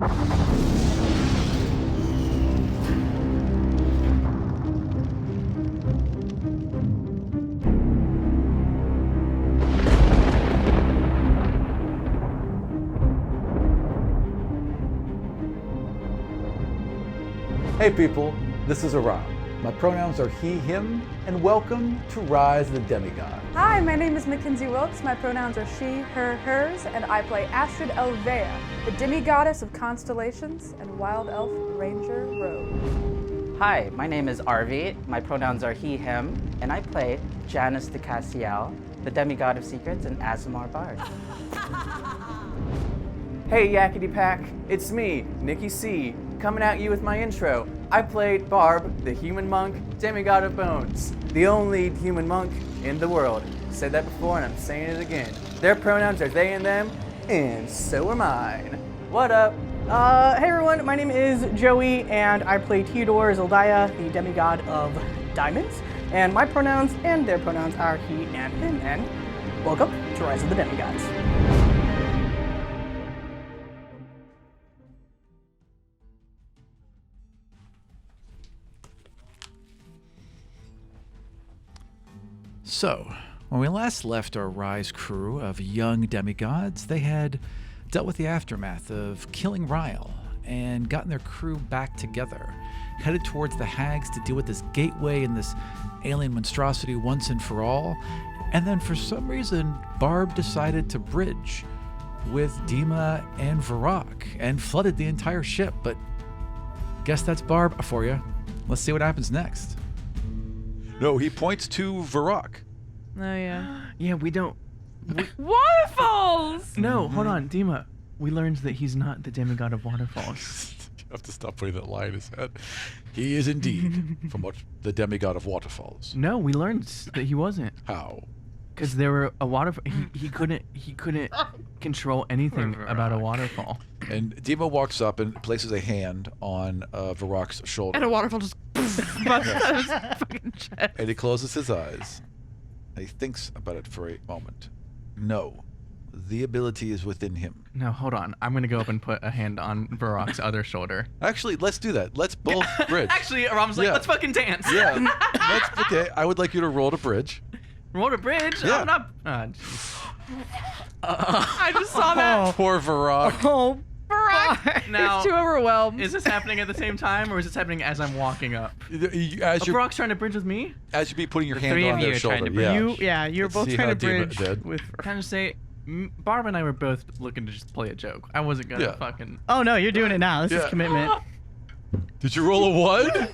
Hey people, this is Virok. My pronouns are he, him, and welcome to Rise of the Demigods. Hi, my name is Mackenzie Wilkes. My pronouns are she, her, hers, and I play Astrid Elvea, the demigoddess of constellations and wild elf ranger rogue. Hi, my name is Arvi. My pronouns are he, him, and I play Janice de Castiel, the demigod of secrets and Azamar Bard. Hey Yakety Pack, it's me, Nikki C, coming at you with my intro. I played Barb, the human monk, demigod of bones, the only human monk in the world. Said that before and I'm saying it again. Their pronouns are they and them, and so are mine. What up? Hey everyone, my name is Joey, and I play Theodore Zildaya, the demigod of diamonds. And my pronouns and their pronouns are he and him, and welcome to Rise of the Demigods. So, when we last left our Rise crew of young demigods, they had dealt with the aftermath of killing Ryle and gotten their crew back together, headed towards the hags to deal with this gateway and this alien monstrosity once and for all. And then for some reason, Barb decided to bridge with Dima and Virok and flooded the entire ship. But guess that's Barb for you. Let's see what happens next. No, he points to Virok. Oh, yeah. Yeah, we don't... Waterfalls! No, hold on, Dima. We learned that he's not the demigod of waterfalls. You have to stop putting that lie in his head. He is indeed the demigod of waterfalls. No, we learned that he wasn't. How? Because there were a waterfall. He couldn't control anything about a waterfall. And Dima walks up and places a hand on Virok's shoulder. And a waterfall just busts out of his fucking chest. And he closes his eyes. And he thinks about it for a moment. No, the ability is within him. No, hold on. I'm gonna go up and put a hand on Virok's other shoulder. Actually, let's do that. Let's both bridge. Actually, Ram's like, let's fucking dance. Yeah. Okay, I would like you to roll to bridge. Roll to bridge? Yeah. I'm not... I just saw that. Poor Virok. Oh, Virok! Now, He's too overwhelmed. Is this happening at the same time, or is this happening as I'm walking up? As you're, Virok's trying to bridge with me? As you be putting your hand three on of you their are trying shoulder. to bridge. You're Let's both see trying how to Dima bridge did. with... Kind of say, Barb and I were both looking to just play a joke. I wasn't gonna fucking... Oh no, you're doing it now. This is commitment. Did you roll a 1?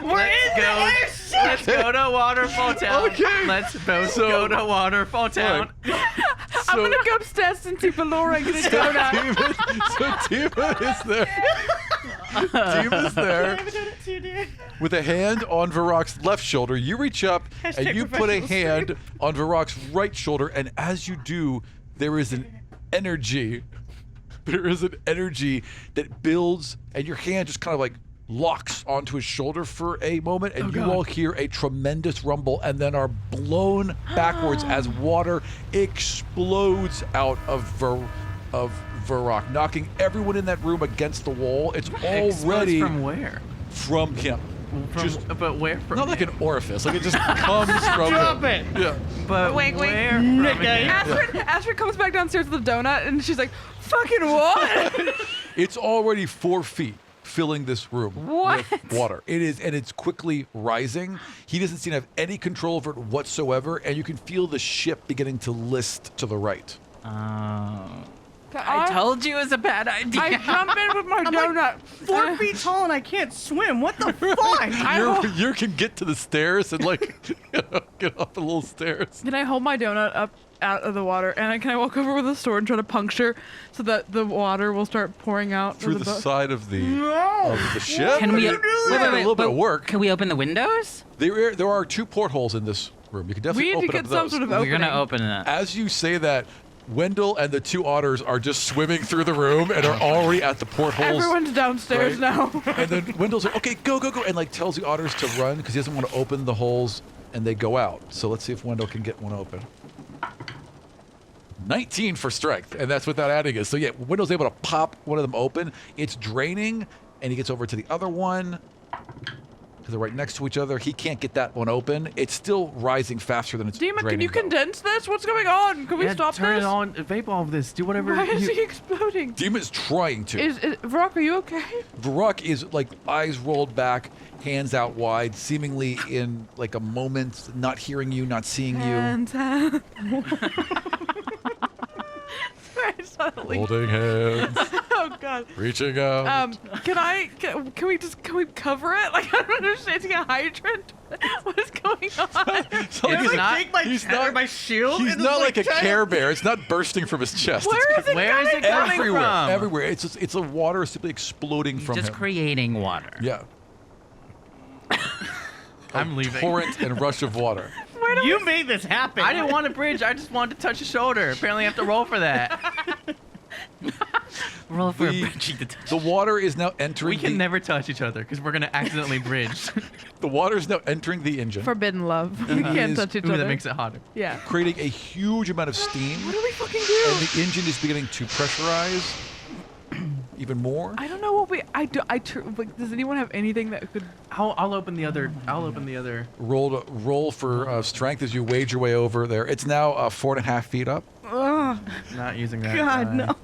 Let's go to Waterfall Town. Okay. Let's both go to Waterfall Town. I'm gonna go upstairs and see Ballora and get a donut. Dima is there. Dima's there with a hand on Virok's left shoulder. You reach up and you put a hand on Virok's right shoulder, and as you do, there is an energy. There is an energy that builds, and your hand just kind of like locks onto his shoulder for a moment, and you all hear a tremendous rumble and then are blown backwards as water explodes out of Virok, knocking everyone in that room against the wall. It's already from where? From him. But where from? Not like an orifice, like it just comes from Drop him. it! Yeah. But Wait. where from him? Astrid comes back downstairs with a donut and she's like, fucking what? It's already 4 feet filling this room with water. It is, and it's quickly rising. He doesn't seem to have any control over it whatsoever, and you can feel the ship beginning to list to the right. I told you it was a bad idea. I jump in with my donut. 4 feet tall and I can't swim. What the fuck? You can get to the stairs and like get off the little stairs. Can I hold my donut up out of the water, and can I walk over with a sword and try to puncture so that the water will start pouring out Through the side of the ship? Can we? Wait, a little bit of work. Can we open the windows? There are 2 portholes in this room. You can definitely We need open to up get some those. sort of opening. We're gonna open it. As you say that, Wendell and the 2 otters are just swimming through the room and are already at the portholes. Everyone's downstairs now. And then Wendell's like, okay, go, and like tells the otters to run because he doesn't want to open the holes, and they go out. So let's see if Wendell can get one open. 19 for strength, and that's without adding it. So yeah, Window's able to pop one of them open. It's draining, and he gets over to the other one. Because they're right next to each other. He can't get that one open. It's still rising faster than it's Demon, draining. can you condense this? What's going on? Can we stop turn this? it on. Vape all of this. Do whatever. Why is he exploding? Demon's trying to. Is Virok, are you okay? Virok is like eyes rolled back, hands out wide, seemingly in like a moment, not hearing you, not seeing you. Holding hands, Oh God. reaching out. Can we cover it? Like, I don't understand. Taking a hydrant. What is going on? So like he's not my shield. He's not like a Care Bear. It's not bursting from his chest. Where is it Where is it coming everywhere? from? Everywhere. It's a water simply exploding from Just him. creating water. Yeah. I'm leaving. Torrent and rush of water. You made this happen. I didn't want to bridge. I just wanted to touch his shoulder. Apparently, I have to roll for that. Roll for The- a bridging to touch. The water is now entering. We can never touch each other because we're gonna accidentally bridge. The water is now entering the engine, Forbidden love. We can't is- touch each Ooh, other. that makes it hotter. Yeah. creating a huge amount of steam, What do we fucking do? and the engine is beginning to pressurize even more. I don't know what we. Like, does anyone have anything that could? I'll open the other. I'll open the other. Roll for strength as you wade your way over there. It's now 4.5 feet up. Ugh. Not using that. God, no.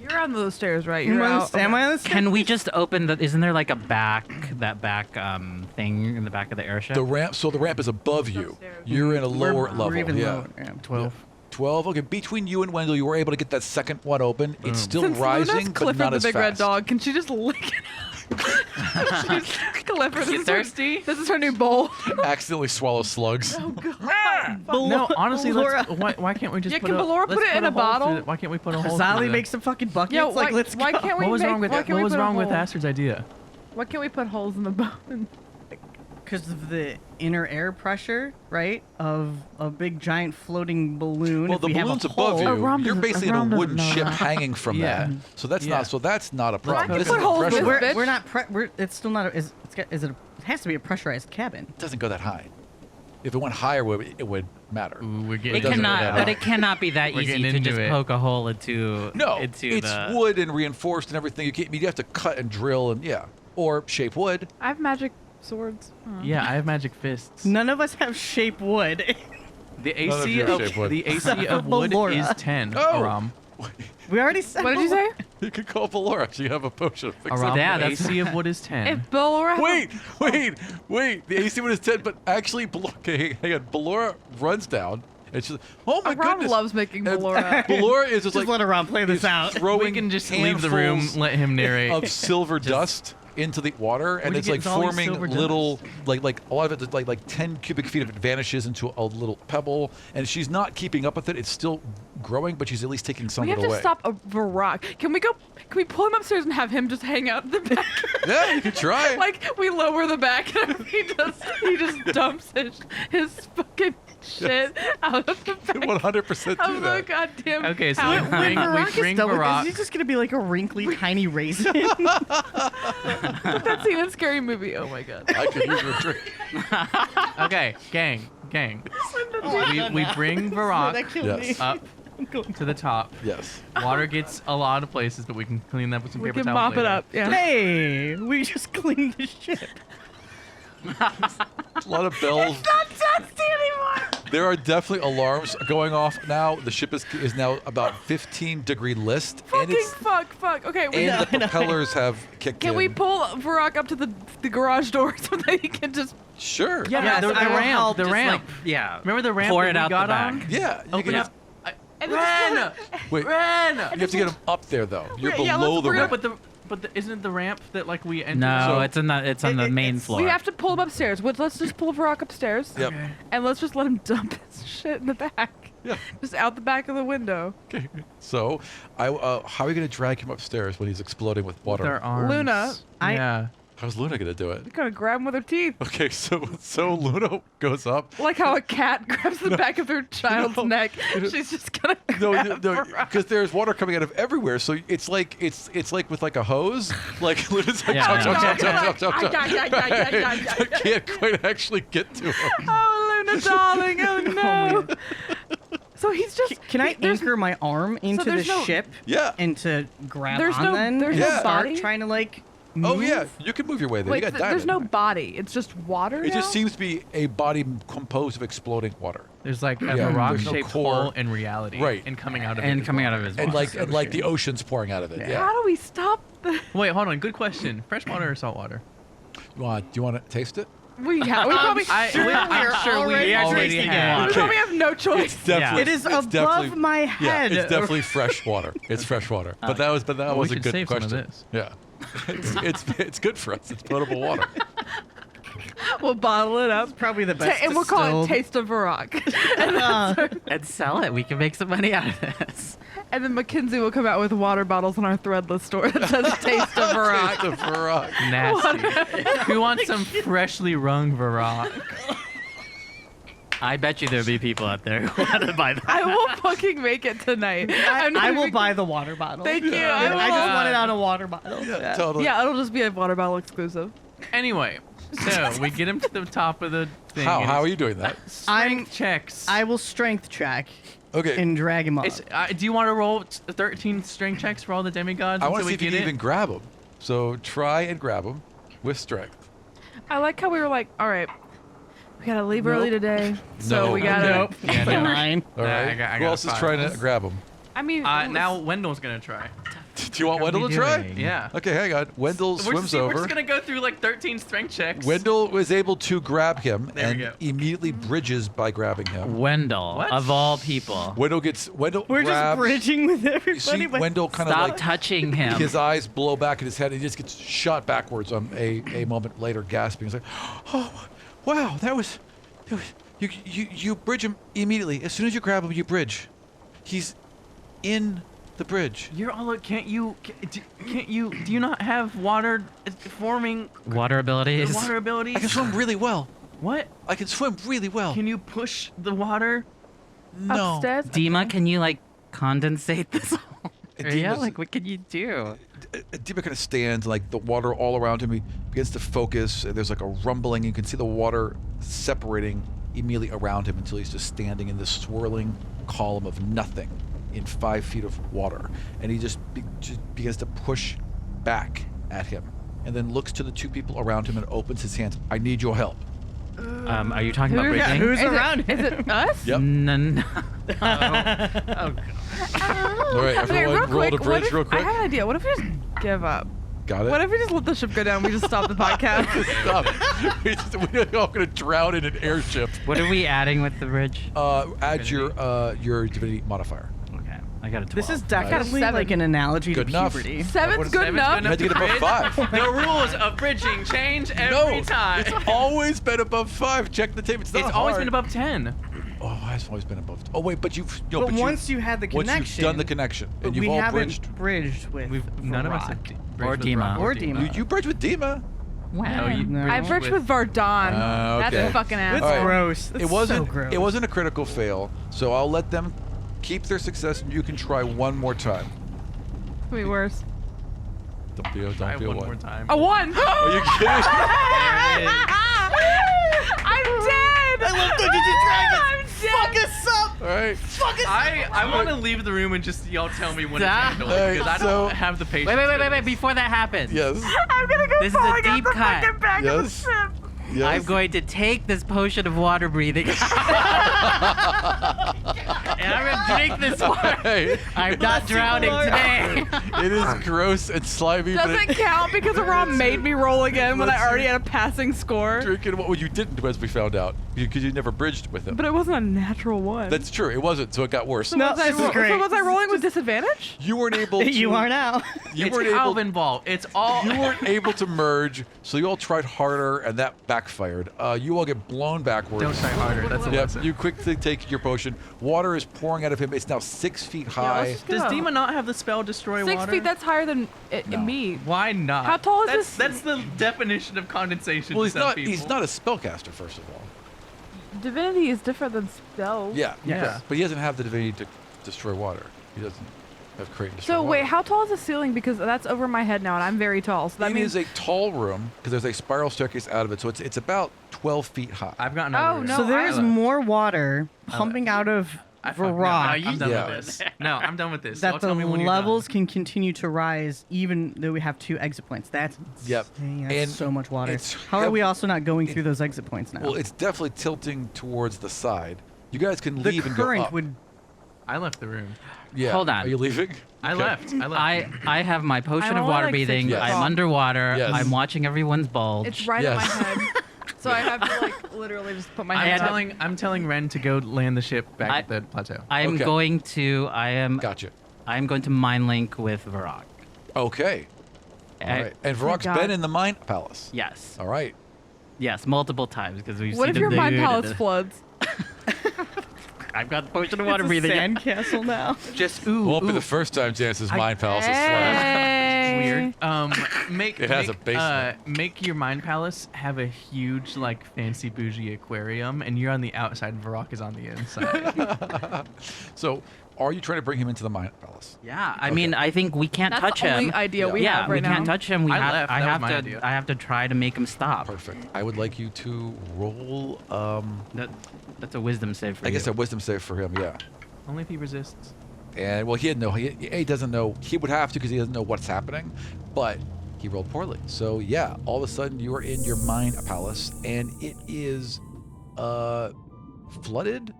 You're on those stairs, right? Am You're I out. on the Can we just open the? Isn't there like a back thing in the back of the airship? The ramp. So the ramp is above you. You're in a lower level. We're even yeah. lower. Yeah. 12. 12. Okay, between you and Wendell, you were able to get that second one open. It's still Since rising, Luna's but Clifford not the as big fast. red dog, can she just lick it? She's Clifford. This is thirsty? This is her new bowl. Accidentally swallow slugs. Oh God. No, honestly, Laura. why can't we just Yeah, put can a, Ballora let's put it in a hole through bottle? it. Why can't we put a hole Zali through makes some fucking buckets. Yeah, like, let's why go. can't we What was make, wrong with why can't we what was put a wrong with hole? Astrid's idea? Why can't we put holes in the bone? Because of the inner air pressure, right? Of a big giant floating balloon. Well, If the we have a balloon's above hole- you. Rom You're doesn't- basically in Rom a doesn't wooden know ship that. hanging from Yeah. that. So that's Yeah. not a problem. can This put is the holes in pressure. this bitch. We're not. It's still not. It has to be a pressurized cabin. It doesn't go that high. If it went higher, it would matter. Ooh, we're It getting doesn't cannot, go that but high. it cannot be that We're easy getting to into just it. poke a hole into. No, into it's the, wood and reinforced and everything. You have to cut and drill and or shape wood. I have magic swords. Yeah, I have magic fists. None of us have shape wood. The None of AC you of shape wood. the AC Except of for wood Ballora. is 10. Oh. Aram. We already said. What did you say? You could call Ballora. So you have a potion. to fix Aram, it. Yeah, the that's- AC of wood is 10. If Ballora Wait. The AC one is 10, but actually, okay, hang on. Ballora runs down, and she's like, oh my Ron goodness. loves making And Ballora. Ballora is just Just like let Aram play this out. throwing We can just leave the room, handfuls let him narrate. of silver dust into the water, and do it's you like get all these forming silver little, like a lot of it, like 10 cubic feet of it vanishes into a little pebble, and she's not keeping up with it. It's still growing, but she's at least taking some We of have it to away. stop a Virok. Can we pull him upstairs and have him just hang out in the back? Yeah, you could try. Like, we lower the back and he just dumps his fucking shit out of the back 100% do of the that. goddamn Okay, so house. we bring Virok. Is he just gonna be like a wrinkly, tiny raisin? That scene in Scary Movie. Oh my god. I could use a drink. Okay, gang. We bring Virok That killed Yes. me. up to the top. Yes. Water gets a lot of places, but we can clean that with some We paper can towels mop it later. up. Yeah. Hey, we just cleaned the ship. A lot of bells. Not dusty anymore. There are definitely alarms going off now. The ship is now about 15-degree list, and Fucking it's fuck. Okay, and the propellers have kicked in. can we pull Virok up to the garage door so that he can just? Sure. Yeah, Yes, the I will ramp. help. The just ramp. like, yeah. Remember the ramp Pour that it we out got the on? back. Yeah. You Open can up. And then Ren! wait. Ren! You have to get them up there though. You're Yeah, below let's the bring ramp. But isn't it the ramp that like we entered? No, So- it's on the main floor. we have to pull him upstairs. Let's just pull Virok upstairs. Yep. And let's just let him dump his shit in the back. Yeah. Just out the back of the window. Okay. So, how are we going to drag him upstairs when he's exploding with water? With our arms. Luna, Yeah. How's Luna going to do it? We gotta grab him with her teeth. Okay, so Luna goes up. Like how a cat grabs the back of their child's No. neck. She's just gonna No, grab no, Virok. because there's water coming out of everywhere. So it's like with like a hose. Like Luna's like Yeah, chop. yeah. I can't quite actually get to him. Oh, Luna, darling. Oh no. So he's just. Can I anchor my arm into the there's no- ship? Yeah. And to grab There's on no- then? there's and no start body? trying to like move? Oh yeah, you can move your way there. Wait, you got there's no diamond. body. It's just water. It just now? seems to be a body composed of exploding water. There's like a Yeah, there's no rock-shaped core. hole in reality. Right. And coming out of And it. coming out of his And water. like the ocean's pouring out of it. Yeah. How do we stop the? Wait, hold on. Good question. Freshwater or saltwater? Do you want to taste it? We probably. I'm sure we already already drinking have. we probably have no choice. It's definitely. It is it's above definitely- my Yeah, head. it's definitely fresh water. It's fresh water. But that was we a should good save some of question. this. Yeah. it's good for us. It's potable water. We'll bottle it up. Probably the best. And we'll call it distilled. Taste of Virok. And sell it. We can make some money out of this. And then Mackenzie will come out with water bottles on our threadless store that says Taste of Virok. Taste of Virok. Nasty. Who wants some freshly wrung Virok? I bet you there'll be people out there who want to buy that. I will fucking make it tonight. I'm not I will even- buy the water bottle. Thank you. Yeah. I I just will. want it out of water bottle. Yeah, totally. Yeah, it'll just be a water bottle exclusive. Anyway, so we get him to the top of the thing. How and are it's you doing that? Strength checks. I will strength check Okay. and drag him up. Do you want to roll 13 strength checks for all the demigods I until want to see we if you get can it? even grab them. So try and grab them with strength. I like how we were like, all right, we gotta leave early today, so No. we gotta. Nope. Yeah, no. Nine. All Nah, right. I got Who else is 5. trying to grab them? I mean, Now Wendell's gonna try. Do you want Wendell to try? Yeah. Okay, hang on. Wendell We're swims just over. gonna go through like 13 strength checks. Wendell was able to grab him There we and go. immediately bridges by grabbing him. Wendell, What? of all people. Wendell We're just grabs. bridging with You everybody. see but Wendell kind of Stop like touching him. his eyes blow back in his head and he just gets shot backwards on a moment later, gasping. He's like, oh, wow, that was you bridge him immediately. As soon as you grab him, you bridge. He's in the bridge. You're all like, do you not have water forming Water abilities. water abilities? I can swim really well. What? I can swim really well. Can you push the water? No. upstairs. Dima, can you like condensate this whole area? Dima's- Like, what can you do? Dima kind of stands, like the water all around him. He begins to focus. And there's like a rumbling. You can see the water separating immediately around him until he's just standing in this swirling column of nothing in 5 feet of water. And he just begins to push back at him and then looks to the two people around him and opens his hands. I need your help. Are you talking about Who- bridging? who's Is around Is it us? Yep. No. All right, Okay, everyone real roll quick. the What bridge if, real I quick. have an idea. What if we just give up? Got it? What if we just let the ship go down? We just stop the podcast. Stop. We're all going to drown in an airship. What are we adding with the bridge? Add your divinity modifier. Okay, I got a 12. this is got a definitely 7. like an analogy Good to enough. puberty. Seven's good enough. You had to get above 5. The rules of bridging change every time. It's always been above 5. Check the tape. It's not It's always hard. been above 10. Oh, it's always been above. Oh wait, but you've. No, But but once you had the once connection, you've done the connection, but and you've we all haven't bridged. with None of us Virok. have Or bridged with Dima. Virok Or Dima. You bridged with Dima. Wow. No, you No. I bridged with Vardon. Okay. That's fucking That's All right. asshole. gross. That's It wasn't. So gross. It wasn't a critical fail, so I'll let them keep their success, and you can try one more time. Wait, worse. Don't be a Try don't be a one one. more time. A 1. Are you kidding? I'm dead. I love Dungeons and Dragons. I'm dead. Fuck us up. All right. I want to leave the room and just y'all tell me when Stop. it's handled Alright, because I so- don't have the patience. Wait. Before that happens. Yes. I'm gonna go This is a falling out deep the cut. fucking back of the Yes. ship. Yes. I'm going to take this potion of water breathing. and I'm going to drink this water. Hey, I'm not drowning today. it is gross and slimy, but Doesn't it, count because Aram made me roll again when I Let's already see. had a passing score. drinking what you didn't, as we found out, because you never bridged with him. But it wasn't a natural one. That's true. It wasn't, so it got worse. No, was I this is ro- great. So was I rolling with disadvantage? You weren't able to. You are now. You It's weren't able. Calvin Ball. It's all. You weren't able to merge, so you all tried harder, and that backfired. You all get blown backwards. Don't try harder. That's a Yep. lesson. You quickly take your potion. Water is pouring out of him. It's now 6 feet high. Does go. Dima not have the spell destroy 6 water? feet, that's higher than No. me. Why not? How tall is that's, this? That's the definition of condensation. Well, to he's some not. people. He's not a spellcaster, first of all. Divinity is different than spell. Yeah. Yeah. But he doesn't have the divinity to destroy water. He doesn't have create and destroy So water. wait, how tall is the ceiling? Because that's over my head now, and I'm very tall. So that It means is a tall room because there's a spiral staircase out of it, so it's about 12 feet high. I've gotten. Oh, no. So there is I- more water pumping out of Virok. I'm done Yeah. with this. No, I'm done with this. that Y'all the tell me when you're levels done. can continue to rise even though we have 2 exit points. That's Yep. insane. That's And so much water. it's How are we hev- also not going through those exit points now? Well, it's definitely tilting towards the side. You guys can the leave and go current up. would. I left the room. Yeah. Hold on. Are you leaving? I Okay. left. I have my potion I'm of only, water like, 6 breathing. feet I'm tall. underwater. Yes. I'm watching everyone's bulge. It's right Yes. at my head. So I have to like literally just put my hand up. I'm telling Ren to go land the ship back I- at the plateau. I am Okay. going to. Gotcha. I am going to mind link with Virok. Okay. All I- right. And Oh my Virok's God. been in the Mine Palace. Yes. All right. Yes, multiple times because we've What seen if your the mind dude palace and- floods? I've got the potion of water It's a breathing. sandcastle now. Just Won't be the first time Janice's Mine Palace is flooded. Hey. weird. Make It has make, a basement. Make your mind palace have a huge, like, fancy bougie aquarium, and you're on the outside, and Virok is on the inside. So, are you trying to bring him into the Mine Palace? Yeah, I mean, I think we can't That's touch the him. only idea we yeah, have right we can't now. touch him. We I have. left. I That was have my to. idea. I have to try to make him stop. Perfect. I would like you to roll. That's a wisdom save for I you. guess a wisdom save for him. Yeah. Only if he resists. And well, he didn't know. He doesn't know. He would have to because he doesn't know what's happening. But he rolled poorly. So yeah, all of a sudden you are in your Mine Palace, and it is flooded,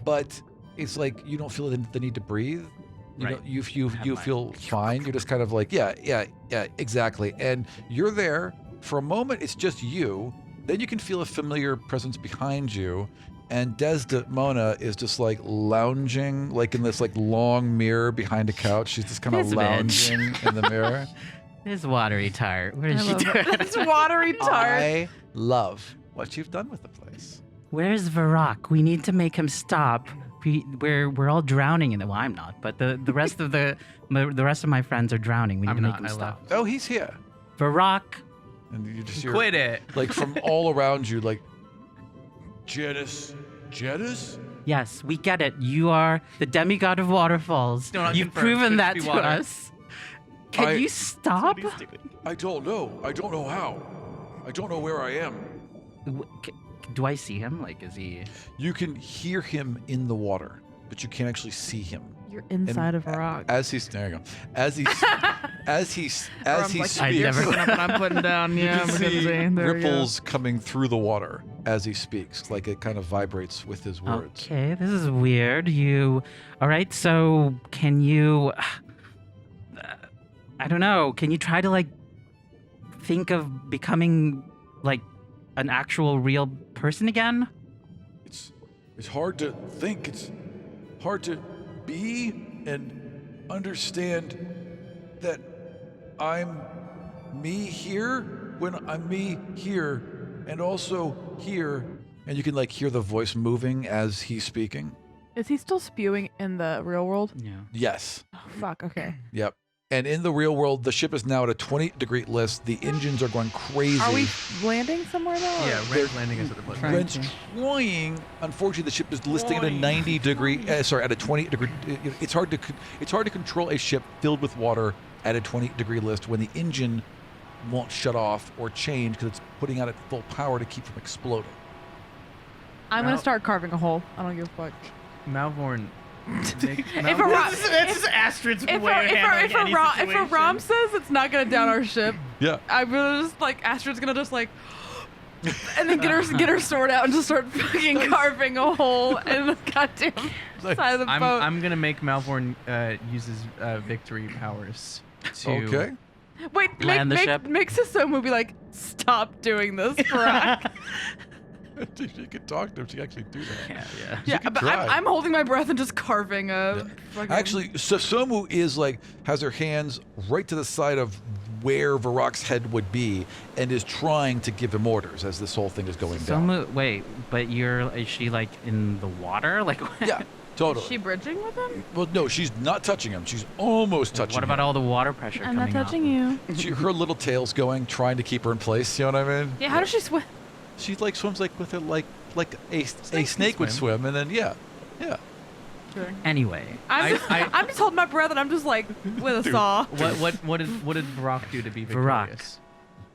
but it's like you don't feel the need to breathe. You Right. know, you have my- feel fine. You're just kind of like yeah, exactly. And you're there for a moment. It's just you. Then you can feel a familiar presence behind you. And Desdemona is just like lounging, like in this like long mirror behind a couch. She's just kind of This bitch. lounging in the mirror. This watery tart. What is I she love doing? it. It's watery tart. I love what you've done with the place. Where's Virok? We need to make him stop. We're all drowning in it. Well, I'm not, but the rest of the rest of my friends are drowning. We need I'm to make not, him I stop. Oh, he's here. Virok. And you just hear Quit it. like from all around you, like Janice. Yes, we get it. You are the demigod of waterfalls. Still not You've confirmed. proven Could that be to water. us. Can you stop? I don't know. I don't know how. I don't know where I am. Do I see him? Like, is he? You can hear him in the water, but you can't actually see him. You're inside of a a- rock. As he's there, you go. As he speaks, I never- Picking up and I'm putting down. you Yeah, can Mackenzie. see There we go. ripples coming through the water as he speaks, like it kind of vibrates with his words. Okay, this is weird. All right, so can you? I don't know. Can you try to like think of becoming like an actual real person again? It's hard to think. It's hard to be and understand that I'm me here when I'm me here and also here. And you can like hear the voice moving as he's speaking. Is he still spewing in the real world? Yeah. Yes. Oh, fuck. Okay. Yep. And in the real world, the ship is now at a 20-degree list. The engines are going crazy. Are we landing somewhere though? Yeah, Ren's landing us at the plateau. Ren's trying. Unfortunately, the ship is listing at a 90-degree. At a 20-degree. It's hard to control a ship filled with water at a 20-degree list when the engine won't shut off or change because it's putting out at full power to keep from exploding. I'm Now- gonna start carving a hole. I don't give a fuck. Malvorn. If a Rom, That's Astrid's if a Rom says it's not gonna down our ship, Yeah. I'm gonna just like Astrid's gonna just like, and then get her sword out and just start fucking carving a hole in the goddamn side of the boat. I'm gonna make Malvorn use his victory powers to. Okay. Wait, Land the ship. make Susomu be like, stop doing this, Brock. She could talk to him. She could actually do that. Yeah. Yeah, could but try. I'm holding my breath and just carving a. Fucking, Actually, Susomu is like has her hands right to the side of where Virok's head would be, and is trying to give him orders as this whole thing is going down. Wait, but is she like in the water? Like, Yeah, totally. is she bridging with him? Well, no, she's not touching him. She's almost touching What about him. all the water pressure I'm coming not touching you. Her little tail's going, trying to keep her in place. You know what I mean? Yeah, how does she swim? She like swims like with it like a snake would swim, and then yeah. Anyway, I'm just holding my breath and I'm just like with a saw. What did Virok do to be Virok. victorious?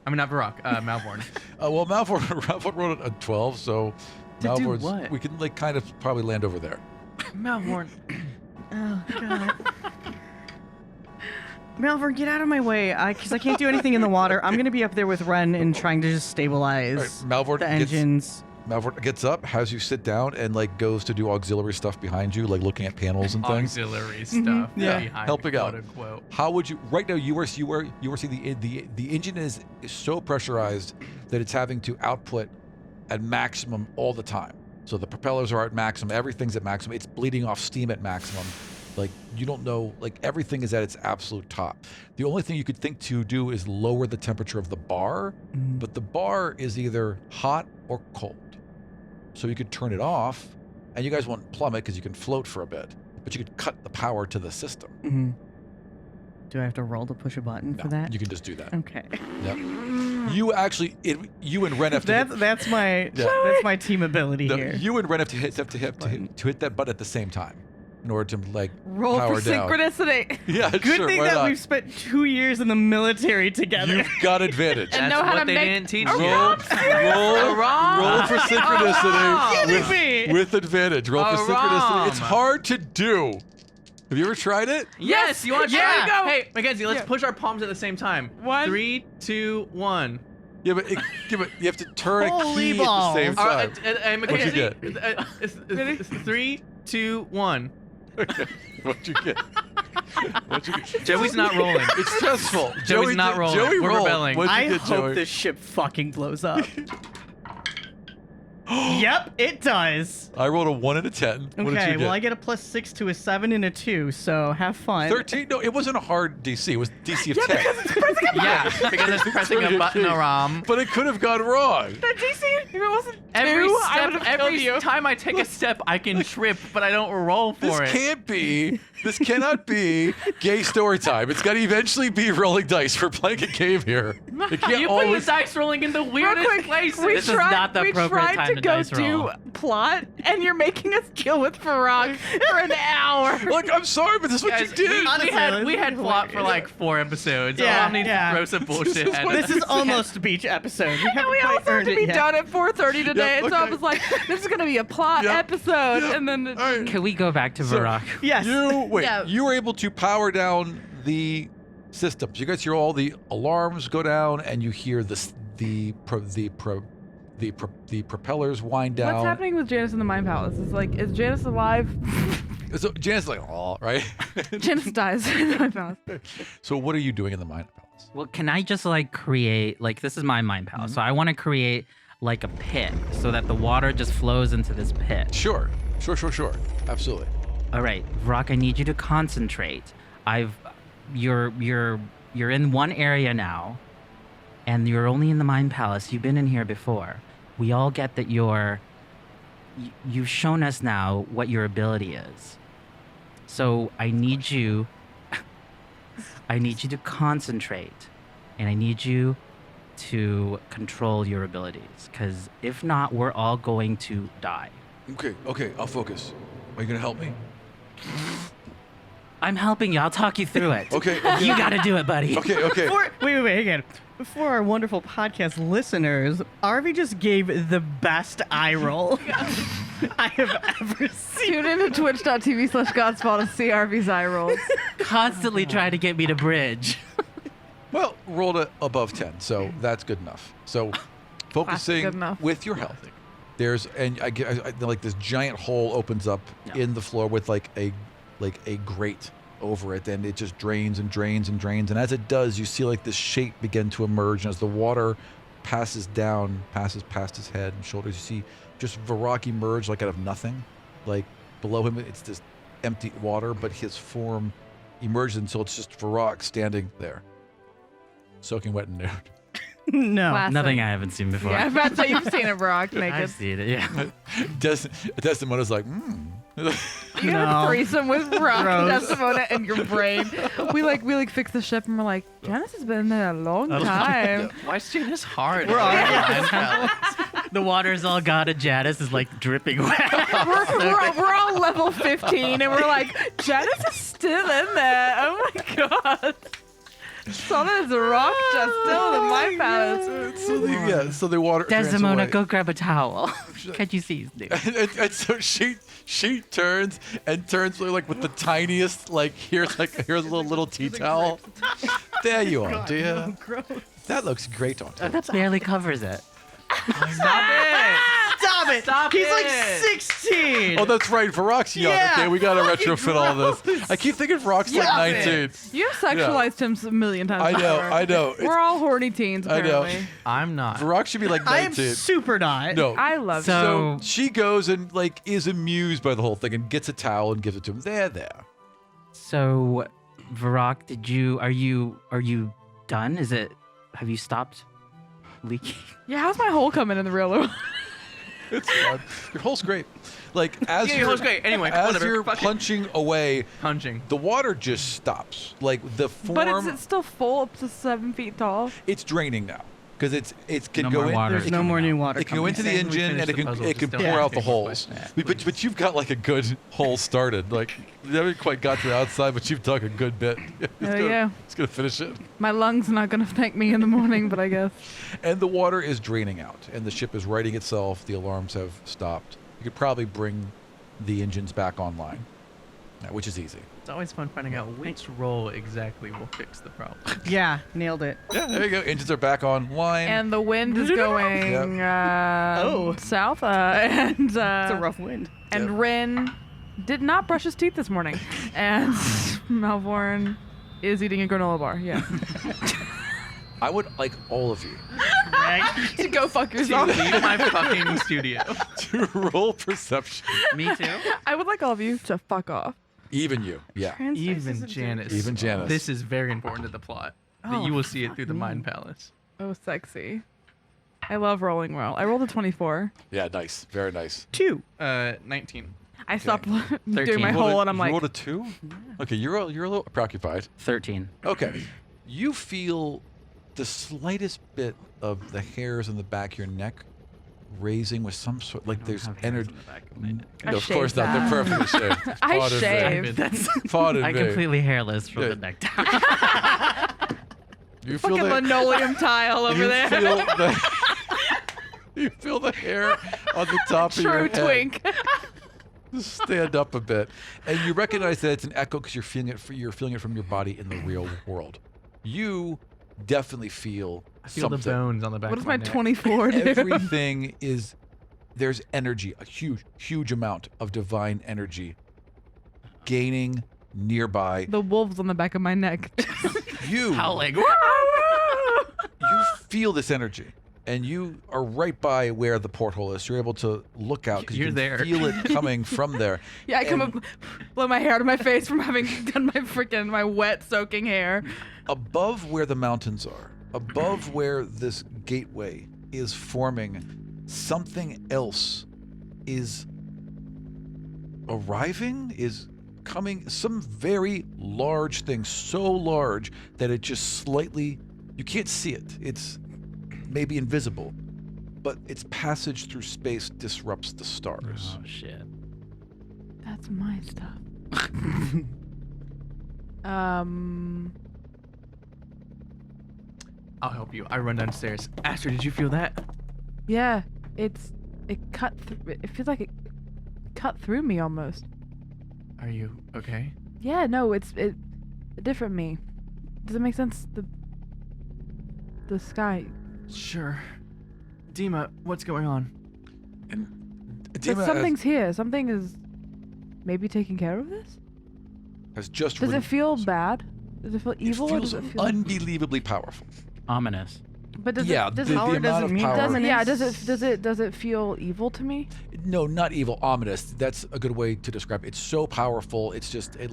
I mean, not Virok. Malvorn. Well, Malvorn wrote it a 12, so To do Malvorn's what? we can like kind of probably land over there. Malvorn. Oh, God. Malvern, get out of my way, because I can't do anything in the water. I'm going to be up there with Ren and trying to just stabilize Malvorn the engines. Malvorn gets up, has you sit down, and like goes to do auxiliary stuff behind you, like looking at panels and things. Auxiliary stuff. Yeah, behind, helping out. quote unquote. How would you? Right now, you are seeing the engine is so pressurized that it's having to output at maximum all the time. So the propellers are at maximum, everything's at maximum. It's bleeding off steam at maximum. Like, you don't know, like everything is at its absolute top. The only thing you could think to do is lower the temperature of the bar, but the bar is either hot or cold. So you could turn it off, and you guys won't plummet because you can float for a bit, but you could cut the power to the system. Do I have to roll to push a button for that? You can just do that. Okay. Yep. You actually, you and Ren have to. That's my team ability here. You and Ren have to hit that button at the same time in order to like Roll power for down. synchronicity. Yeah, Good sure, thing why that not? we've spent 2 years in the military together. You've got advantage. And That's know how what to they make didn't teach a you. roll for synchronicity Kidding me. with advantage. Roll for synchronicity. It's hard to do. Have you ever tried it? Yes, you want to Yeah. try? Hey, Mackenzie, let's Yeah. push our palms at the same time. 1. 3, 2, 1. Yeah, but you have to turn a Holy key balls. at the same All time. right, Mackenzie, get? it's 3, 2, 1. Okay. What'd you get? What'd you get? Joey's not rolling. It's stressful. Joey's not rolling. Joey We're rolled. rebelling. What'd you I get, hope Joey? this ship fucking blows up. Yep, it does. I rolled a 1 and a 10. What did you Okay, get? well I get a +6 to a 7 and a 2, so have fun. 13? No, it wasn't a hard DC. It was DC of 10. Yeah, because it's pressing a button around. But it could have gone wrong. The DC, if it wasn't Every 2, I would step, have killed every you. time I take a step, I can trip, but I don't roll for This it. can't be. This cannot be gay story time. It's got to eventually be rolling dice. We're playing a game here. It can't You put your always. dice rolling in the weirdest quick, places. This is not the we appropriate tried time to to go dice do roll. plot, and you're making us kill with Virok for an hour. Like, I'm sorry, but this is what Guys, you did. Honestly, we had plot for like 4 episodes. Yeah, All I need yeah. to throw some bullshit at This us. is almost a beach episode. We haven't And we quite also have earned to it be yet. done at 4:30 today, Yep, and so I okay. was like, "This is gonna be a plot Yep, episode," yep. and then All right. Can we go back to So- Virok? Yes. Yeah. You were able to power down the systems. You guys hear all the alarms go down, and you hear the propellers wind down. what's happening with Janice in the Mind Palace? Is Janice alive? So Janet's like, oh, right. Janice dies in the Mind Palace. So what are you doing in the Mind Palace? Well, can I just like create, like, this is my mind palace. So I want to create like a pit so that the water just flows into this pit. Sure. Absolutely. All right, Virok, I need you to concentrate. You're in one area now, and you're only in the Mind Palace. You've been in here before. We all get that you've shown us now what your ability is. So I need you to concentrate, and I need you to control your abilities, because if not, we're all going to die. Okay, I'll focus. Are you gonna help me? I'm helping you. I'll talk you through it. Okay. You gotta do it, buddy. Okay. Wait again. For our wonderful podcast listeners, Arvi just gave the best eye roll I have ever seen. Tune in to twitch.tv/Godsfall to see RV's eye rolls. Constantly trying to get me to bridge. Well, rolled above 10, so that's good enough. So, focusing good enough. with your health. There's I like this giant hole opens up in the floor with like a grate over it, and it just drains and drains and drains. And as it does, you see like this shape begin to emerge. And as the water passes past his head and shoulders, you see just Virok emerge like out of nothing. Like below him, it's this empty water, but his form emerges until it's just Virok standing there, soaking wet and nude. No. Classic. Nothing I haven't seen before. Yeah, that's how you've seen a Virok naked. I've seen it, yeah. Desdemona's like, You have a threesome with Virok and Gross. Desdemona in your brain. We fix the ship and we're like, Janice has been there a long time. Why is Janice hard? We're all- The water's all gone and Janice is like dripping wet. we're all level 15 and we're like, Janice is still in there. Oh my god. So there's a rock just still in my palace. So the water turns Desdemona, away. go grab a towel. Can't you see? And so she turns like with the tiniest here's a little tea towel. There you are, dear. That looks great on you. That barely covers it. Stop it! He's like 16. Oh, that's right. Virok's young. Yeah, Okay, we gotta fucking retrofit all this. I keep thinking Virok's like 19. You've sexualized him a million times. I know. We're all horny teens, I know. apparently. I'm not. Virok should be like I am 19. super not. No. I love So she goes and is amused by the whole thing and gets a towel and gives it to him. There. So, Virok, are you done? Have you stopped leaking? Yeah, how's my hole coming in the real world? It's fun. Your hole's great. As Yeah, your you're, hole's great. Anyway, as whatever. you're Fuck it. punching away, The water just stops. The form. But is it still full up to 7 feet tall? It's draining now because it can No go more in. water. There's no more new water. It can go coming. into the Saying we engine and finished the puzzle, it can just pour don't out the take a holes. question. But you've got a good hole started. You haven't quite got to the outside, but you've dug a good bit. Yeah. It's gonna finish it. My lungs not gonna thank me in the morning, but I guess. And the water is draining out, and the ship is righting itself. The alarms have stopped. You could probably bring the engines back online, which is easy. It's always fun finding out which roll exactly will fix the problem. Yeah, nailed it. Yeah, there you go. Engines are back online. And the wind is going south, and It's a rough wind. and Yep. Rin did not brush his teeth this morning, and Malvorn is eating a granola bar. Yeah, I would like all of you to go fuck yourself. Leave my fucking studio. to roll perception. Me too. I would like all of you to fuck off. Even you, yeah. Even Janice. Even Janice. This is very important to the plot. That you will see it through the Mind Palace. Oh, sexy. I love rolling well. I rolled a 24. Yeah, nice. Very nice. 19. I stopped 13. doing my You rolled hole, a- and I'm you like, rolled a 2? Okay, you're a little preoccupied. 13. Okay. You feel the slightest bit of the hairs on the back of your neck raising with some sort there's energy. I No, of course shaved not. that. They're perfectly shaved. I Pardon me. shaved. Pardon I'm me. completely hairless from Yeah. the neck down. You feel Fucking the linoleum tile over you there. feel the you feel the hair on the top of your True head. twink. Just stand up a bit, and you recognize that it's an echo because you're feeling it. You're feeling it from your body in the real world. You definitely feel I feel the something. bones on the back What of does my my neck. 24 do? Everything is there's energy, a huge amount of divine energy gaining nearby. The wolves on the back of my neck. You Howling. you feel this energy, and you are right by where the porthole is. You're able to look out because you You're can there. feel it coming from there. Yeah, I come And up, blow my hair out of my face from having done my wet soaking hair. above where the mountains are, above where this gateway is forming, something else is arriving, is coming, some very large thing, so large that it just slightly, you can't see it. It's maybe invisible, but its passage through space disrupts the stars. Oh shit. That's my stuff. I'll help you. I run downstairs. Astrid, did you feel that? Yeah, it cut. It feels like it cut through me almost. Are you okay? Yeah, no, it's a different me. Does it make sense? The sky. Sure. Dima, what's going on? Dima Something's here. Something is maybe taking care of this. has just Does re- it feel bad? Does it feel evil? It or feels does it feel? unbelievably powerful. Ominous. But does Yeah, it? Does the it? power amount doesn't of mean power. Does it feel evil to me? No, not evil, ominous. That's a good way to describe it. It's so powerful. It's just it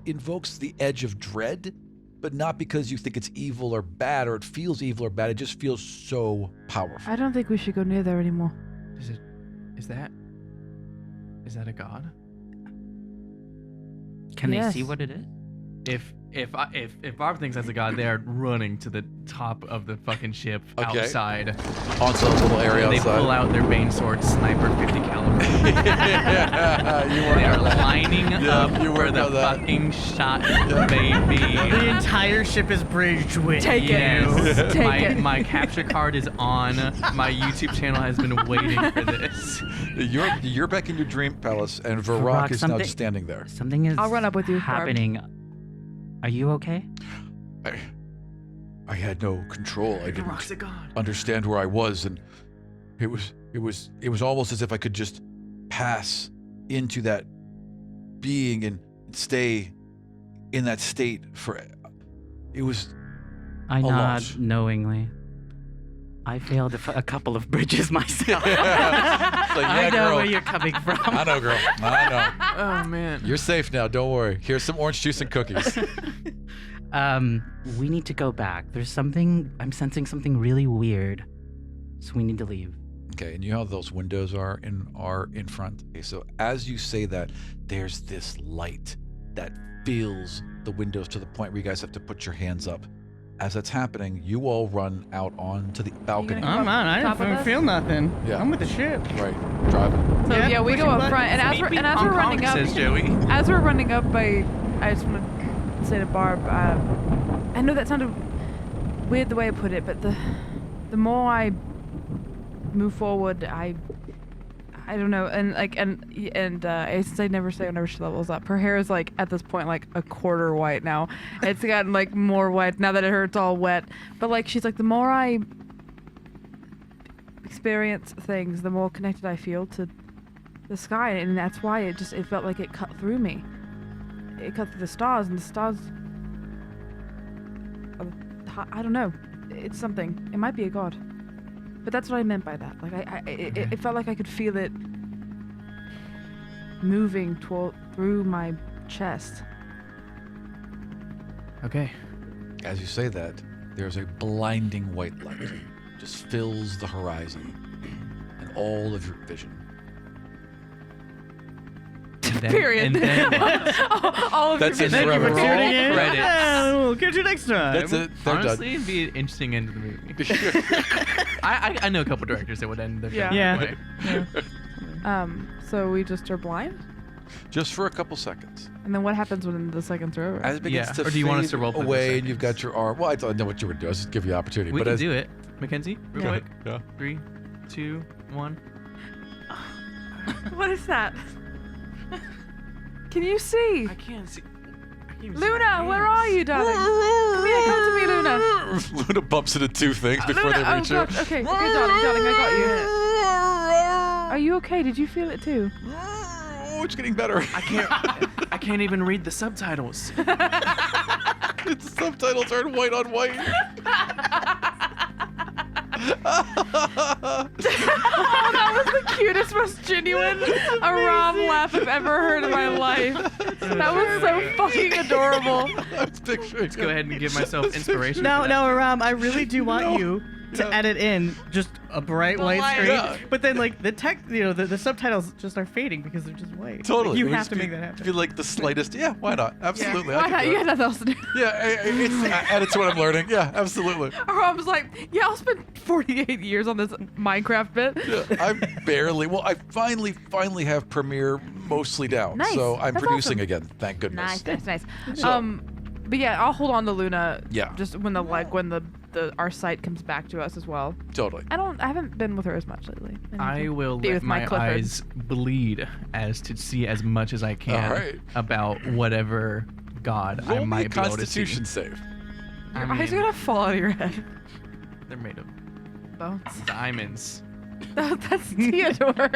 invokes the edge of dread, but not because you think it's evil or bad or it feels evil or bad. It just feels so powerful. I don't think we should go near there anymore. Is that a god? Can they see Yes. what it is? if Barb thinks that's a god, they are running to the top of the fucking ship outside. Onto the little area They outside. pull out their Bane sword, sniper 50 caliber. Yeah, you They are worked on that. lining up you for worked the on that. fucking shot, baby. The entire ship is bridged with Take it. Yes. Take it. My capture card is on. My YouTube channel has been waiting for this. You're back in your dream palace, and Virok Virok, is now something- just standing there. Something is I'll run up with you, Barb. happening. Are you okay? I had no control. I didn't Virok's a god. understand where I was, and it was almost as if I could just pass into that being and stay in that state for. It was. I A nod loss. knowingly. I failed a couple of bridges myself. It's like, I yeah, know girl. where you're coming from. I know, girl. I know. Oh man. You're safe now. Don't worry. Here's some orange juice and cookies. We need to go back. There's something. I'm sensing something really weird. So we need to leave. Okay, and you know how those windows are in front? Okay, so as you say that, there's this light that fills the windows to the point where you guys have to put your hands up. As that's happening, you all run out onto the balcony. gonna- I'm on. I Top of didn't us? feel nothing. Yeah. I'm with the ship. Right, driving. So yeah, we go pushing up front, and as Meet we're me and as Hong we're Kong, running up, says Joey. as we're running up, I just want to say to Barb, I know that sounded weird the way I put it, but the more I move forward, I don't know, and since I never say whenever she levels up, her hair is like at this point like a quarter white now. It's gotten like more white now that it's all wet. But like she's like, the more I experience things, the more connected I feel to the sky, and that's why it felt like it cut through me. It cut through the stars, and the stars. I don't know. It's something. It might be a god. But that's what I meant by that. Like it felt like I could feel it moving through my chest. Okay. As you say that, there's a blinding white light just fills the horizon and all of your vision. And then, Period. And then what? All of That's your it vision. forever. Thank you for tuning Roll in. credits. We'll catch you next time. That's it. They're Honestly, it'd be an interesting end to the movie. I know a couple directors that would end their film Yeah. that way. So we just are blind, Just for a couple seconds. and then what happens when the seconds are over? As it begins Yeah, to or do you want us fade to roleplay for away, and seconds? you've got your arm. Well, I know what you would do. I was just give you the opportunity. We but can as, do it. Mackenzie, real Yeah. quick. Yeah. 3, 2, 1. What is that? Can you see? I can't see. I can't even see Luna, my where hands. are you, darling? Come here, come to me, Luna. Luna bumps into two things before Luna, they reach oh her. God. Okay, darling, I got you. Are you okay? Did you feel it too? Oh, it's getting better. I can't even read the subtitles. The subtitles are in white on white. Oh, that was the cutest, most genuine Aram laugh I've ever heard in my life. That was so fucking adorable. I was picturing. Let's go ahead and give myself inspiration. No, for that. no, Aram, I really do want you to edit in just a bright white screen. Yeah. But then, like, the text, the subtititles just are fading because they're just white. Totally. Like, you It would have just to be- make that happen. Feel like the slightest. Yeah, why not? Absolutely. I Why can not? do You it. had nothing else to do. Yeah, it's added to what I'm learning. Yeah, absolutely. Aram's like, yeah, I'll spend 48 years on this Minecraft bit. Yeah, I barely. Well, I finally have Premiere mostly down. Nice. So I'm That's producing awesome. again. Thank goodness. Nice. So- But yeah, I'll hold on to Luna. Yeah. Just when our sight comes back to us as well. Totally. I haven't been with her as much lately. need I to will be let with my my Clifford. eyes bleed as to see as much as I can Alright. about whatever god I Roll me a might be able to Constitution see. save. I Your eyes are mean, gonna fall out of your head. they're made of Bones. diamonds. That's Theodore.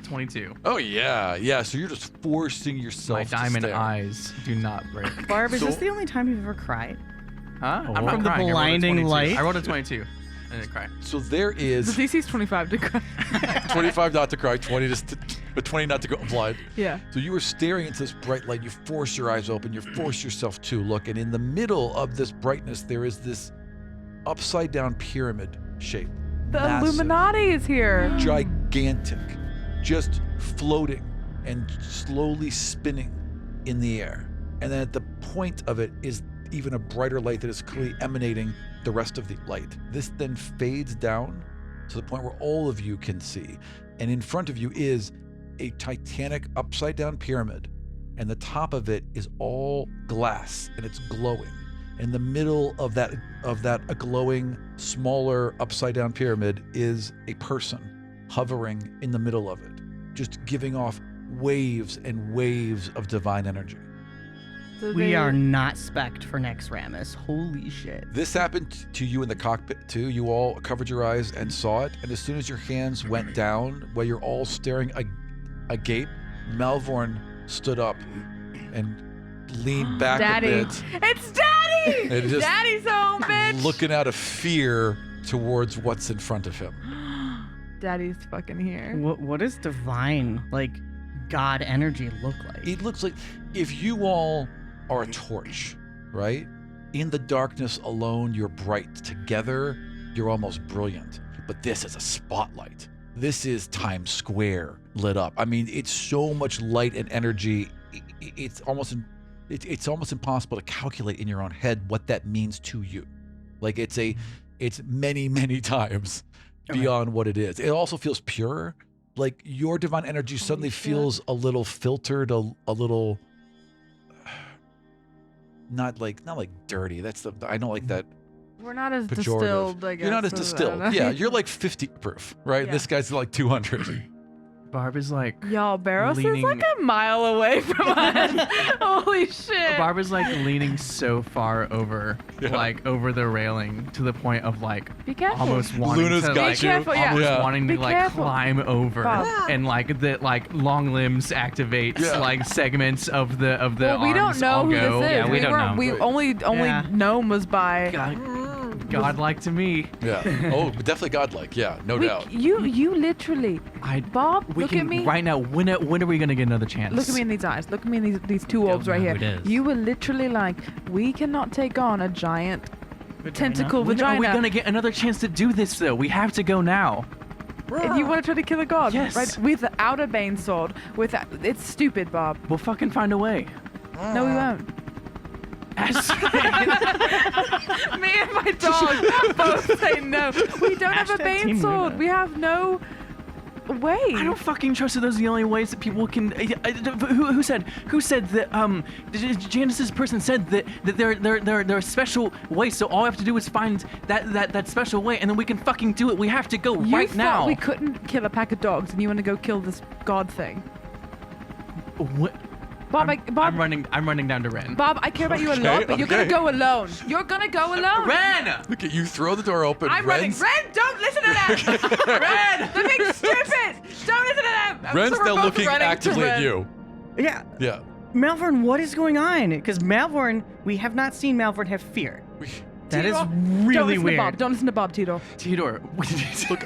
22. Oh yeah. So you're just forcing yourself. My to diamond stare. eyes do not break. Barb, is So- this the only time you've ever cried? Huh? Oh. I'm not From the crying. I rolled a blinding 22. light? I rolled a 22 and then cry. So there the is DC's 25 to cry. 25 not to cry, 20 but 20 not to go blind. Yeah. So you were staring into this bright light. You force your eyes open. You force yourself to look, and in the middle of this brightness, there is this upside down pyramid shape. The Massive, Illuminati is here. gigantic, just floating and slowly spinning in the air. And then at the point of it is even a brighter light that is clearly emanating the rest of the light. This then fades down to the point where all of you can see. And in front of you is a titanic upside down pyramid. And the top of it is all glass and it's glowing. In the middle of that a glowing, smaller upside down pyramid is a person hovering in the middle of it, just giving off waves and waves of divine energy. So We are not spec'd for next Ramus. Holy shit. This happened to you in the cockpit too. You all covered your eyes and saw it. And as soon as your hands went down, while you're all staring agape, Malvorn stood up and leaned back Daddy. a bit. It's Daddy! And just Daddy's home, bitch! looking out of fear towards what's in front of him. Daddy's fucking here. What does divine, like, God energy look like? It looks like if you all are a torch, right? In the darkness alone, you're bright. Together, you're almost brilliant. But this is a spotlight. This is Times Square lit up. I mean, it's so much light and energy. It's almost impossible to calculate in your own head what that means to you. Like it's many, many times beyond what it is. It also feels pure. Like your divine energy suddenly feels a little filtered, a little not like dirty. I don't like that. We're not as pejorative. distilled, I guess. You're not as as- I don't distilled. know. Yeah, you're like 50 proof, right? Yeah. This guy's like 200. Barb is like Y'all, Barros is leaning- like a mile away from us. Holy shit. Barb is like leaning so far over, Yeah. like over the railing to the point of like Be careful. almost wanting Luna's to got like Be careful, yeah. almost Yeah. wanting Be to like careful. climb over Bob. and like the like long limbs activates Yeah. like segments of the Well, we don't arms know all who go. this is. Yeah, we don't know. We Right. only Yeah. known was by. Godlike to me. Yeah. Oh, but definitely godlike. Yeah, no doubt. You literally. Bob, We look can at me. right now. When are we gonna get another chance? Look at me in these eyes. Look at me in these two orbs know right here. who it is. You were literally like, we cannot take on a giant tentacle When vagina. are we gonna get another chance to do this though? We have to go now. If you want to try to kill a god, Yes. right? With the outer bane sword. It's stupid, Bob. We'll fucking find a way. No, we won't. Me and my dog both say no. We don't have a Hashtag bane Team sword. Luna. We have no way. I don't fucking trust that those are the only ways that people can. Who said that? Janice's person said that there are special ways. So all we have to do is find that special way, and then we can fucking do it. We have to go You right thought now. we couldn't kill a pack of dogs, and you want to go kill this god thing. What? Bob, I'm running down to Ren. Bob, I care about you a Okay, lot, but you're gonna okay. go alone. You're gonna go alone. Ren! Look at you throw the door open. I'm running. Ren's, Ren, don't listen to them. Ren, they're being stupid. Don't listen to them. Ren's So we're now both looking running to actively at Ren. you. Yeah. Yeah. Malvorn, what is going on? Because Malvorn, we have not seen Malvorn have fear. That is Tito, don't really listen weird. To Bob. Don't listen to Bob, Tito. Theodore, We need to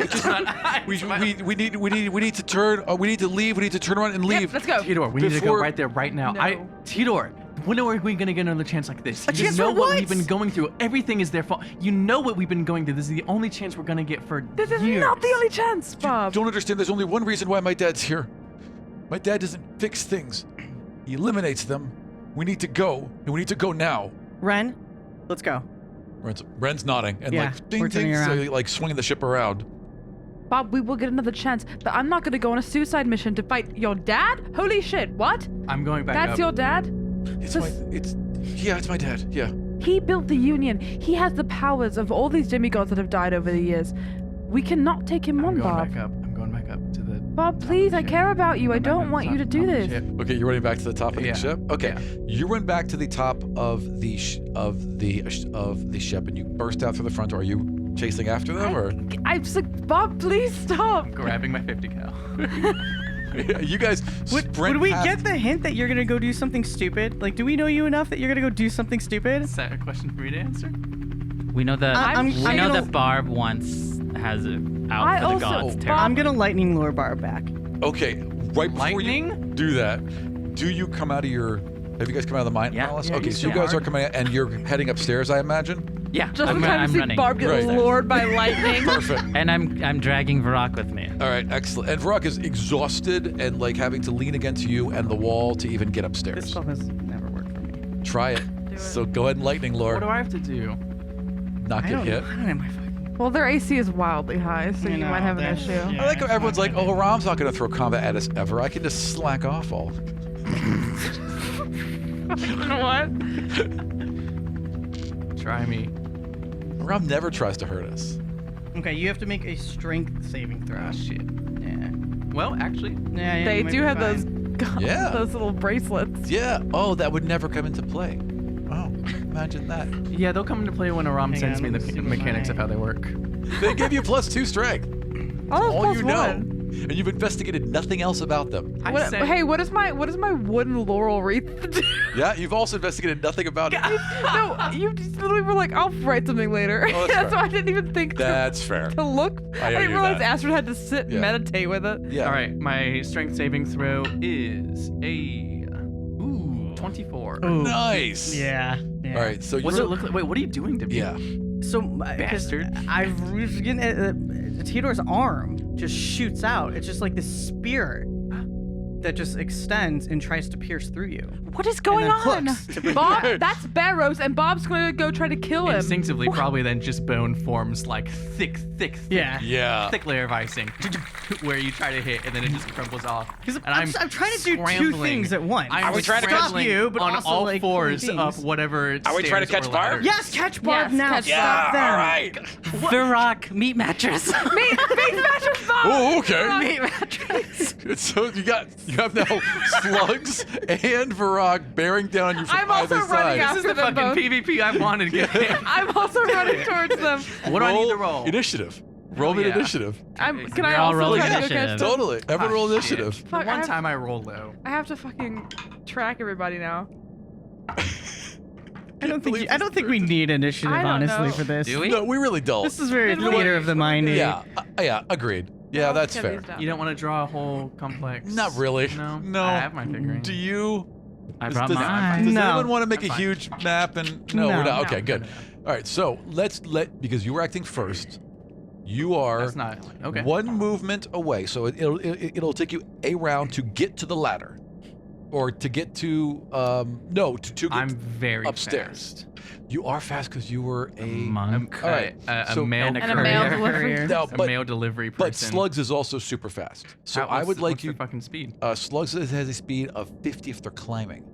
turn. We need to leave. We need to turn around and leave. Yep, let's go. Theodore, we need to go Before- right there right now. No. Theodore, when are we gonna get another chance like this? A You chance know for what what? we've been going through. Everything is their fault. You know what we've been going through. This is the only chance we're gonna get for This is years. not the only chance, Bob. Don't understand. There's only one reason why my dad's here. My dad doesn't fix things. He eliminates them. We need to go, and we need to go now. Ren, let's go. Ren's nodding and Yeah, like ding we're turning ding, so, around. like swinging the ship around. Bob, we will get another chance, but I'm not gonna go on a suicide mission to fight your dad. Holy shit! What? I'm going back That's up. your dad? It's my dad. Yeah. He built the Union. He has the powers of all these demigods that have died over the years. We cannot take him I'm on, going Bob. back up. I'm going back up to the. Bob, top please, of the I ship. care about you. I I'm going don't back want to you to the do top of the this. ship. Okay, you're running back to the top of Yeah. the ship. Okay, Yeah. you run back to the top of the ship, and you burst out through the front door. Are you chasing after them, or I'm just like, Bob, please stop. Grabbing my 50 cal. you guys Would sprint we past- get the hint that you're gonna go do something stupid? Like, do we know you enough that you're gonna go do something stupid? Is that a question for me to answer? We know that I'm we know gonna- that Barb once has it out I for the also- gods. Bob- territory. I'm gonna lightning lure Barb back. Okay, right before you Lightning? do that, do you come out of your? Have you guys come out of the mine Yeah. palace? Yeah, Okay, you so you still guys are. are coming out, and you're heading upstairs, I imagine. Yeah, Just I'm, in time I'm to see running. Barb get Right. lured by lightning. Perfect. And I'm dragging Virok with me. All right, excellent. And Virok is exhausted and like having to lean against you and the wall to even get This upstairs. spell has never worked for me. Try it. Do it. So go ahead and lightning lore. What do I have to do? Not I get don't hit. know. I don't know my fucking. Well, their AC is wildly high, so you might have an issue. Yeah, I like how it's everyone's not like, oh, Ram's not going to throw combat at us ever. I can just slack off all. You know what? Try me. Ram never tries to hurt us. Okay, you have to make a strength saving throw. Ah, shit. Yeah. Well, actually, Yeah, They you might do be have fine. Yeah. those little bracelets. Yeah. Oh, that would never come into play. Oh, imagine that. yeah, they'll come into play when Aram Hang sends on, me let the me see mechanics of my- how they work. They give you +2 strength. Oh, All plus you know. one. And you've investigated nothing else about them. What, hey, what is my wooden laurel wreath do? Yeah, you've also investigated nothing about it. No, you just literally were like, I'll write something later. Oh, that's That's fair. why I didn't even think That's fair. to look. I I owe didn't you realize that. Astrid had to sit Yeah. and meditate with it. Yeah. All right, my strength saving throw is a 24. Nice. Yeah. All right. So What's you're. it look like? Wait, what are you doing to me? Yeah. So, because Bastard. I've was getting Theodore's arm just shoots out. It's just like this spear that just extends and tries to pierce through you. What is going then on? hooks to bring Bob, you back. that's Barrows, and Bob's going to go try to kill him. Instinctively, probably then just bone forms like thick Yeah. Yeah. thick layer of icing where you try to hit and then it just crumbles off. Because And I'm trying to do two scrambling. things at once. I'm Are we trying to Stop scrambling you, but on also, all like, fours doing up things. whatever. Are we trying to stairs catch or Barb? ladders. Yes, catch Barb Yes, now. catch Stop them. All right. Virok, meat mattress. Meat mattress Bob! Oh, okay. meat mattress. So you have now Slugs and Virok bearing down you from I'm also either running side. after This is the them fucking both. PvP I wanted. I'm also running towards them. What do I need to roll? Initiative. Roll me yeah. initiative. Can we're I all also rolling try to go initiative. catch them? Totally. Everyone roll Ah, initiative. shit. Fuck, The one I have- time I roll low. I have to fucking track everybody now. I don't think we need initiative, I don't honestly, know. for this. Do we? No, we really don't. This is very Then theater what- of the mind. Yeah. Yeah. Agreed. Yeah, I'll that's get fair. these down. You don't want to draw a whole complex. Not really. No. No. I have my figurine. Do you? I Does, brought does, mine. does No. anyone want to make I'm a fine. huge map? And no, No. we're not. Okay, No. good. All right, so because you were acting first, you are That's not okay. one movement away. So it'll take you a round to get to the ladder, or to get to to get I'm very upstairs. fast. You are fast because you were a Monk. All right, A so- male And a And a male Courier. delivery. No, a but male delivery person. but Slugs is also super fast. So I What's would the- like what's their you. fucking speed. Slugs has a speed of 50 if they're climbing,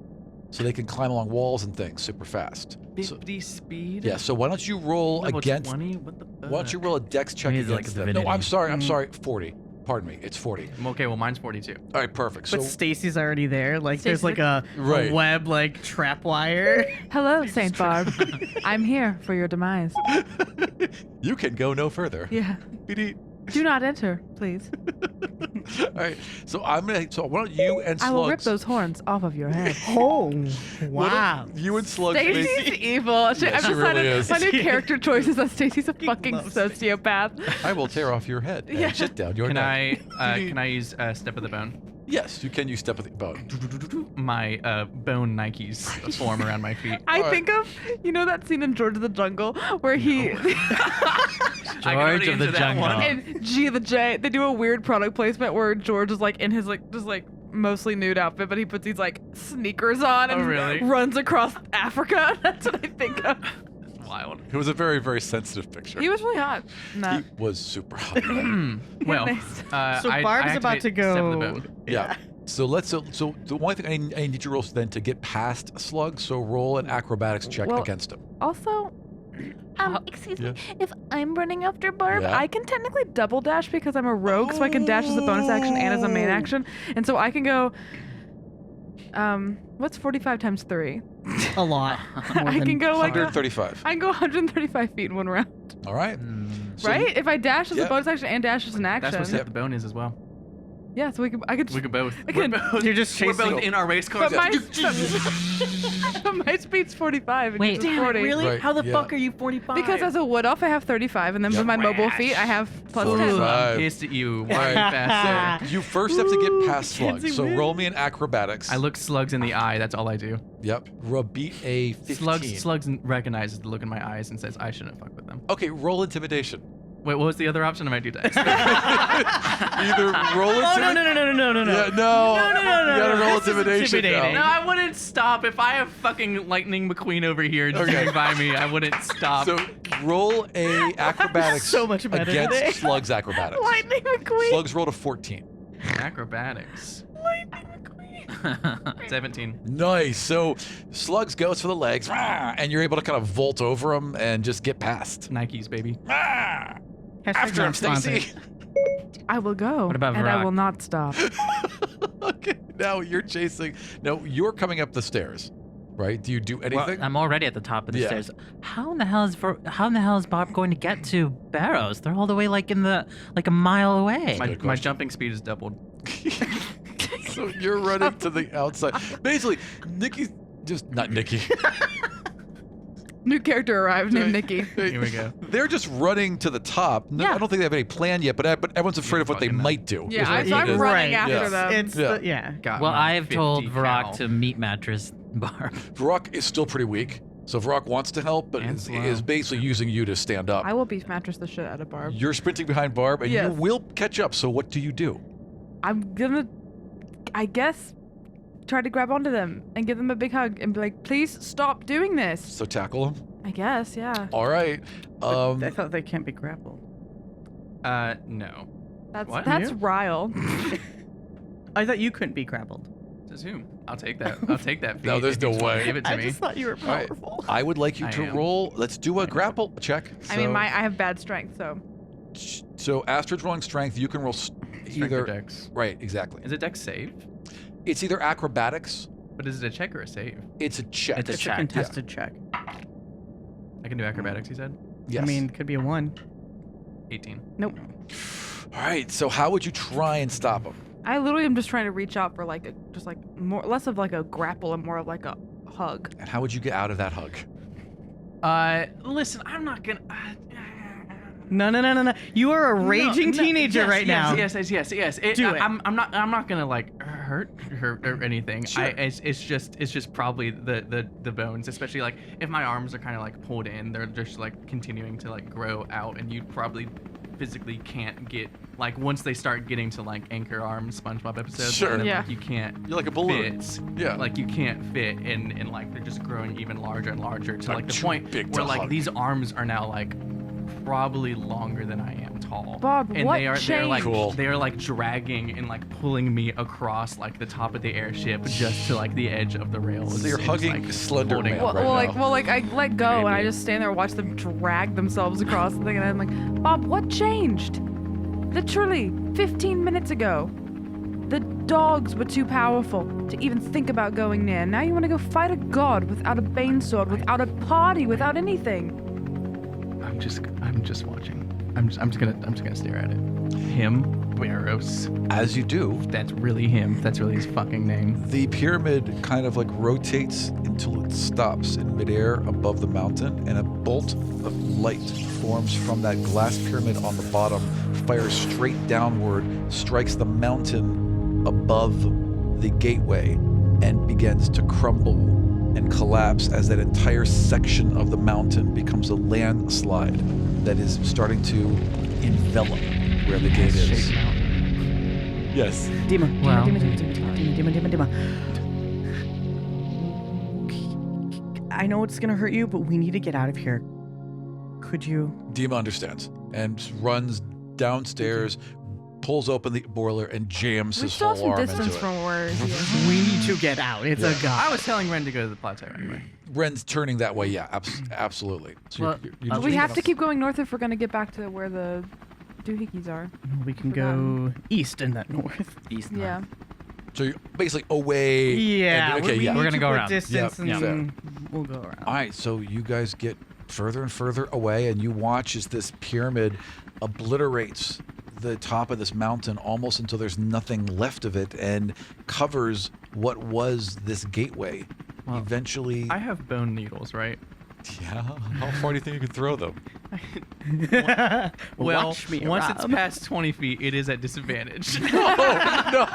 so they can climb along walls and things super fast. So, 50 speed. yeah. So why don't you roll Level against? 20. What the fuck? Why don't you roll a dex check He's like against a them? No, I'm divinity. sorry. 40. Pardon me. It's 40. Okay, well mine's 42. All right, perfect. But So Stacy's already there. Like, there's Stacy's like a Right. web, like, trap wire. Hello, Saint Barb. I'm here for your demise. you can go no further. Yeah. BD. Do not enter, please. All right. So So why don't you and Slugs? I will rip those horns off of your head. Oh, why wow. don't You and Slugs. Stacey's make- evil. She, Yeah, I've she really decided is. my new character choice is that Stacey's a fucking loves sociopath. I will tear off your head. Yeah. And shit down your Can neck. can I use Step of the Bone? Yes, you can use step of the bone. My bone Nikes form around my feet. I Alright. think of, you know that scene in George of the Jungle where he I can George already of the answer that Jungle. one. and G of the J, they do a weird product placement where George is like in his like just like mostly nude outfit, but he puts these like sneakers on and really? runs across Africa. That's what I think of. That's wild. It was a very, very sensitive picture. He was really hot. No. He was super hot. Well, Nice. So Barb's about activate to Step of the go. Bone. Yeah. So so the one thing I need you to roll then to get past Slug. So roll an acrobatics check Well, against him. Also, excuse Yeah. me, if I'm running after Barb, Yeah. I can technically double dash because I'm a rogue, so I can dash as a bonus action and as a main action, and so I can go. What's 45 times 3? A lot. More I than can go like 135. I can go 135 feet in one round, All right. So right? If I dash as yeah. a bonus action and dash as an action. That's what Step of the Bone is as well. Yeah, so I could. We could both. I could- We're both. You're just We're chasing. both in our race cars. But my speed's 45 and Wait, yours is 40. Right, How the yeah. fuck are you 45? Because as a wood elf, I have 35, and then Yeah. with my mobile feet, I have plus 10. 45. I'm pissed at you. Why All are you right. fast? So you first have to get past Slug. Kenzie So roll wins. me an acrobatics. I look Slugs in the eye. That's all I do. Yep. Beat a 15. Slugs recognizes the look in my eyes and says I shouldn't fuck with them. Okay, roll intimidation. Wait, what was the other option? I might do that. Either roll Oh, intimidation. no. Yeah, no. No. You gotta roll This is intimidation intimidating. No, now. I wouldn't stop. If I have fucking Lightning McQueen over here just Okay. by me, I wouldn't stop. So roll a acrobatics So much better against today. Slug's acrobatics. Lightning McQueen. Slug's rolled a 14. Acrobatics. Lightning McQueen. 17. Nice. So Slugs goes for the legs, and you're able to kind of vault over him and just get past. Nikes, baby. After him, Stacy. I will go. What about and I Virok? will not stop. Okay, now you're chasing. No, you're coming up the stairs, right? Do you do Well, anything? I'm already at the top of the Yeah. stairs. How in the hell is Bob going to get to Barrows? They're all the way like a mile away. My question. jumping speed is doubled. So you're running to the outside. Basically, not Nikki. New character arrived named Nikki. Here we go. They're just running to the top. No, Yeah. I don't think they have any plan yet, but everyone's afraid of what they fucking might do. is Yeah, what so it I'm is. running after Yeah. them. It's Yeah. yeah. Got Well, my I've told 50 Virok cal. to meet mattress Barb. Virok is still pretty weak, so Virok wants to help, but And is slow. basically using you to stand up. I will beef mattress the shit out of Barb. You're sprinting behind Barb, and Yes. you will catch up. So what do you do? I'm gonna, I guess, try to grab onto them and give them a big hug and be like, please stop doing this. So tackle him. I guess, yeah. All right. I thought they can't be grappled. No. That's What? that's You? Ryle. I thought you couldn't be grappled. Says who? I'll take that. I'll take that. No, feat there's if you no just wanna way. Give it to I me. just thought you were All right. powerful. I would like you I to am. roll. Let's do a grapple check. I mean, I have bad strength, so So Astrid's rolling strength. You can roll Strength either. or dex. Right, exactly. Is it dex save? It's either acrobatics. But is it a check or a save? It's a check. It's a It's a check. contested check. I can do acrobatics. You said. Yes. I mean, could be a 1. 18. Nope. All right. So how would you try and stop him? I literally am just trying to reach out for like a, just like more, less of like a grapple and more of like a hug. And how would you get out of that hug? Listen, I'm not gonna. No. You are a raging teenager right now. Yes. Do it. I'm not gonna like hurt her or anything. Sure. It's just probably the bones, especially like if my arms are kind of like pulled in, they're just like continuing to like grow out, and you probably physically can't get like once they start getting to like anchor arms SpongeBob episodes. Sure. Then, Yeah. Like, you can't. You're like a balloon. Fit. Yeah. Like you can't fit, and like they're just growing even larger and larger to Not like the too point big where to like hug. these arms are now like probably longer than I am tall. Bob, and what they're like Cool. they're like dragging and like pulling me across like the top of the airship just to like the edge of the rails. So you're and hugging just, Slender holding Man on. right now. I let go and I Maybe. just stand there and watch them drag themselves across the thing, and I'm like, Bob, what changed? Literally 15 minutes ago, the dogs were too powerful to even think about going near. Now you want to go fight a god without a bane sword, without a party, without anything. I'm just watching. I'm just gonna stare at it. Him, Barrows. As you do, That's really him. That's really his fucking name. the pyramid kind of like rotates until it stops in midair above the mountain, and a bolt of light forms from that glass pyramid on the bottom, fires straight downward, strikes the mountain above the gateway, and begins to crumble and collapse as that entire section of the mountain becomes a landslide that is starting to envelop where the gate is. Shape mountain. Yes. Dima. Well- Dima. I know it's gonna hurt you, but we need to get out of here. Could you? Dima understands and runs downstairs, pulls open the boiler, and jams We his still have whole some arm distance into it. from where he is. We need to get out. It's a god. I was telling Ren to go to the plateau anyway. Ren's turning that way, yeah, absolutely. So Well, you're just We have to taking keep going north if we're gonna get back to where the doohickeys are. We can go east and then north. East. Yeah. off. So you're basically away. Yeah. and- okay, we yeah. need We're gonna to go put around. Distance Yep, and we'll go around. All right, so you guys get further and further away, and you watch as this pyramid obliterates the top of this mountain almost until there's nothing left of it, and covers what was this gateway. Well, Eventually, I have bone needles, right? yeah. How far do you think you can throw them? Well, Watch me, once it's Rob. past 20 feet, it is at disadvantage. No.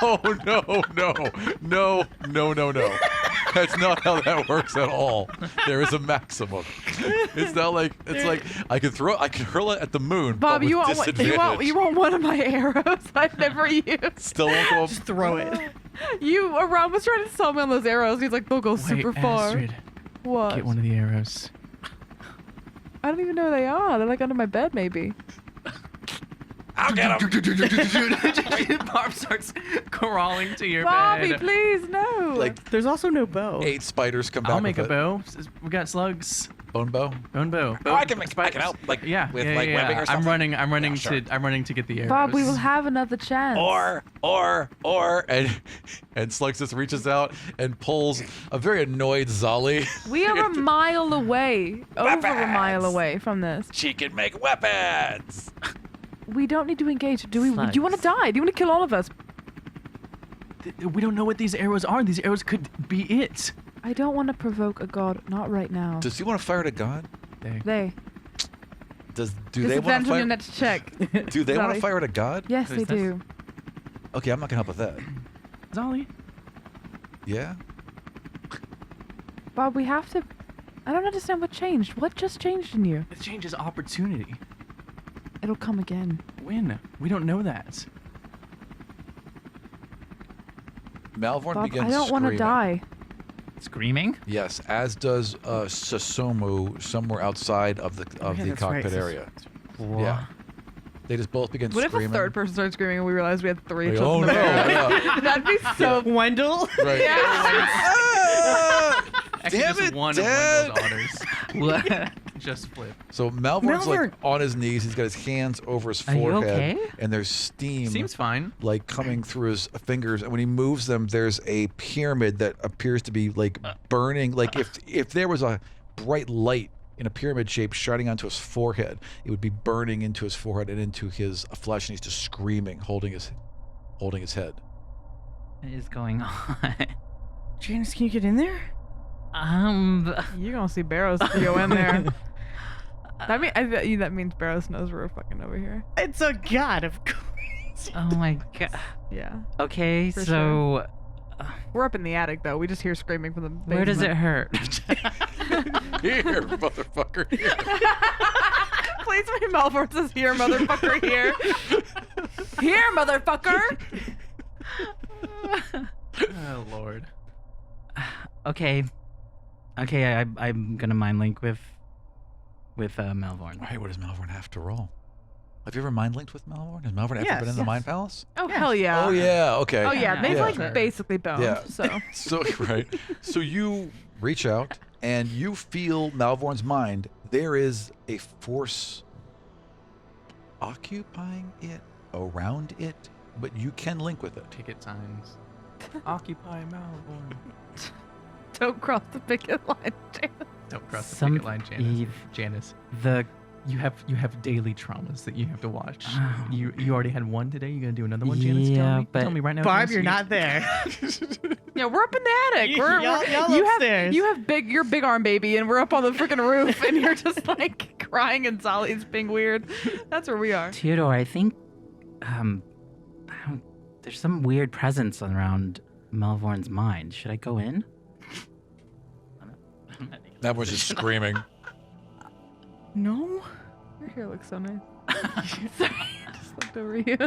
That's not how that works at all. There is a maximum. It's not like I can hurl it at the moon. Bob, but you with want disadvantage. you want one of my arrows I've never used. Still won't go up. Just throw it. Ron was trying to sell me on those arrows. He's like, they'll go super far. Astrid, What? get one of the arrows. I don't even know where they are. They're like under my bed, maybe. I'll get him. Barb starts crawling to your Bobby, bed. please, no. Like There's also no bow. 8 spiders come back. I'll make a with it. bow. We got slugs. Bone bow. Bone bow. Oh, I can help. Like Yeah, with yeah, like yeah. webbing or something. I'm running Yeah, sure. to get the arrows. Bob, we will have another chance. Or, and Slugs just reaches out and pulls a very annoyed Zolly. We are a mile away, over a mile Weapons. away from this. She can make weapons. We don't need to engage. Do we? Do you want to Slugs. die? Do you want to kill all of us? We don't know what these arrows are. These arrows could be it. I don't want to provoke a god. Not right now. Does he want to fire at a god? They. Do they want Disadvantage to on your fire? next check. Do they want Sorry. to fire at a god? Yes, Who's they this? do. Okay, I'm not gonna help with that. Zolly. Yeah. Bob, we have to. I don't understand what changed. What just changed in you? This changes opportunity. It'll come again. When? We don't know that. Malvorn Bob, begins I don't want to screaming. die. Screaming? Yes, as does Sasomu somewhere outside of the yeah, the that's cockpit right. area. Yeah. They just both begin What if screaming. a third person started screaming and we realized we had 3 Like, children? oh in no! the barrel? Yeah. That'd be so. Wendell? Right. Actually, Damn just it, one Dad. of Wendell's What? otters. Just flip. So Malvorn's like Malvorn. on his knees. He's got his hands over his Are you forehead, okay? and there's steam Seems fine. like coming through his fingers. And when he moves them, there's a pyramid that appears to be like burning. Like if there was a bright light in a pyramid shape shining onto his forehead, it would be burning into his forehead and into his flesh. And he's just screaming, holding his head. What is going on? Janice, can you get in there? You're gonna see Barrows if you go in there. That means Barrows knows we're fucking over here. It's a god, of course. Oh my god. Yeah. Okay, For so We're up in the attic though. We just hear screaming from the basement. where does it hurt? Here, motherfucker. Please me Malvorn says here, motherfucker, here. Here, motherfucker! Oh Lord. Okay. I'm gonna mind link with Malvorn. All right, what does Malvorn have to roll? Have you ever mind linked with Malvorn? Has Malvorn ever Yes, been in the yes. Mind Palace? Oh, hell yeah. Oh yeah. Okay. Oh, yeah. They've, Yeah. like, Yeah. basically boned, Yeah. so. So right. So you reach out and you feel Malvorn's mind. There is a force occupying it, around it, but you can link with it. Ticket signs. Occupy Malborn. Don't cross the picket line, Janice. Don't cross the Some picket line, Janice. Eve. Janice, The you have daily traumas that you have to watch. Oh. You already had one today. You gonna do another one, Janice? Tell Yeah, me. but- Tell me right now. Barb, Janice, you're you- not there. Yeah, we're up in the attic. Y'all you upstairs. have your big arm baby, and we're up on the freaking roof, and you're just like crying, and Zolly's being weird. That's where we are. Theodore, I think there's some weird presence around Malvorn's mind. Should I go in? Malvorn's just screaming. No? Your hair looks so nice. Sorry, I just looked over you.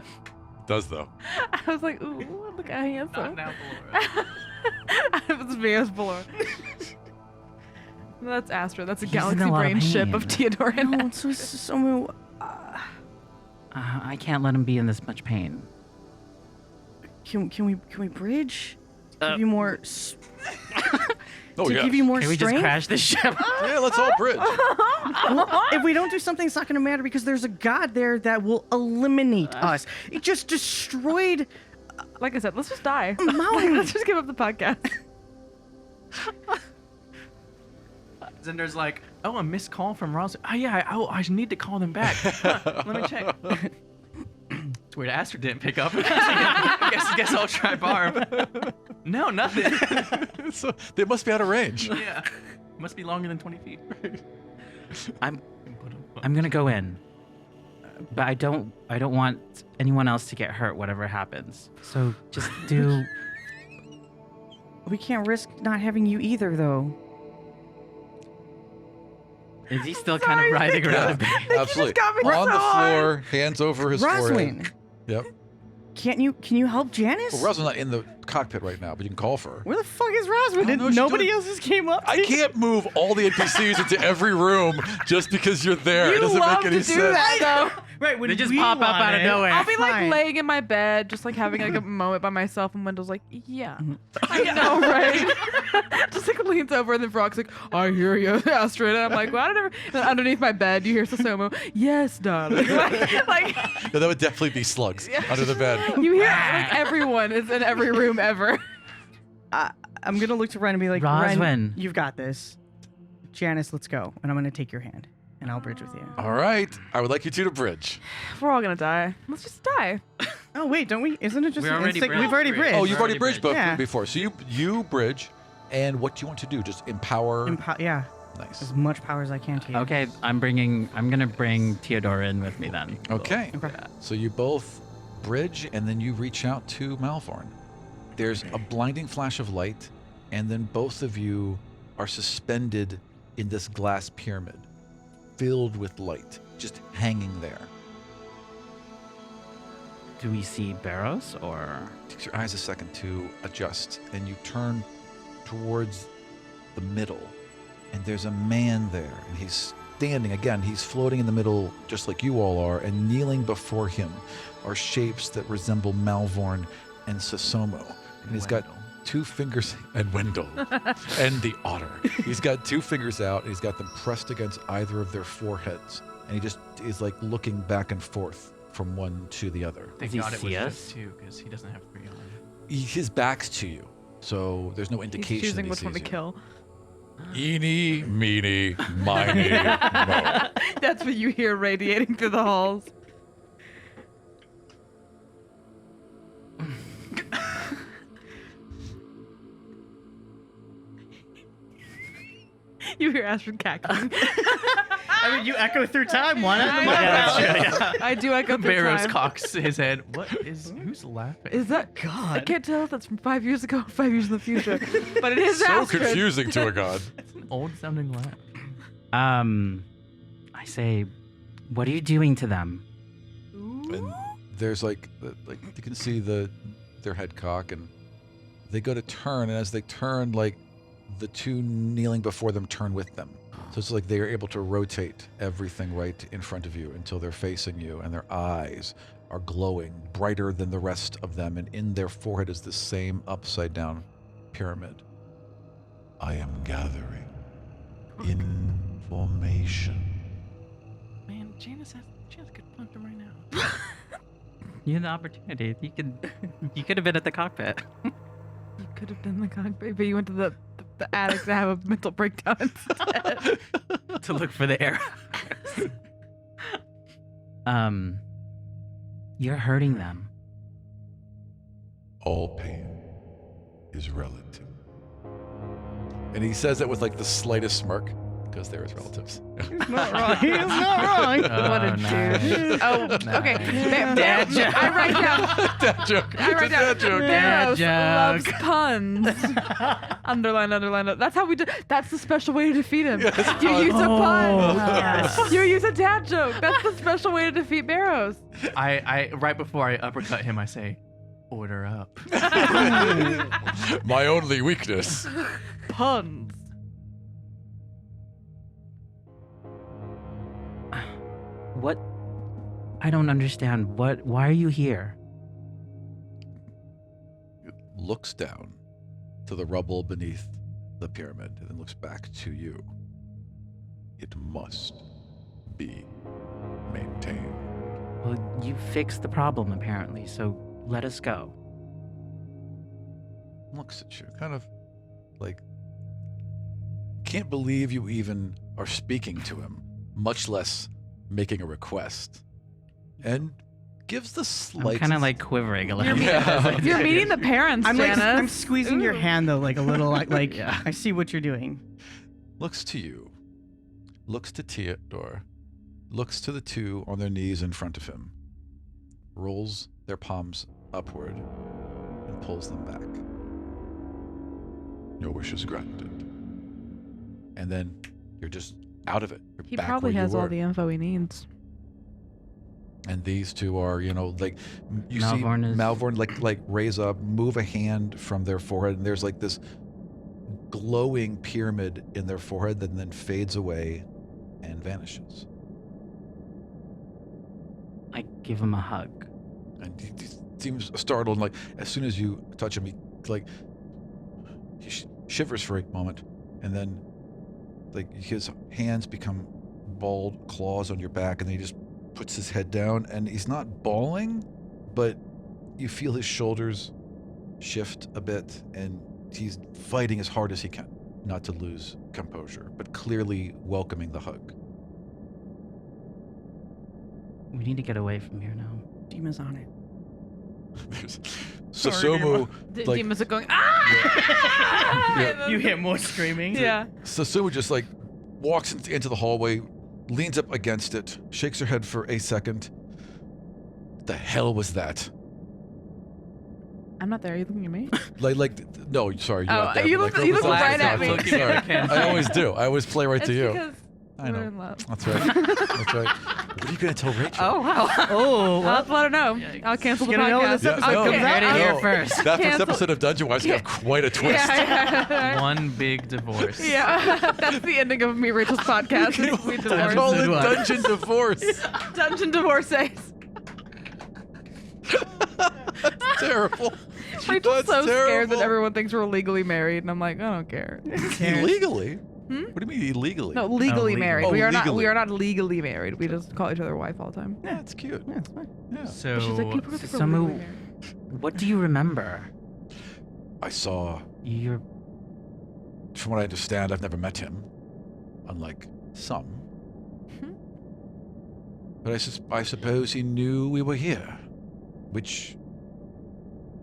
Does though. I was like, ooh, look how handsome. Not now, Laura. I was Venus below. No, that's Astra. That's a He's in a galaxy lot of brain ship pain. of Theodore and No, Astra. so I can't let him be in this much pain. can we bridge? Give you more Oh to yeah. give you more Can we just strength? crash the ship? Yeah, let's all bridge. If we don't do something, it's not going to matter because there's a god there that will eliminate us. It just destroyed Like I said, let's just die. Mountain. Let's just give up the podcast. Zender's like, oh, a missed call from Ross. Oh yeah, I need to call them back. Huh, let me check. It's weird. Astrid didn't pick up. guess I'll try Barb. No, nothing. So they must be out of range. Yeah, must be longer than 20 feet. I'm gonna go in, but I don't want anyone else to get hurt. Whatever happens, so just do. We can't risk not having you either, though. Is he still kind of writhing around? a bit? Absolutely. On the floor, hands over his forehead. Roswin, Yep. can you help Janice? Well, Roswin's not in the cockpit right now, but you can call for her. Where the fuck is Roswin? Nobody else just came up. I can't move all the NPCs into every room just because you're there. It doesn't make any sense. though. Right, when They just we pop up out of want it. nowhere. I'll be like Fine. laying in my bed, just like having like a moment by myself, and Wendell's like, yeah. I know, right? Just like leans over, and then Frog's like, I hear you, Astrid. And I'm like, well, I don't ever. And then underneath my bed, you hear Susomu, yes, darling. like No, that would definitely be slugs under the bed. you hear like everyone is in every room ever. I'm gonna look to Ren and be like, Roswin. Ren, you've got this. Janice, let's go. And I'm gonna take your hand, and I'll bridge with you. All right. I would like you two to bridge. We're all gonna die. Let's just die. Oh wait, don't we? Isn't it just We an already instinct? bridged. We've already bridged. Oh, you've already already bridged bridged. Yeah. before. So you bridge, and what do you want to do? Just empower? Yeah, Nice. as much power as I can to you. Okay, I'm gonna bring Theodora in with me then. Okay. So you both bridge, and then you reach out to Malvorn. There's a blinding flash of light, and then both of you are suspended in this glass pyramid, filled with light, just hanging there. Do we see Barrows or? It takes your eyes a second to adjust, and you turn towards the middle, and there's a man there, and he's standing again. He's floating in the middle, just like you all are, and kneeling before him are shapes that resemble Malvorn and Susomu. And he's got two fingers, and Wendell, and the otter. He's got two fingers out, and he's got them pressed against either of their foreheads, and he just is like looking back and forth from one to the other. Thank Does he God it was see us? just two, because he doesn't have three on. His back's to you, so there's no indication. He's choosing that which he one to sees you. kill. Eeny, meeny, miny, mo. That's what you hear radiating through the halls. You hear Astrid cackling. I mean, you echo through time. Why not? I do echo through Barrows time. cocks his head. Who's laughing? Is that God. I can't tell if that's from 5 years ago or 5 years in the future. But it is So Astrid. confusing to a god. It's an old sounding laugh. I say, what are you doing to them? And there's like you can see their head cock, and they go to turn, and as they turn, like the two kneeling before them turn with them. So it's like they are able to rotate everything right in front of you until they're facing you, and their eyes are glowing brighter than the rest of them, and in their forehead is the same upside down pyramid. I am gathering information. Man, Janice could punch him right now. You had the opportunity. You could have been at the cockpit. You could have done the cockpit, but you went to the attic to have a mental breakdown instead. To look for the arrow. You're hurting them. All pain is relative. And he says it with like the slightest smirk, because they're his relatives. He's not wrong. He's not wrong. What a dude. Oh, okay. Dad joke. I write down. Dad joke. I write down. Dad joke. Barrows Dad loves puns. Underline. That's how we do. That's the special way to defeat him. You use a pun. Yes. You use a dad joke. That's the special way to defeat Barrows. I right before I uppercut him, I say, order up. My only weakness. Puns. What? I don't understand. Why are you here? Looks down to the rubble beneath the pyramid and then looks back to you. It must be maintained. Well, you fixed the problem apparently, so let us go. Looks at you, kind of like, can't believe you even are speaking to him, much less making a request. And gives the I'm slightest... kind of like quivering a little bit. Yeah. You're meeting the parents, I'm like, Janice. I'm squeezing your Ooh. hand though, like a little, like Yeah. I see what you're doing. Looks to you, looks to Theodore, looks to the two on their knees in front of him, rolls their palms upward, and pulls them back. Your wish is granted. And then you're just out of it. You're He back probably where you has all were. the info he needs. And these two are, like you Malvorn see is- Malvorn like raise up, move a hand from their forehead, and there's like this glowing pyramid in their forehead that then fades away and vanishes. I give him a hug. And he seems startled. And like as soon as you touch him, he shivers for a moment, and then like his hands become bald claws on your back, and then he just puts his head down, and he's not bawling, but you feel his shoulders shift a bit, and he's fighting as hard as he can not to lose composure, but clearly welcoming the hug. We need to get away from here now. Dima's on it. There's Susumu, like, Demons are going, ah! Yeah. You hear more screaming. Yeah. Susumu just like walks into the hallway, leans up against it, shakes her head for a second. The hell was that? I'm not there. Are you looking at me? No, sorry, you're not there. You but, look, you look relax, right at relax, me. Sorry. I always do. I always play right It's to you. because I know. we're in love. That's right. That's right. What are you going to tell Rachel? Oh, wow. Oh, I'll let her know. I'll cancel the Gonna know when podcast. this episode I'll comes cancel- out? Heard it here No. first. That first Cancel- episode of Dungeon Wise got quite a twist. Yeah. One big divorce. Yeah. That's the ending of me, Rachel's podcast. is we divorce. Call it Episode one. Dungeon Divorce. Dungeon divorces. That's terrible. Rachel's That's so scared terrible. that everyone thinks we're legally married, and I'm like, I don't care. Illegally? What do you mean illegally? No, legally legally. married. Oh, we are not. legally. We are not legally married. We just call each other wife all the time. Yeah, it's cute. Yeah, it's fine. Yeah. So She's like, people think we're Susumu- legally married. What do you remember? I saw, You're from what I understand, I've never met him, unlike some. But I suppose he knew we were here, which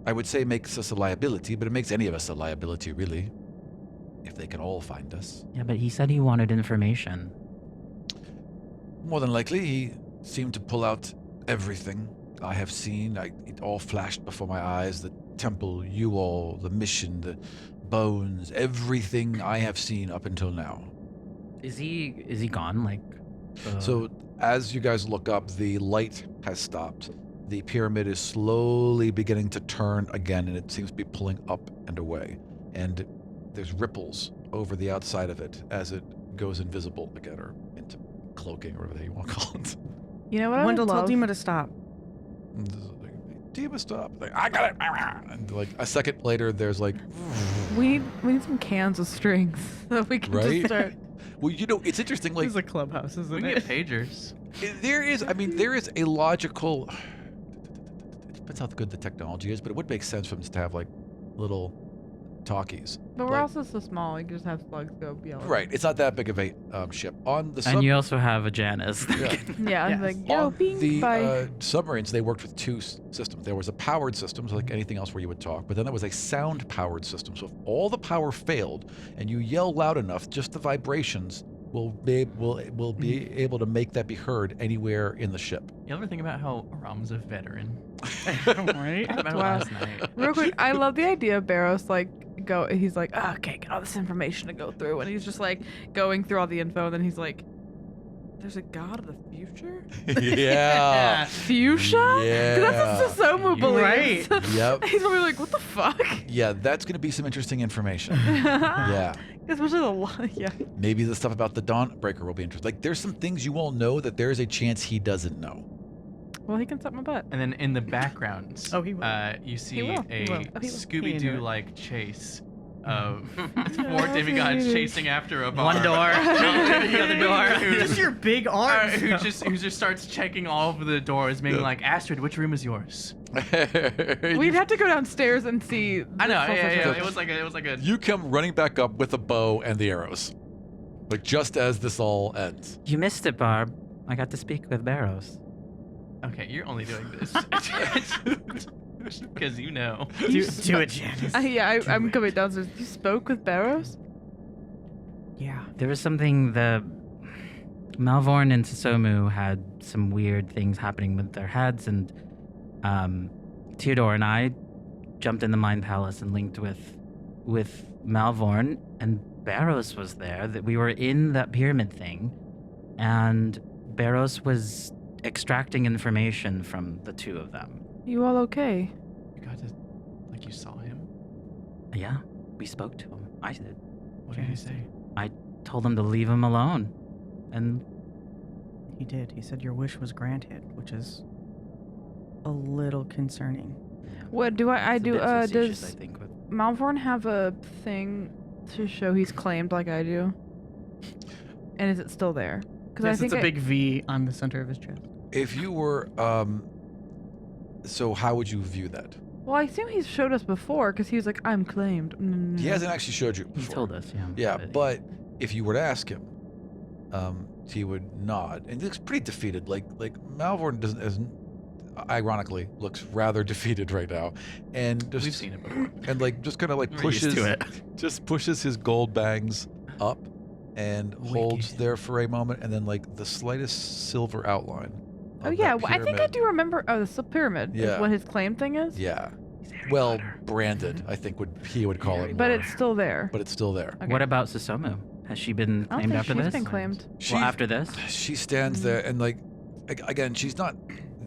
I would say makes us a liability, but it makes any of us a liability, really, if they can all find us. yeah, but he said he wanted information. More than likely, he seemed to pull out everything I have seen. It all flashed before my eyes. The temple, you all, the mission, the bones, everything I have seen up until now. Is he gone? Like, So as you guys look up, the light has stopped. The pyramid is slowly beginning to turn again, and it seems to be pulling up and away. And there's ripples over the outside of it as it goes invisible again, or into cloaking, or whatever you want to call it. You know what I would Wendell, tell love? Dima to stop. Dima, stop. Like, I got it. And like a second later, there's like, We need some cans of strings so that we can Right? just start. well, it's interesting. Like, This is a clubhouse, we isn't can it? get pagers. there is a logical. It depends how good the technology is, but it would make sense for them to have like little talkies. But we're Like- also so small. We can just have slugs go yellow. Right. It's not that big of a ship. On the and you also have a Janice. yeah. Yeah. Yes. Like, yo, On bing, the bye. submarines, they worked with two systems. There was a powered system, so like anything else where you would talk, but then there was a sound-powered system. So if all the power failed and you yell loud enough, just the vibrations will be able to make that be heard anywhere in the ship. You ever think about how Ram's a veteran? Right? I thought about it Wow. last night. Real quick, I love the idea of Barros he's like, oh, okay, get all this information to go through, and he's just like going through all the info, and then he's like, there's a god of the future? Yeah. Fuchsia? 'Cause Yeah. that's what Susumu believes. Right. Yep. He's probably like, what the fuck? Yeah, that's going to be some interesting information. Yeah. Especially yeah. Maybe the stuff about the Dawnbreaker will be interesting. Like, there's some things you all know that there is a chance he doesn't know. Well, he can suck my butt. And then in the background, Oh, he will. you see will. a He will. Oh, he will. Scooby-Doo-like chase of four Yeah, demigods Scooby-Doo. chasing after a bar. One door, the other door. Just your big arms. Who just starts checking all of the doors, being Yeah. like, Astrid, which room is yours? We'd have to go downstairs and see. I know, the full yeah. situation. It was like a. You come running back up with a bow and the arrows. Like, just as this all ends. You missed it, Barb. I got to speak with Barrows. Okay, you're only doing this because you know. Do it, Janice. I'm coming downstairs. You spoke with Barros? Yeah. There was something Malvorn and Susumu had some weird things happening with their heads, and Theodore and I jumped in the Mind Palace and linked with with Malvorn, and Barros was there. That we were in that pyramid thing, and Barros was extracting information from the two of them. You all okay? You got to, like, you saw him? Yeah, we spoke to him. I did. What did he say? I told him to leave him alone, and He did. He said your wish was granted, which is a little concerning. What do I it's a do? bit facetious, Does I think, with Malvorn have a thing to show he's claimed like I do? And is it still there? Because Yes, it's a big V on the center of his chest. If you were, so how would you view that? Well, I assume he's showed us before because he was like, "I'm claimed." He hasn't actually showed you he before. told us. Yeah. Yeah, but if you were to ask him, he would nod, and he looks pretty defeated. Like Malvorn ironically looks rather defeated right now, and just, We've seen it before. and like just kind of like We're used to it. just pushes his gold bangs up, and holds Wicked. there for a moment, and then like the slightest silver outline. Oh of yeah, that I think I pyramid. do remember. Oh, the pyramid Yeah. is what his claim thing is. Yeah, Harry well Potter. branded, I think he would call it. But more. it's still there. but it's still there. Okay. What about Susomu? Has she been I don't claimed think after she's this? been claimed. She- Well, after this? She stands there and like, again, she's not.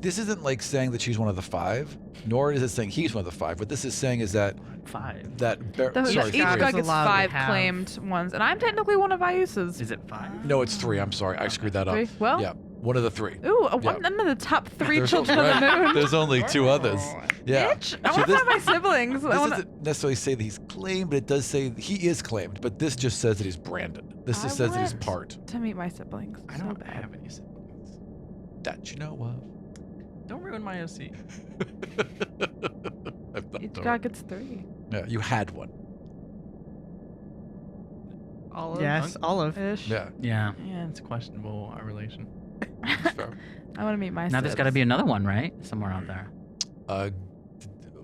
This isn't like saying that she's one of the five, nor is it saying he's one of the five. What this is saying is that 5. sorry, Each God guy is gets allowed to 5 have- claimed ones, and I'm technically one of Ayusa's. Is it 5? no, it's 3. I'm sorry, I screwed that up. 3? Well, Yeah, one of the 3. ooh, Yeah. one of the top 3 There's, children of the right, moon. there's only 2 others. Yeah. Bitch, I So want to this- find my siblings. I This wanna... doesn't necessarily say that he's claimed, but it does say he is claimed. But this just says that he's branded. This just says that he's want part. to meet my siblings. I so don't bad. have any siblings. That you know of. Don't ruin my OC. I've not Each done guy it. gets 3. Yeah, you had one. Olive. Yes, Olive. Ish. Yeah. Yeah. Yeah, it's questionable, our relation. That's fair. I want to meet my Now there's got to be another one, right? Somewhere out there.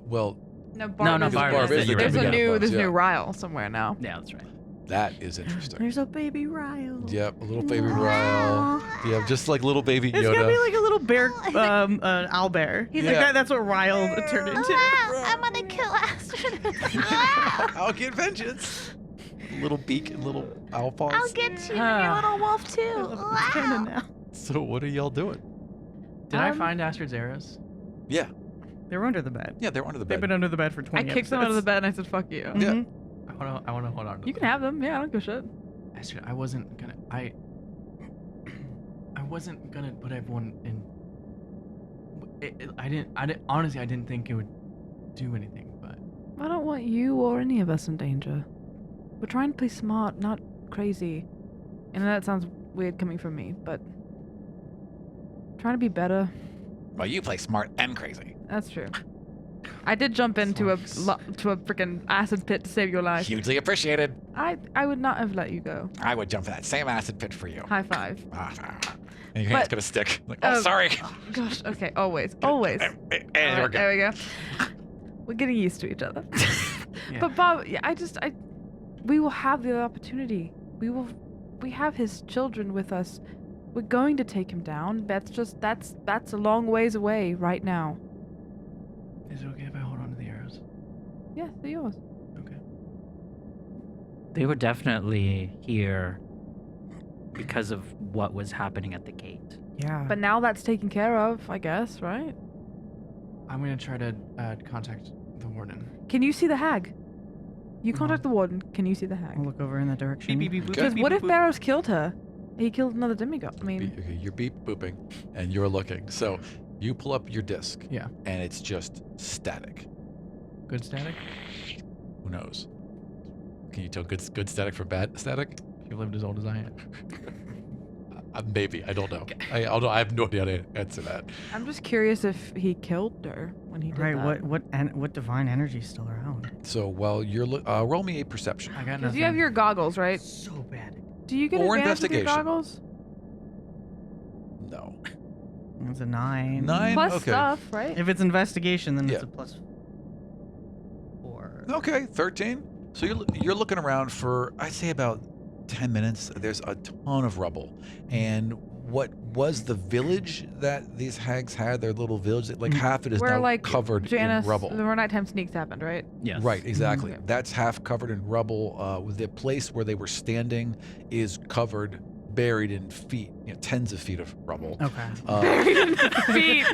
Well, No, No, Barb Barb is is the there's a Demigod new of there's Bones, new yeah. Ryle somewhere now. Yeah, that's right. that is interesting. There's a baby Ryle. Yep, a little baby Ryle. Yeah, just like little baby It's gonna be Yoda. like a little bear, owl bear. He's like Yeah. that. That's what Ryle turned into. I'm gonna kill astronauts. I'll get vengeance. Little beak and little owl paws. I'll get you and your little wolf I too. love it. It's canon now. So what are y'all doing? Did I find Astrid's arrows? Yeah, They were under the bed. yeah, they're under the They've bed. been under the bed for I 20 kicked them out of the episodes. bed and I said, "Fuck you." Yeah. Mhm. I wanna hold on to You them. can have them. Yeah, I don't give a shit. Astrid, I wasn't gonna put everyone in. I didn't honestly. I didn't think it would do anything, but I don't want you or any of us in danger. We're trying to play smart, not crazy. And that sounds weird coming from me, but trying to be better. Well, you play smart and crazy. That's true. I did jump into a freaking acid pit to save your life. Hugely appreciated. I would not have let you go. I would jump in that same acid pit for you. High five. And your hand's But- gonna stick. Like, oh, Oh, sorry. Gosh. Okay. Always. Always. And All we're right, good. there we go. We're getting used to each other. Yeah. But Bob, yeah, we will have the opportunity. We have his children with us. We're going to take him down. That's a long ways away right now. is it okay if I hold on to the arrows? Yeah, they're yours. Okay. They were definitely here because of what was happening at the gate. Yeah. But now that's taken care of, I guess, right? I'm gonna try to contact the warden. Can you see the hag? You contact the warden. Can you see the I'll hag? look over in that direction. Because what if Barrows killed her? He killed another demigod. I mean, Okay, you're beep booping, and you're looking. So you pull up your disc, Yeah. and it's just static. Good static. Who knows? Can you tell good static from bad static? You've lived as old as I am. Maybe. I don't know. I have no idea how to answer that. I'm just curious if he killed her when he did Right. that. What divine energy is still around? So while you're roll me a perception. I got Because nothing. you have your goggles, right? So bad. Do you get Or advantage with your investigation. goggles? No. It's a 9. 9. Plus okay. stuff, right? If it's investigation, then Yeah. it's a plus 4. Okay. 13. So you're looking around for I'd say about 10 minutes. There's a ton of rubble, and what was the village that these hags had, their little village, like half it is Where now like covered Janice, in rubble. the nighttime sneaks happened, right? Yes. Right, exactly. Okay. That's half covered in rubble. With the place where they were standing is covered, buried in feet, tens of feet of rubble. Okay. Feet.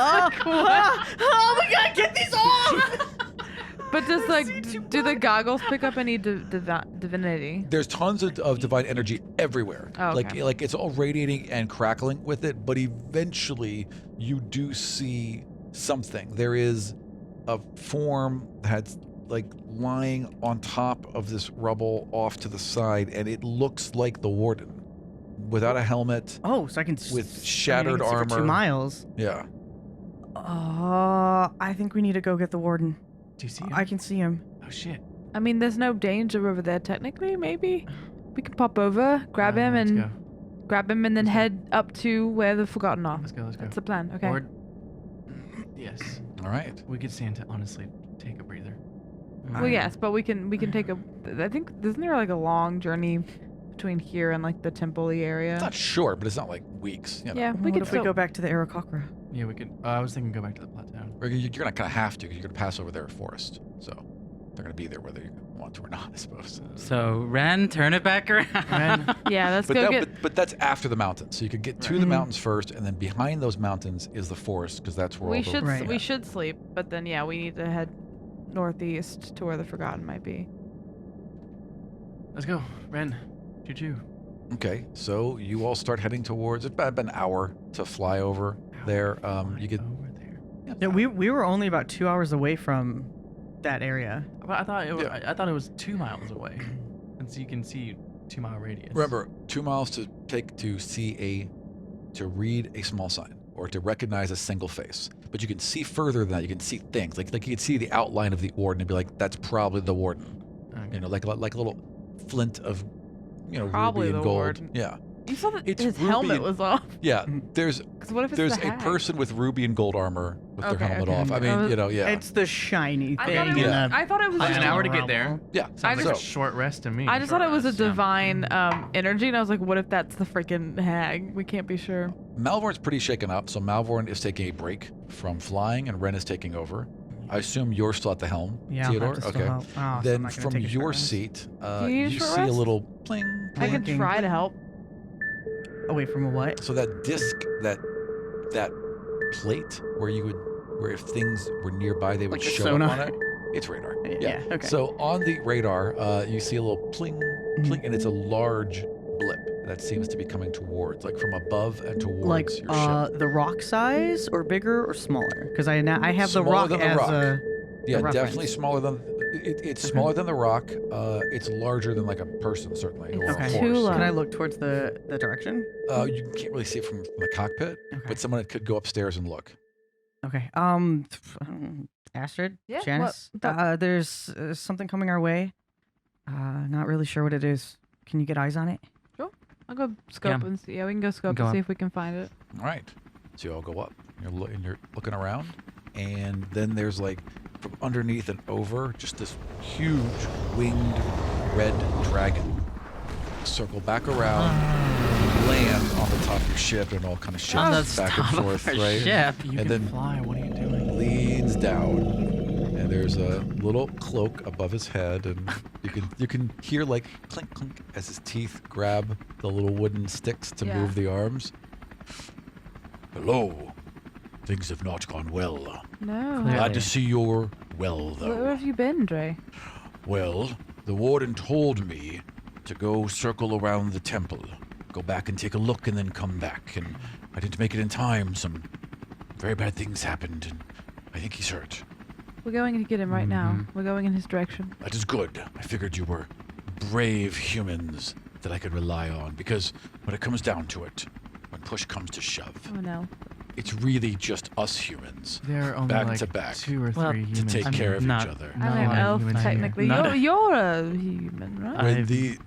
Oh my god, get these off! But do the goggles pick up any divinity? There's tons of divine energy everywhere. Oh, okay. Like it's all radiating and crackling with it, but eventually you do see something. There is a form that's like lying on top of this rubble off to the side, and it looks like the warden without a helmet. Oh, so I can with shattered I can see armor. for 2 miles. Yeah. I think we need to go get the warden. Do you see him? I can see him. Oh shit. I mean, there's no danger over there technically. Maybe we can pop over, grab him, let's and go. grab him, and then head up to where the Forgotten are. Let's go. That's the plan. Okay. Or, yes. All right. We could stand to honestly take a breather. Well, yes, but we can take a. I think isn't there like a long journey between here and like the temple-y area? It's not short, but it's not like weeks. Yeah, we What could if we still go back to the Aarakocra? Yeah, we could. I was thinking go back to the plateau. You're gonna kind of have to, because you're gonna pass over their forest, so they're gonna be there whether you want to or not, I suppose. So Ren, turn it back around. Ren, Yeah, let's go get. But that's after the mountains, so you could get to the mountains first, and then behind those mountains is the forest, because that's where We all the should Right. we should sleep, but then yeah, we need to head northeast to where the Forgotten might be. let's go. Ren, choo-choo. Okay, so you all start heading towards about an hour to fly over there. You get over there. Yeah, we were only about 2 hours away from that area. But I thought it was 2 miles away, and so you can see 2 mile radius. remember 2 miles to take to read a small sign or to recognize a single face. But you can see further than that. You can see things like you can see the outline of the warden and be like, that's probably the warden. Okay. Like a little flint of Probably ruby the and gold. warden. Yeah. You saw that It's his ruby helmet and- was off. Yeah, there's Because what if it's there's the a hag? person with ruby and gold armor with Okay, their helmet okay. off. I mean, yeah. It's the shiny I thing. thought it was. Yeah. I thought it was. An just hour a- to get there. Yeah. Sounds I like just- a short rest to me. I just thought it was a Short rest, yeah. divine energy, and I was like, what if that's the freaking hag? We can't be sure. Malvorn's pretty shaken up, so Malvorn is taking a break from flying, and Ren is taking over. I assume you're still at the helm, Yeah, I'll Theodore. have to still Okay. help. Oh, so I'm Then not gonna from take a short your rest. seat, you need a you short see a rest? little pling, I pling. can Blinking. try to help. Oh, wait, from a what? So that disc, that plate where if things were nearby, they would Like a show sonar? up on it. It's radar. Yeah, okay. So on the radar, you see a little pling, pling, and it's a large blip that seems to be coming towards, like from above and towards Like your ship. the rock size, or bigger, or smaller? Because I have the Smaller rock than the as rock. a Yeah, reference. definitely smaller than. It's smaller than the rock. It's larger than like a person, certainly, or Okay. a Too horse. low. Can I look towards the direction? You can't really see it from the cockpit, Okay. but someone could go upstairs and look. Okay. Astrid, Yeah, Janice, what? there's something coming our way. Not really sure what it is. Can you get eyes on it? I'll go scope Yeah. and see. Yeah, we can go scope Go and up. see if we can find it. All right. So you all go up. You're looking around, and then there's like from underneath and over just this huge winged red dragon circle back around, land on the top of your ship, and all kind of On the shifts back top and of forth, our right? ship. You And can then fly. What are you doing? Leans down, and there's a little cloak above his head, and you can hear like clink clink as his teeth grab the little wooden sticks to Yeah. move the arms. Hello. Things have not gone well. No. Clearly. Glad to see you're well, though. Where have you been, Dre? Well, the warden told me to go circle around the temple, go back and take a look, and then come back. And I didn't make it in time. Some very bad things happened, and I think he's hurt. We're going to get him right now. We're going in his direction. That is good. I figured you were brave humans that I could rely on, because when it comes down to it, when push comes to shove, Oh no. it's really just us humans There are only Back like to back. 2 or 3 Well, to humans. take I'm care of not- each other. I'm Not a an lot of elf, humans here. technically. Not You're a human, right? I am the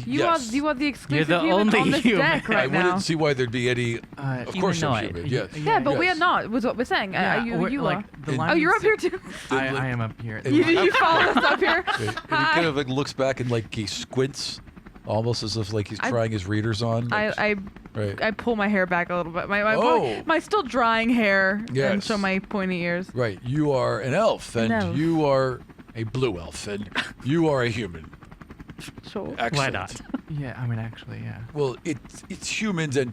You yes. are the exclusive the human only on this human. deck I right wouldn't now. see why there'd be any. Of course, I'm humanoid. human. Yes. Yeah, but we are Yes. not. Was what we're saying. Yeah, you we're, you like, are. the Oh, line Oh, you're is- up here too. I am up here. You followed us up here. And he kind of like looks back and like he squints almost as if like he's trying his readers on. I pull my hair back a little bit. My still drying hair and show my pointy ears. Right. You are an elf, and elf. you are a blue elf, and you are a human. Sure. Excellent. Why not? Yeah, I mean, actually, yeah. Well, it's humans and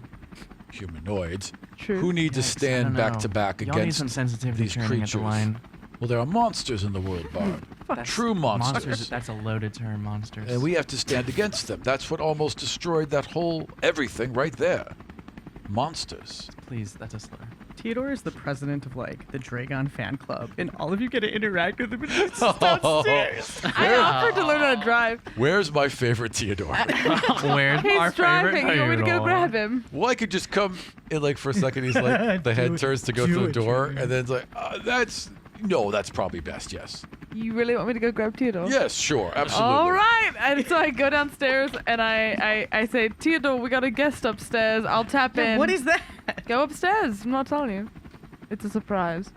humanoids True. who need to Yikes, I stand don't back know. to back Y'all need against some sensitivity these training at creatures. the line. Well, there are monsters in the world, Barb. True monsters. That's a loaded term, monsters. And we have to stand against them. That's what almost destroyed that whole everything right there. Monsters. Please, that's a slur. Theodore is the president of like the Dragon fan club, and all of you get to interact with him. And it's downstairs. I offered to learn how to drive. Where's my favorite Theodore? Where's He's our driving. favorite You want me to go Theodore? grab him? Well, I could just come in like for a second. He's like, the head turns to go through the door, and then it's like, that's probably best. Yes. You really want me to go grab Theodore? Yes, sure, absolutely. All right. And so I go downstairs and I say, Theodore, we got a guest upstairs. I'll tap in. What is that? Go upstairs. I'm not telling you. It's a surprise.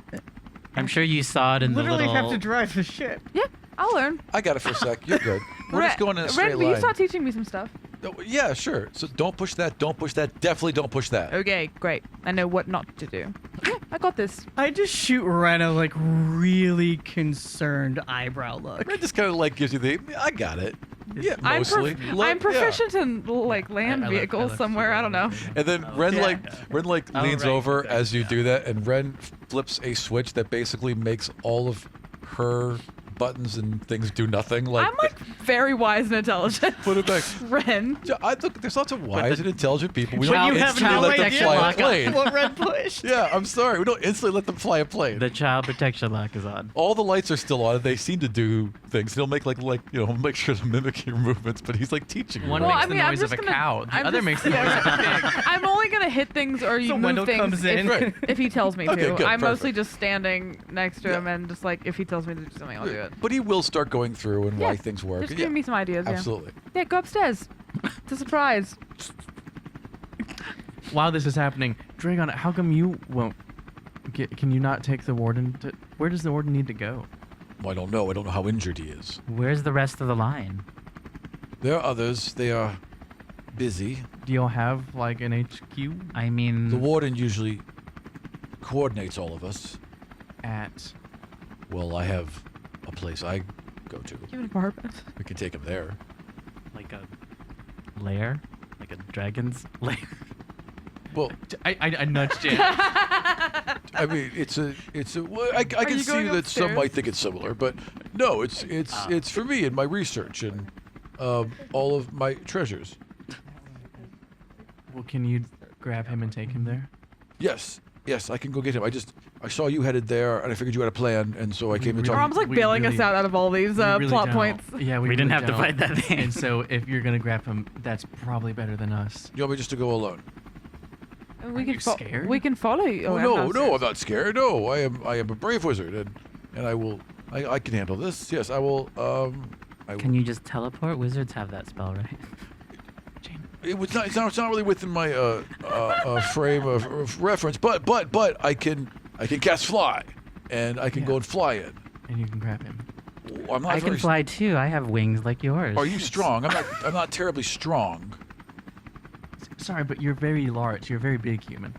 I'm sure you saw it in Literally the little... have to drive the ship. Yeah, I'll learn. I got it for a sec. You're good. We're just going in a straight Ren, will line. you start teaching me some stuff? Oh, yeah, sure. So don't push that. Don't push that. Definitely don't push that. Okay, great. I know what not to do. Yeah, I got this. I just shoot Ren a like really concerned eyebrow look. It just kind of like gives you the, I got it. Yeah, I'm mostly. I'm proficient in like land I vehicles left somewhere. I don't know. And then Ren Oh, leans right, over exactly. as you do that, and Ren flips a switch that basically makes all of her buttons and things do nothing. Like I'm like very wise and intelligent. put it back. Ren. Yeah, I look. There's lots of wise and intelligent people. We But don't you have instantly no let them idea fly a what- plane. What Ren pushed. Yeah, I'm sorry. We don't instantly let them fly a plane. The child protection lock is on. All the lights are still on. They seem to do things. He'll make make sure to mimic your movements, but he's like teaching you. One Well, makes I mean, the I'm noise of just a gonna- cow. The I'm other just- makes the noise of a pig. I'm only gonna hit things or you So move Wendell things comes in. Right. if he tells me Okay, to. good, I'm mostly perfect. just standing next to him and just like if he tells me to do something, I'll do it. But he will start going through and why things work. Just Yeah, giving me some ideas. absolutely. Yeah, go upstairs. It's a surprise. While this is happening, Dragon, how come you won't get? Can you not take the warden? Where does the warden need to go? Well, I don't know. I don't know how injured he is. Where's the rest of the line? There are others. They are busy. Do y'all have like an HQ I mean, The warden usually coordinates all of us. at? Well, I have a place I go to. Give it a apartment. We can take him there. like a lair? Like a dragon's lair? Well, I nudged it. I mean, well, I can you see going that some upstairs? might think it's similar, but no, it's for me and my research and all of my treasures. Well, can you grab him and take him there? Yes, I can go get him. I saw you headed there, and I figured you had a plan, and so I came to talk. Rom's like We bailing us really- out of all these We really plot don't. points. Yeah, we didn't really have to don't. fight that thing. And so, if you're gonna grab him, that's probably better than us. You want me just to go alone? We Are can you scared? We can follow you. Oh, I'm no, downstairs. I'm not scared. No, I am a brave wizard, and I will. I can handle this. Yes, I will. Can you just teleport? Wizards have that spell, right? It's not really within my frame of reference, but I can cast fly, and I can go and fly in. And you can grab him. I'm not I can very fly too. I have wings like yours. Are you strong? I'm not terribly strong. Sorry, but you're very large. You're a very big human.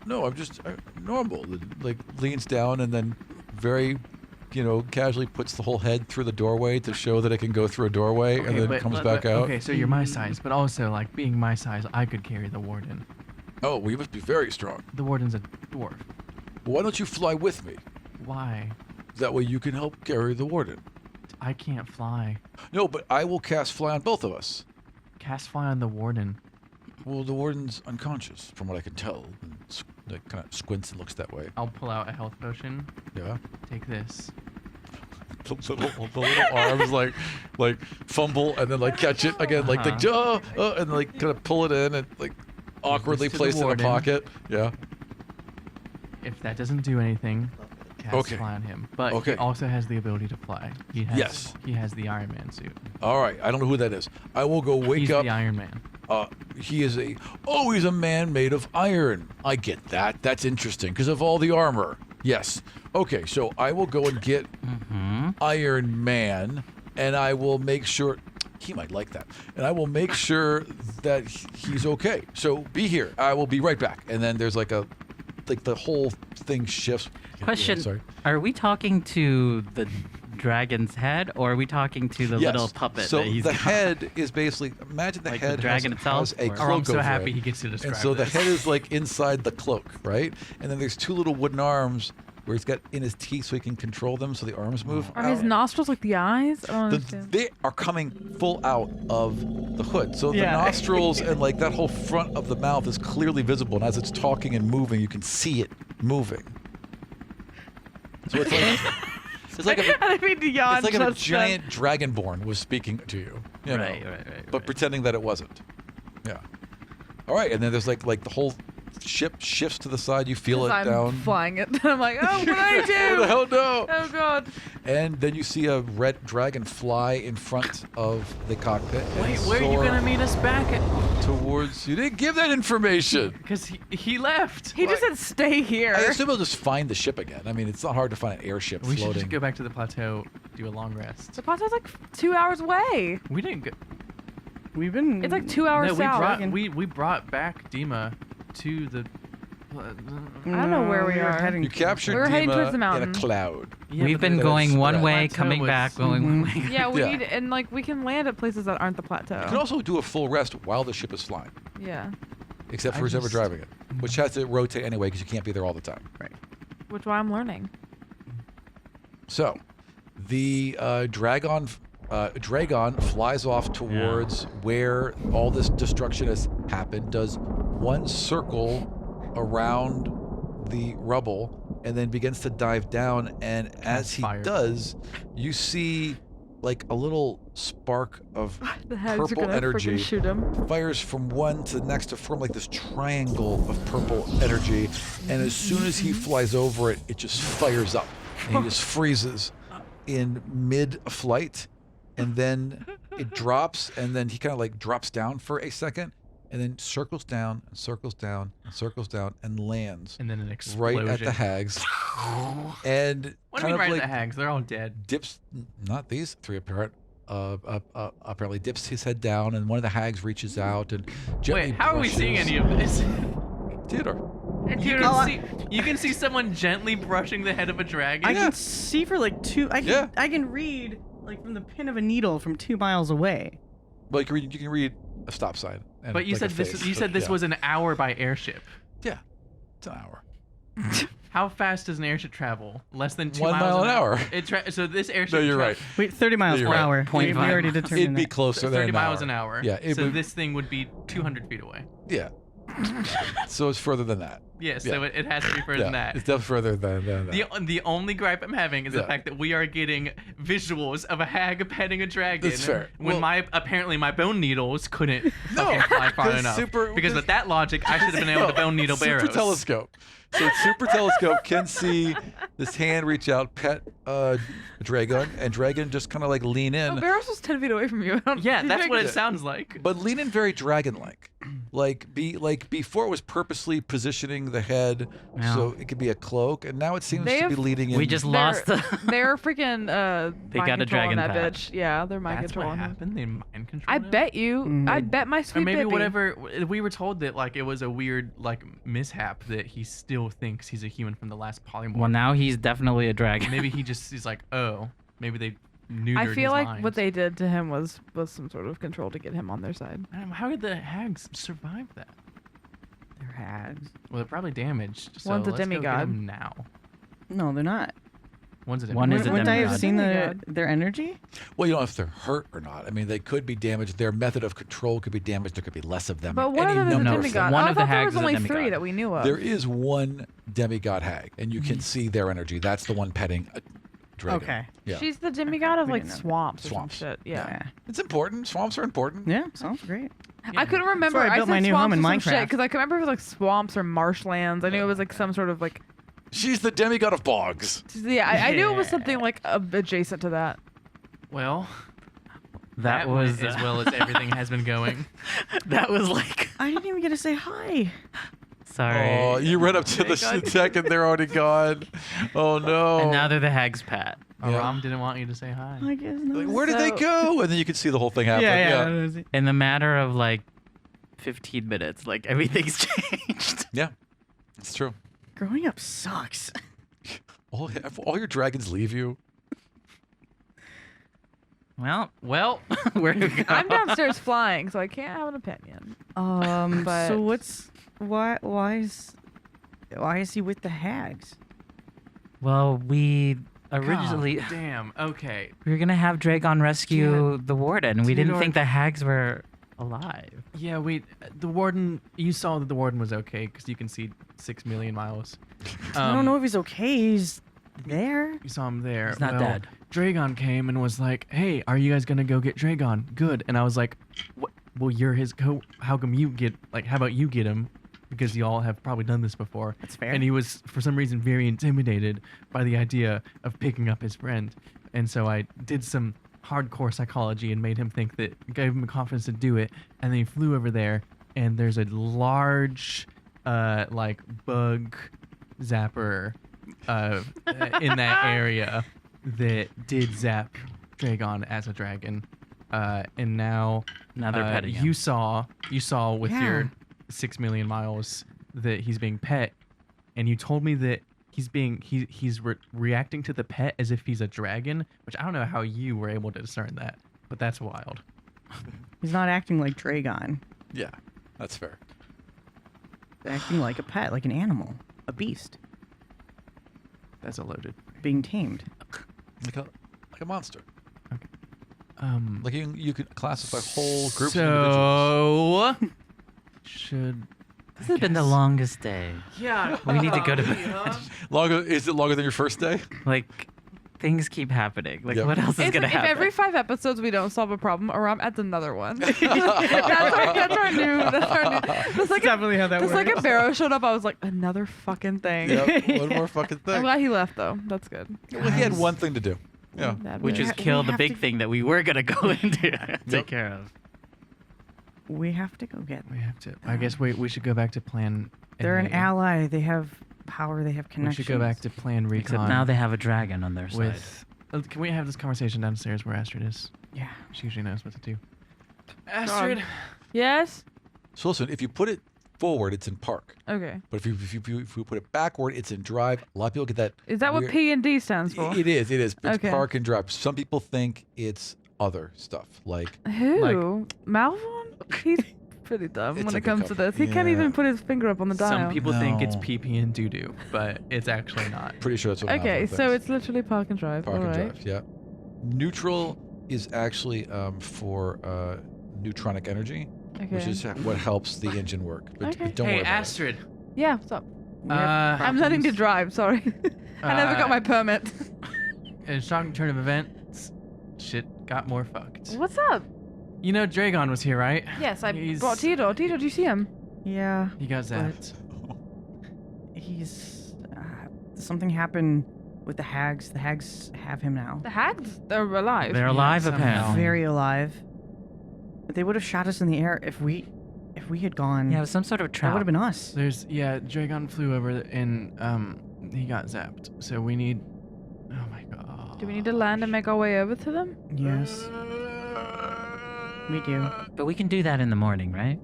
No, I'm just normal. Like leans down and then very, casually puts the whole head through the doorway to show that it can go through a doorway, and then comes back out. Okay, so you're my size, but also like being my size, I could carry the warden. Oh, well, you must be very strong. The warden's a dwarf. Why don't you fly with me? Why? That way you can help carry the warden. I can't fly. No, but I will cast fly on both of us. Cast fly on the warden. Well, the warden's unconscious, from what I can tell. And kind of squints and looks that way. I'll pull out a health potion. Yeah. Take this. The little arms like fumble and then like catch it again, and like kind of pull it in and like awkwardly to the place it in a warden. pocket. Yeah. If that doesn't do anything, cast Okay. fly on him. But Okay. he also has the ability to fly. He has, Yes. He has the Iron Man suit. All right. I don't know who that is. I will go wake He's up. the Iron Man. He's a man made of iron. I get that. That's interesting because of all the armor. Yes. Okay, so I will go and get Iron Man, and I will make sure. he might like that. And I will make sure that he's okay. So be here. I will be right back. And then there's like the whole thing shifts. Question: Yeah, sorry. Are we talking to the dragon's head, or are we talking to the Yes. little puppet So that he's the got? head is basically, imagine the Like head the dragon has itself, a or- cloak Oh, I'm so over happy it. he gets to describe And so the this. head is like inside the cloak, right? And then there's two little wooden arms where he's got in his teeth so he can control them so the arms move Are his out. nostrils like the eyes? I don't The- understand. they are coming full out of the hood. So the Yeah. nostrils and like that whole front of the mouth is clearly visible. And as it's talking and moving, you can see it moving. So it's like it's like a, I didn't mean to yawn. it's like if a just then. giant dragonborn was speaking to you. You know, Right. but pretending that it wasn't. Yeah. All right, and then there's like the whole ship shifts to the side. You feel it I'm down. flying it. I'm like, oh, what did I do? Oh, the hell no! Oh god. And then you see a red dragon fly in front of the cockpit. and Wait, where are you soar gonna meet us back at? towards? You didn't give that information. Because he left. He just said stay here. I assume he'll just find the ship again. I mean, it's not hard to find an airship We should floating. just go back to the plateau, do a long rest. The plateau's like 2 hours away. We didn't go. We've been. It's like 2 hours No, south. we brought back Dima to the. I don't know where we are. Heading You captured We're heading Dima towards the in mountain. a cloud. Yeah, We've but been the- going one spread. way, Plateau coming was- back, going one way. Yeah, we Yeah. need, and like we can land at places that aren't the plateau. You can also do a full rest while the ship is flying, Yeah, except for I who's ever just- driving it, which has to rotate anyway because you can't be there all the time. which why I'm learning. So, the dragon flies off towards where all this destruction has happened. Does one circle around the rubble and then begins to dive down. And as he fire. does, you see like a little spark of The hags are purple gonna energy freaking shoot him. fires from one to the next to form like this triangle of purple energy. And as soon as he flies over it, it just fires up and he just freezes in mid-flight. And then it drops, and then he kind of like drops down for a second, and then circles down and circles down and circles down and lands And then an explosion. right at the hags. And What do kind you mean of right like at the hags? They're all dead. dips, not these three apparently dips his head down, and one of the hags reaches out and gently Wait, how are we seeing brushes- any of this? Theodore. You can see someone gently brushing the head of a dragon. I can see for like Yeah. I can read like from the pin of a needle from 2 miles away. Well, you can read a stop sign. And But you like a said this. face, You said this yeah. was an hour by airship. Yeah, it's an hour. How fast does an airship travel? Less than 2 1 miles mile an hour. So this airship. No, you're right. Wait, 30 miles you're per right. hour. Point we five. already determined It'd be that. closer than 30 miles an hour. Yeah, it So would- this thing would be 200 feet away. Yeah. So it's further than that. Yeah. So Yeah. it has to be further than that. It's definitely further than that. The only gripe I'm having is the Yeah. fact that we are getting visuals of a hag petting a dragon. That's fair. When Well- apparently my bone needles couldn't fucking fly far because enough. super- because because- with that logic, I should have been able to bone needle Super barrows. telescope. So super telescope can see this hand reach out, pet Dragon, and Dragon just kind of like lean in, Oh, Barros was 10 feet away from you. I don't- Yeah, you that's think- what it sounds like. but lean in very dragon-like. Like before it was purposely positioning the head Yeah. so it could be a cloak, and now it seems They to have- be leading in. We just lost the. They're freaking They mind got a controlling dragon that pet. bitch. Yeah, they're mind That's what controlling him. happened. They mind control. I him? bet you. I bet my Or sweet maybe Bippy. whatever we were told that like it was a weird like mishap that he still thinks he's a human from the last polymorph. Well, now he's definitely a dragon. Maybe he's like, oh, maybe they neutered I feel his like mind. what they did to him was some sort of control to get him on their side. How did the hags survive that? They're hags. Well, they're probably damaged. So One's a let's go get demigod. 'em now. No, they're not. One's a demigod. One is a Wouldn't I have demigod. seen Demigod. their energy? Well, you don't know if they're hurt or not. I mean, they could be damaged. Their method of control could be damaged. There could be less of them. But one Any of them is a number of demigod. things. One I of the thought there hags was is a only demigod. 3 that we knew of. There is one demigod hag, and you can see their energy. That's the one petting a dragon. Okay. Yeah. She's the demigod of We like didn't know. swamps or Swamps. some shit. Yeah. It's important. Swamps are important. Yeah, sounds great. I couldn't remember. That's where I built said my new swamps home in or some shit Minecraft. because I could remember it was like swamps or marshlands. I knew it was like some sort of like. She's the demigod of bogs. Yeah, I knew it was Yeah. something like adjacent to that. Well, That was went as well as everything has been going. that was like. I didn't even get to say hi. Sorry. Oh, you run up to the deck and they're already gone. Oh no. And now they're the hag's pet. Aram didn't want you to say hi. I guess not. Like, where did they go? And then you can see the whole thing happen. Yeah. In the matter of like 15 minutes, like everything's changed. Yeah, it's true. Growing up sucks. All your dragons leave you. Well, where do we go? I'm downstairs flying, so I can't have an opinion. But- So why is he with the hags? Well, we originally God damn. Okay. we were gonna have Dragon rescue the warden. We didn't think the hags were alive. Yeah, the warden. You saw that the warden was okay because you can see 6 million miles. I don't know if he's okay. He's there. You saw him there. He's not Well, dead. Dragon came and was like, "Hey, are you guys gonna go get Dragon?" Good. And I was like, "What? Well, you're his how come you get how about you get him? Because y'all have probably done this before." That's fair. And he was for some reason very intimidated by the idea of picking up his friend, and so I did some hardcore psychology and made him think that, gave him the confidence to do it, and then he flew over there, and there's a large like bug zapper in that area that did zap Dragon as a dragon, and now Now they're petting him. you saw with Yeah. your 6 million miles that he's being pet, and you told me that he's reacting to the pet as if he's a dragon, which I don't know how you were able to discern that, but that's wild. He's not acting like Dragon. Yeah, that's fair. He's acting like a pet, like an animal, a beast, That's a loaded. being tamed. Like a monster. Like You could classify whole groups of individuals. so should This has been the longest day. yeah We need to go to bed. Is it longer than your first day? Like, things keep happening. Like, Yep. what else is It's gonna like if happen? every 5 episodes we don't solve a problem, Aram adds another one. that's our new. The second, Definitely how that the works. second Barrow showed up, I was like, another fucking thing. Yep, one more fucking I'm thing. glad he left though. That's good. Well, he had one thing to do. Yeah. That Which was- is kill the have big to- thing that we were gonna go into Yep. take care of. We have to go get we them. have to. I guess we should go back to plan. They're an A. ally. They have power. They have We connections. should go back to plan recon. Except now they have a dragon on their side. with. Can we have this conversation downstairs where Astrid is? Yeah. She usually knows what to do. Astrid. Yes. So listen, if you put it forward, it's in park. Okay. But if you put it backward, it's in drive. A lot of people get that. Is that what weird- P and D stands for? It is. It's Okay. park and drive. Some people think it's other stuff like Who? Malvon? He's pretty dumb It's when a it good comes to couple. this. He can't Yeah. even put his finger up on the dial. Some people think it's No. PP and doo doo, but it's actually not. pretty sure that's what. Okay, Malvern so thinks. it's literally park and drive. park All and right. drive. Yeah. Neutral is actually for neutronic energy, which Okay. is what helps the engine work. But Okay. don't Hey, worry about Astrid. Yeah. What's up? I'm I'm learning to drive. Sorry, I never got my permit. In a shocking turn of events, shit got more fucked. What's up? You know Dragon was here, right? Yes, I He's- brought Theodore. Theodore, do you see him? Yeah. He got zapped. He's. Something happened with the hags. The hags have him now. The hags? They're alive. They're alive, somehow. apparently. Very alive. But they would have shot us in the air if we had gone. Yeah, it was some sort of that trap. would have been us. There's Dragon flew over and he got zapped. So we need. Oh my god. Do we need to land and make our way over to them? Yes. We do. But we can do that in the morning, right?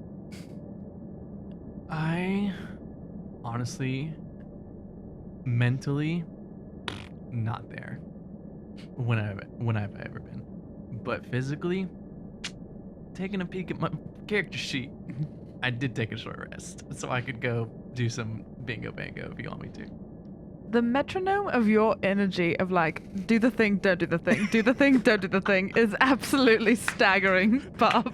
I honestly, mentally, not there when I've ever been, but physically, taking a peek at my character sheet, I did take a short rest so I could go do some bingo bango if you want me to. The metronome of your energy of like, do the thing, don't do the thing, do the thing, don't do the thing is absolutely staggering, Bob.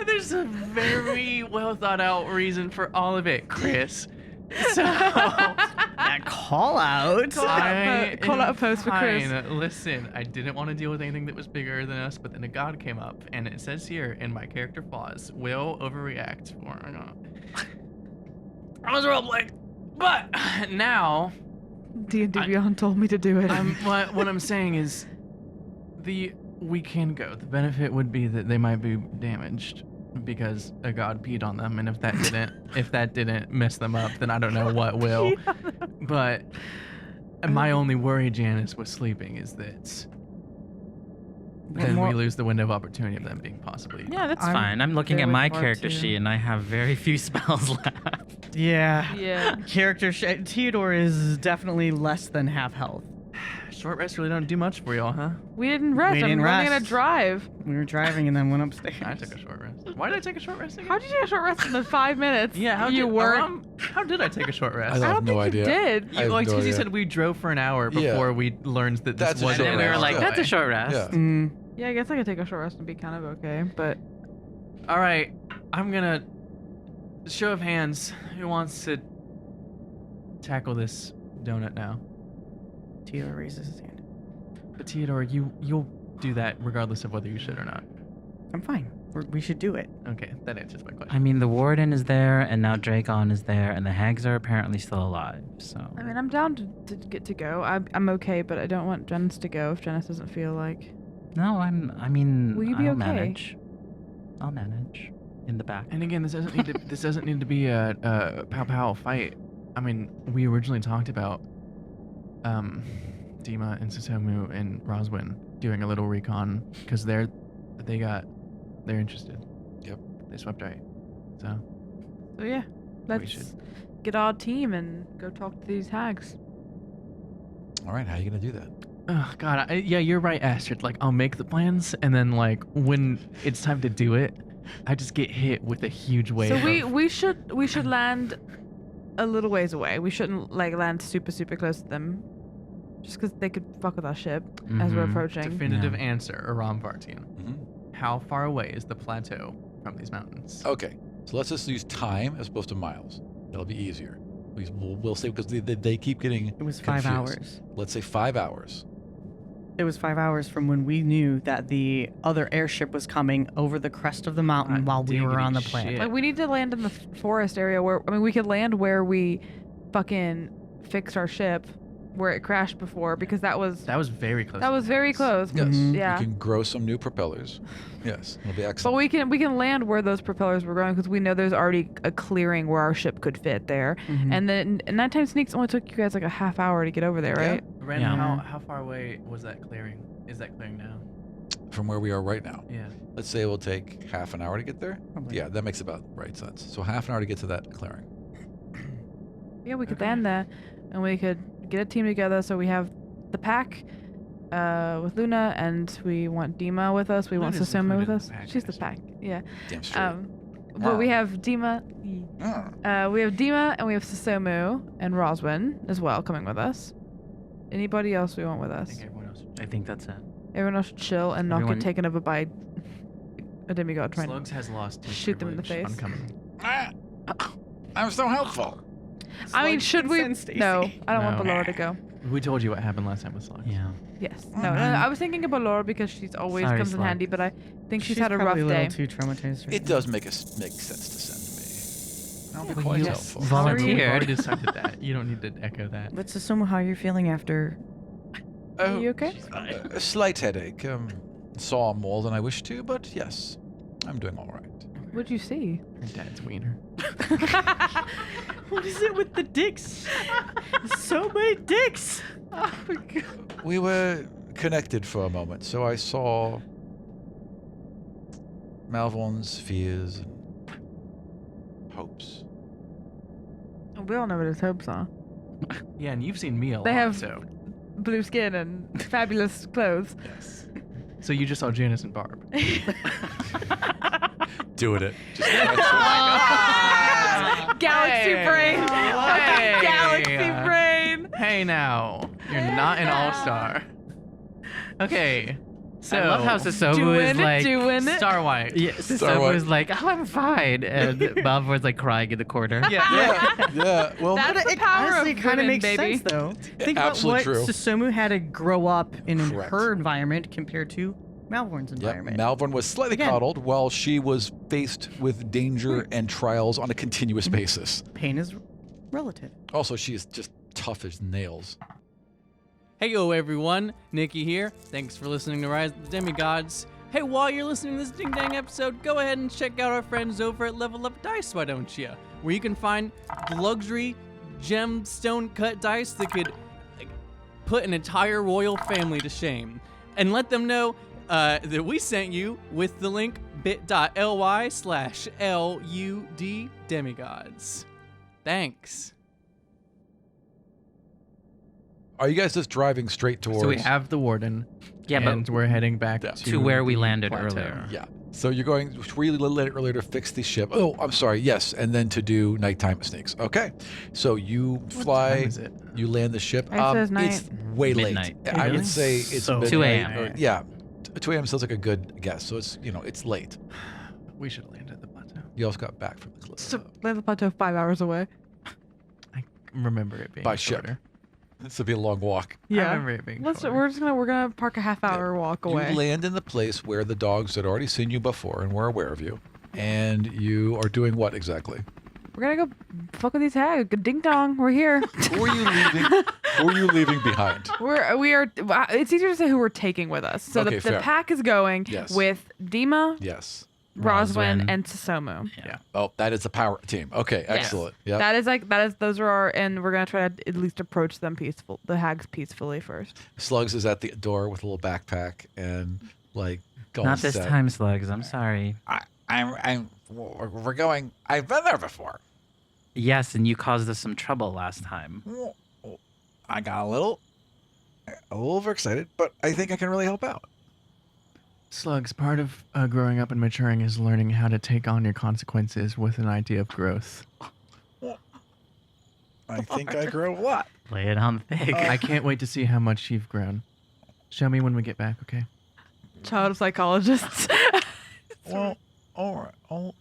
There's a very well thought out reason for all of it, Chris. So That call out. Call out a post for Chris. Listen, I didn't want to deal with anything that was bigger than us, but then a god came up, and it says here in my character flaws, will overreact for. I was roleplaying, but now D&D Beyond told me to do it. what I'm saying is, we can go. The benefit would be that they might be damaged, because a god peed on them, and if that didn't mess them up, then I don't know what will. But my only worry, Janice, was sleeping is that then we lose the window of opportunity of them being possibly. Yeah, that's fine. I'm looking okay at with my Barb, character too. sheet, and I have very few spells left. Yeah. Yeah. Theodore is definitely less than half health. Short rests really don't do much for y'all, huh? We didn't rest. We I'm didn't running on a rest. drive. We were driving and then went upstairs. I took a short rest. Why did I take a short rest again? How'd you take a short rest in the 5 minutes? Yeah, how you did, weren't. How did I take a short rest? I I have don't no think idea. you did. I have Well, it's no because you idea. said we drove for an hour Yeah. before we learned that this That's a was short And we were rest. like, Yeah. that's a short rest. Yeah. Mm, Yeah, I guess I could take a short rest and be kind of okay, but All right, I'm gonna show of hands. Who wants to tackle this donut now? Theodore raises his hand. But Theodore, you'll do that regardless of whether you should or not. I'm fine. We should do it. Okay, that answers my question. I mean, the warden is there, and now Dracon is there, and the hags are apparently still alive. So I mean, I'm down to get to go. I'm okay, but I don't want Janice to go if Janice doesn't feel like. no, I mean, Will you be I'll okay? manage. I'll manage in the back. And again, this doesn't need to be a pow fight. I mean, we originally talked about Dima and Susomu and Roswin doing a little recon because they're interested. Yep. They swept right. So So yeah, let's should. get our team and go talk to these hags. All right, how are you gonna do that? oh god, yeah, you're right, Astrid. Like I'll make the plans and then like when it's time to do it, I just get hit with a huge wave. So of- we should land a little ways away. We shouldn't like land super close to them, just because they could fuck with our ship as we're Mhm. approaching. definitive answer, Aram Vartian. Mhm. How far away is the plateau from these mountains? Okay, so let's just use time as opposed to miles. That'll be easier. We'll say because they keep getting It was 5 confused. hours. Let's say 5 hours. It was 5 hours from when we knew that the other airship was coming over the crest of the mountain Hot while we were diggity on the shit. planet. Like we need to land in the forest area where we could land where we fucking fixed our ship, where it crashed before, because that was very close. very close. Yes, Mhm. Yeah. we can grow some new propellers. Yes, it'll be excellent. But we can land where those propellers were going because we know there's already a clearing where our ship could fit there. Mhm. And then nighttime sneaks only took you guys like a half hour to get over there, right? Ren, Yeah. how far away was that clearing? Is that clearing now? From where we are right now, Yeah. let's say it will take half an hour to get there. Probably. Yeah, that makes about right sense. So half an hour to get to that clearing. Yeah, we could land there, and we could get a team together. So we have the pack with Luna, and we want Dima with us. We want Luna's Susomu with included in us. the pack, She's the actually. pack. Yeah. Damn straight. But we Ah. have Dima. We have Dima, and we have Susomu and Roswin as well coming with us. Anybody else we want with I us? think everyone else. I think that's it. Everyone else should chill and not Everyone- get taken over by a demigod trying Slugs has lost his shoot them in the privilege face. on coming. I'm so helpful. I mean, Slugs should we? consent, Stacy. No, I don't want No. Ballora to go. We told you what happened last time with Slugs. Yeah. Yes. No, I was thinking of Ballora because she's always Sorry, comes in Slug. handy, but I think she's had a rough probably a little day. too traumatized. right It now. does make sense to send me. I'll be Well, quite you helpful. We've volunteered. already decided that. You don't need to echo that. But Susomu, how are you feeling after? Are you okay? A slight headache. Saw more than I wished to, but yes, I'm doing all right. What'd you see? Your dad's wiener. What is it with the dicks? So many dicks. We were connected for a moment, so I saw Malvorn's fears and hopes. We all know what his hopes are. Yeah, and you've seen me a lot. They have- so Blue skin and fabulous clothes. yes. So you just saw Janice and Barb. Doing it. Just Galaxy Hey. brain. Hey. Galaxy brain. Hey now, you're not an all-star. Okay, so I love how Susomu Doing is it, like doing it. Starwhite. Yeah, Susomu White. is like, oh, I'm fine, and Malvorn's like crying in the corner. yeah. Well, That's the It power honestly of kind of women, makes baby. sense, though. Think about absolutely what true. Susomu had to grow up in Correct. her environment compared to Malvorn's yep. environment. Malvorn was slightly Again. coddled while she was faced with danger and trials on a continuous basis. Pain is relative. Also, she is just tough as nails. Hey yo everyone, Nikki here. Thanks for listening to Rise of the Demigods. Hey, while you're listening to this ding dang episode, go ahead and check out our friends over at Level Up Dice, why don't you? Where you can find luxury gemstone cut dice that could put an entire royal family to shame. And let them know that we sent you with the link bit.ly/LUD Demigods. Thanks. Are you guys just driving straight towards? So we have the warden. Yeah, and we're heading back to where we the landed plateau. earlier. Yeah. So you're going where you landed earlier to fix the ship. Oh, I'm sorry. Yes, and then to do nighttime sneaks. Okay. So you fly. What time is it? You land the ship. It says night. It's way Midnight. late. I Really? would say it's So midnight. 2 a.m. or- yeah. 2 a.m. sounds like a good guess. So it's it's late. We should land at the plateau. You also got back from the cliff. So land the plateau 5 hours away. I remember it being By ship. shorter. This would be a long walk. I remember it being shorter. We're gonna park a half-hour walk away. You land in the place where the dogs had already seen you before and were aware of you. And you are doing what exactly? We're gonna go fuck with these hags. Ding dong, we're here. Who are you leaving? Who are you leaving behind? we are. It's easier to say who we're taking with us. So Okay, the fair. pack is going Yes. with Dima, Yes. Roswin, Roswin. and Tsusomu. Yeah. Oh, that is the power team. Okay, excellent. Yeah. Those are our, and we're gonna try to at least approach them the hags peacefully first. Slugs is at the door with a little backpack and like going Not this set. time, Slugs. I'm sorry. We're going. I've been there before. Yes, and you caused us some trouble last time. I got a little overexcited, but I think I can really help out. Slugs, part of growing up and maturing is learning how to take on your consequences with an idea of growth. I think I grow a lot. Lay it on thick. I can't wait to see how much you've grown. Show me when we get back, okay? Child psychologists. Well, all right.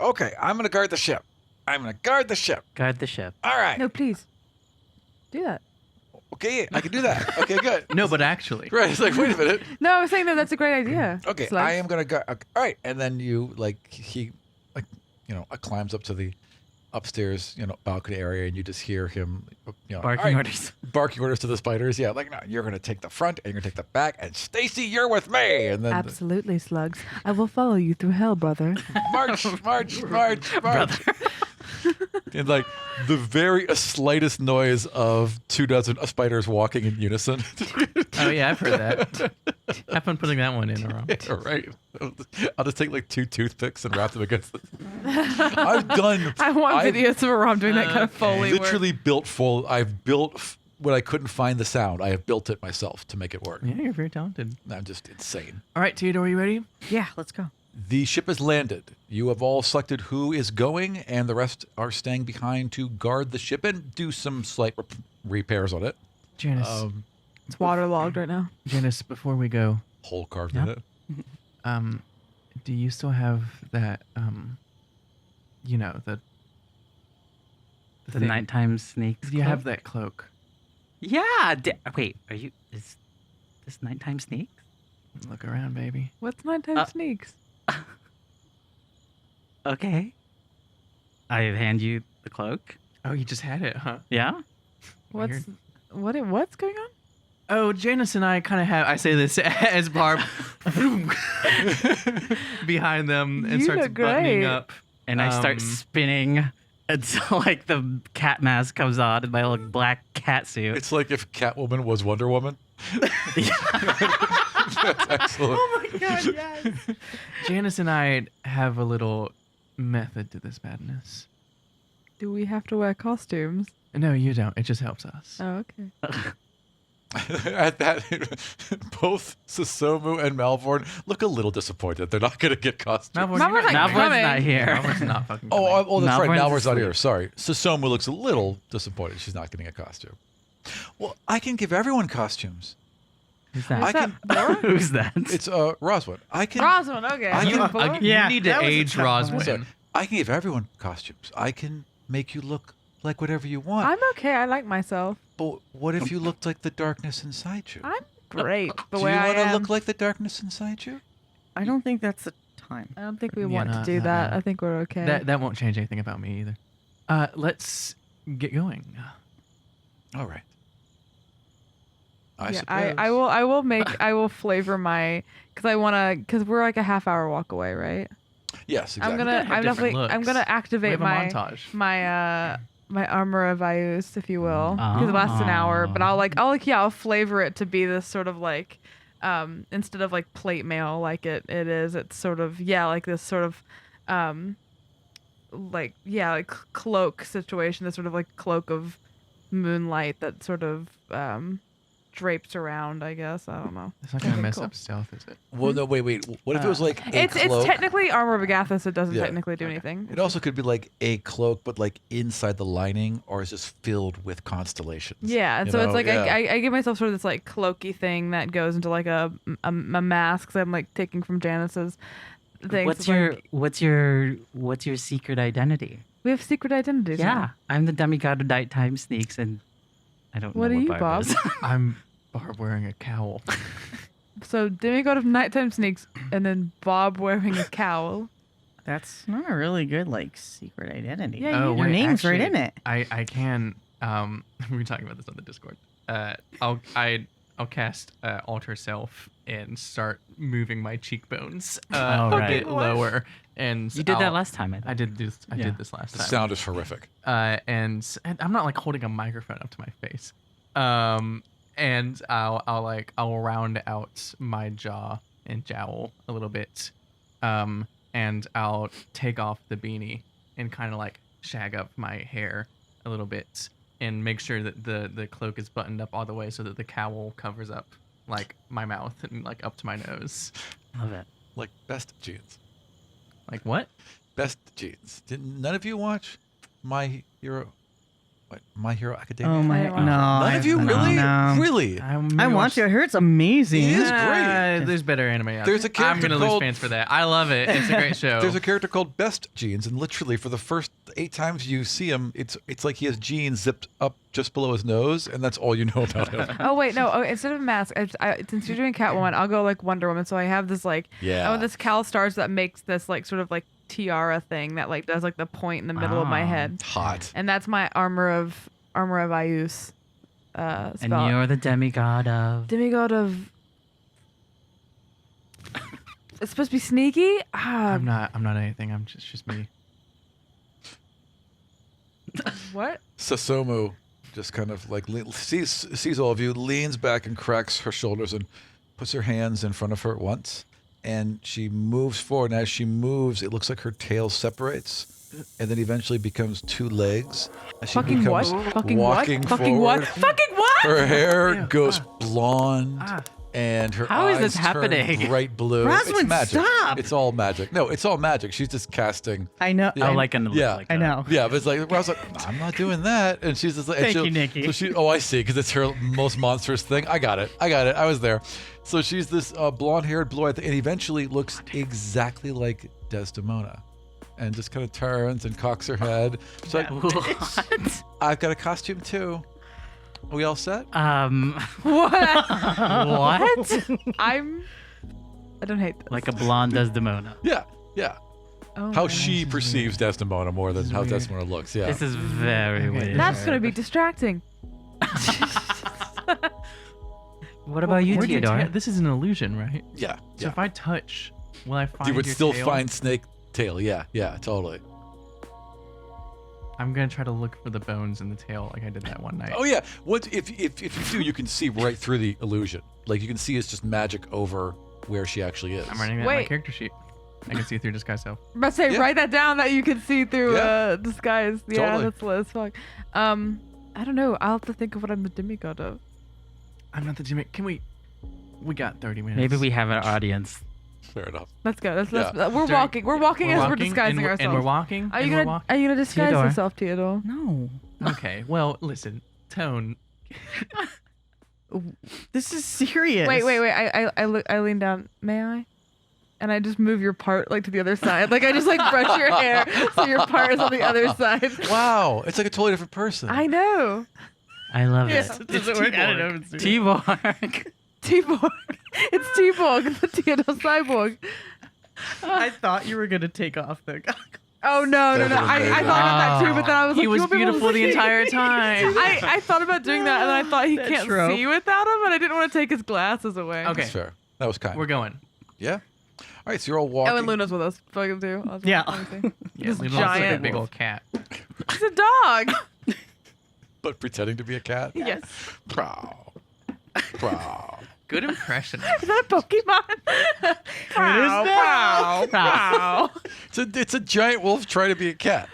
Okay. I'm gonna guard the ship. Guard the ship. All right. No, please. Do that. Okay, yeah, I can do that. Okay, good. No, but actually. Right. It's like, wait a minute. No, I was saying that's a great idea. Okay, Slugs. I am gonna go. All right, and then he climbs up to the upstairs, balcony area, and you just hear him, Barking all right, orders. barking orders to the spiders. Yeah, like, no, you're gonna take the front, and you're gonna take the back, and Stacy, you're with me. And then Absolutely, Slugs. I will follow you through hell, brother. march. And like the very slightest noise of 24 spiders walking in unison. Oh, yeah, I've heard that. Have fun putting that one in, Aram. Yeah, right. I'll just take like 2 toothpicks and wrap them against the... I've want videos of Aram doing that kind of Foley literally I've built when I couldn't find the sound. I have built it myself to make it work. Yeah, you're very talented. I'm just insane. All right, Theodore, are you ready? Yeah, let's go. The ship has landed. You have all selected who is going, and the rest are staying behind to guard the ship and do some slight repairs on it. Janice, It's waterlogged right now. Janice, before we go, Hole carved in it. do you still have that, the The thing? nighttime sneaks. Do you have cloak? that cloak? Yeah. Wait, is this nighttime sneaks? Look around, baby. What's nighttime sneaks? Okay. I hand you the cloak. Oh, you just had it, huh? Yeah. What's going on? Oh, Janice and I kind of have. I say this as Barb behind them and You starts look buttoning great. up. And I start spinning until like the cat mask comes on in my little black cat suit. It's like if Catwoman was Wonder Woman. That's excellent. Oh my god, yes. Janice and I have a little method to this madness. Do we have to wear costumes? No, you don't. It just helps us. Oh, okay. At that, both Susomu and Malvorn look a little disappointed. They're not going to get costumes. Malvorn, Malvorn's you're not Malvorn's coming. not here. Malvorn's not fucking coming. Oh, that's right. Malvorn's Malvorn's not asleep. here. Sorry. Susomu looks a little disappointed. She's not getting a costume. Well, I can give everyone costumes. Who's that? I can. Who's that? It's Roswin. I can. Roswin, okay. I can- Before? You need to that was a age tough one. Sorry. Roswin. I can give everyone costumes. I can make you look like whatever you want. I'm okay. I like myself. But what if you looked like the darkness inside you? I'm great the Do way you I want to am. look like the darkness inside you? I don't think that's the time. I don't think we Yeah, want to no, do no, that. no. I think we're okay. That won't change anything about me either. Let's get going. All right. I will flavor my because we're like a half-hour walk away, right? Yes, exactly. I'm gonna activate We have a my montage. my armor of Ius, if you will, because it lasts an hour. But I'll flavor it to be this sort of like, instead of like plate mail like it's sort of like this sort of, like cloak situation, this sort of like cloak of moonlight that sort of drapes around, I guess. I don't know. It's not gonna mess up stealth, is it? Well, no, wait. What if it was like a it's cloak? technically armor of Agathis. It doesn't Yeah. technically do anything. It also could be like a cloak, but like inside the lining, or is just filled with constellations. Yeah, and You so it's know? like Yeah. I give myself sort of this like cloaky thing that goes into like a mask that I'm like taking from Janice's thing. What's So, your what's your secret identity? we have secret identities. Yeah, now. I'm the demigod of nighttime sneaks, and I don't What know are you, Barb Bob? is. I'm Barb wearing a cowl. So Demigod of nighttime sneaks, and then Bob wearing a cowl. That's not a really good like secret identity. Yeah, Oh, your wait, name's right actually, in it. I can we were talking about this on the Discord. I'll cast alter self and start moving my cheekbones Oh, a right. bit lower. And You did that I'll- last time, I think. I did this. I Yeah. did this last The time. sound is horrific. And I'm not like holding a microphone up to my face. And I'll round out my jaw and jowl a little bit. And I'll take off the beanie and kind of like shag up my hair a little bit and make sure that the cloak is buttoned up all the way so that the cowl covers up like my mouth and like up to my nose. Love it. Like best jeans. Like what? Best jeans. Did none of you watch My Hero Academia? Oh my I no! None of you really? No. Really? I want to. I heard it's amazing. It is great. There's better anime out There's there. a character I'm gonna lose called- fans for that. I love it. It's a great show. There's a character called Best Jeans, and literally for the first 8 times you see him, it's like he has jeans zipped up just below his nose, and that's all you know about him. Oh wait, no. Oh, instead of a mask, since you're doing Catwoman, I'll go like Wonder Woman. So I have this like this Cal Stars that makes this like sort of like tiara thing that like does like the point in the middle of my Ah. head, Hot. and that's my armor of Ius. And spell. you're the demigod of. Demigod of. It's supposed to be sneaky. I'm not anything. I'm just me. What? Sasomu just kind of like sees all of you, leans back and cracks her shoulders and puts her hands in front of her at once. And she moves forward. And as she moves, it looks like her tail separates and then eventually becomes 2 legs. As she Fucking what? becomes Fucking walking what? Fucking what? forward. Fucking what? Her hair goes blonde. And her How eyes is this turn happening? bright blue. Rosalind, it's magic. stop! It's all magic. No, it's all magic. She's just casting. I know. Yeah. Oh, like an Yeah. like I a- know. Yeah, but it's like I was like, I'm not doing that, and she's just like, and Thank she'll- you, Nikki. So she, I see, because it's her most monstrous thing. I got it. I was there. So she's this blonde-haired, blue-eyed thing, and eventually looks exactly like Desdemona, and just kind of turns and cocks her head. She's like, What? I've got a costume too. Are we all set? What? What? I don't hate this. Like a blonde Desdemona. Yeah, yeah. Oh How my she perceives Desdemona more than how Desdemona looks. Yeah. This is very weird. That's gonna be distracting. What about you, Where do Theodore? this is an illusion, right? yeah, So yeah. if I touch, will I find You would your still tail? find Snake Tail. Yeah, yeah, totally. I'm gonna try to look for the bones in the tail like I did that one night. Oh yeah. Once if you do, you can see right through the illusion. Like you can see it's just magic over where she actually is. I'm writing that in my Wait. character sheet. I can see through disguise self. I'm about to say, Yeah. write that down that you can see through Yeah. disguise. Yeah, Totally. that's lit as fuck. I don't know. I'll have to think of what I'm the demigod of. I'm not the demon. Can we? We got 30 minutes. Maybe we have an audience. Fair enough. Let's go. We're During- walking. We're walking as we're walking, disguising and ourselves. And we're walking. Are and you we're gonna Are you gonna disguise Theodore. yourself, Theodore? No. Okay. Well, listen, Tone. This is serious. Wait. I lean down. May I? And I just move your part like to the other side. Like I just like brush your hair so your part is on the other side. Wow, it's like a totally different person. I know. I love Yes, it. it doesn't work. I don't know if it's serious. T-Borg. T-Borg. It's T-Borg, the Theodore cyborg. I thought you were gonna take off the goggles. Oh no. That would've I been thought about that too, but then I was He like, was you won't be able to beautiful the see. entire time. I thought about doing that, and then I thought he That's can't true. see without him, and I didn't want to take his glasses away. Okay, That's fair. That was kind. we're going. Yeah. All right, so you're all walking. Oh, and Luna's with us. Fuck him too. I was Yeah. like, let me see. Yeah, This Luna looks like a giant big wolf. old cat. He's a dog. But pretending to be a cat? Yes. Prow. Prow. Good impression. Is that a Pokemon? Wow. Wow. It's a giant wolf trying to be a cat.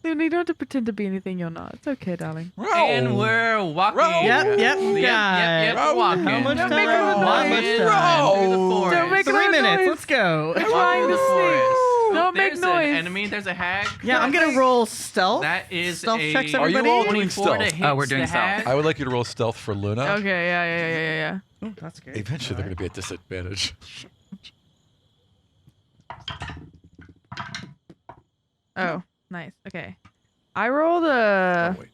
Luna, you don't have to pretend to be anything you're not. It's okay, darling. And we're walking. Row. Yep, Yep, Row. walking. How much Don't time? make a Not noise. much Through time. the Row. forest. Don't make a 3 minutes. noise. Let's go. Trying to see. Don't make There's noise. an enemy. There's a hag. Yeah, I'm gonna roll stealth. That is Stealth a checks, Are you everybody. all doing 24 stealth? to hit Oh, we're doing the stealth. hag. I would like you to roll stealth for Luna. Okay, yeah. Oh, that's good. Eventually, they're going to be at disadvantage. Oh, nice. Okay. I rolled a. Oh, wait.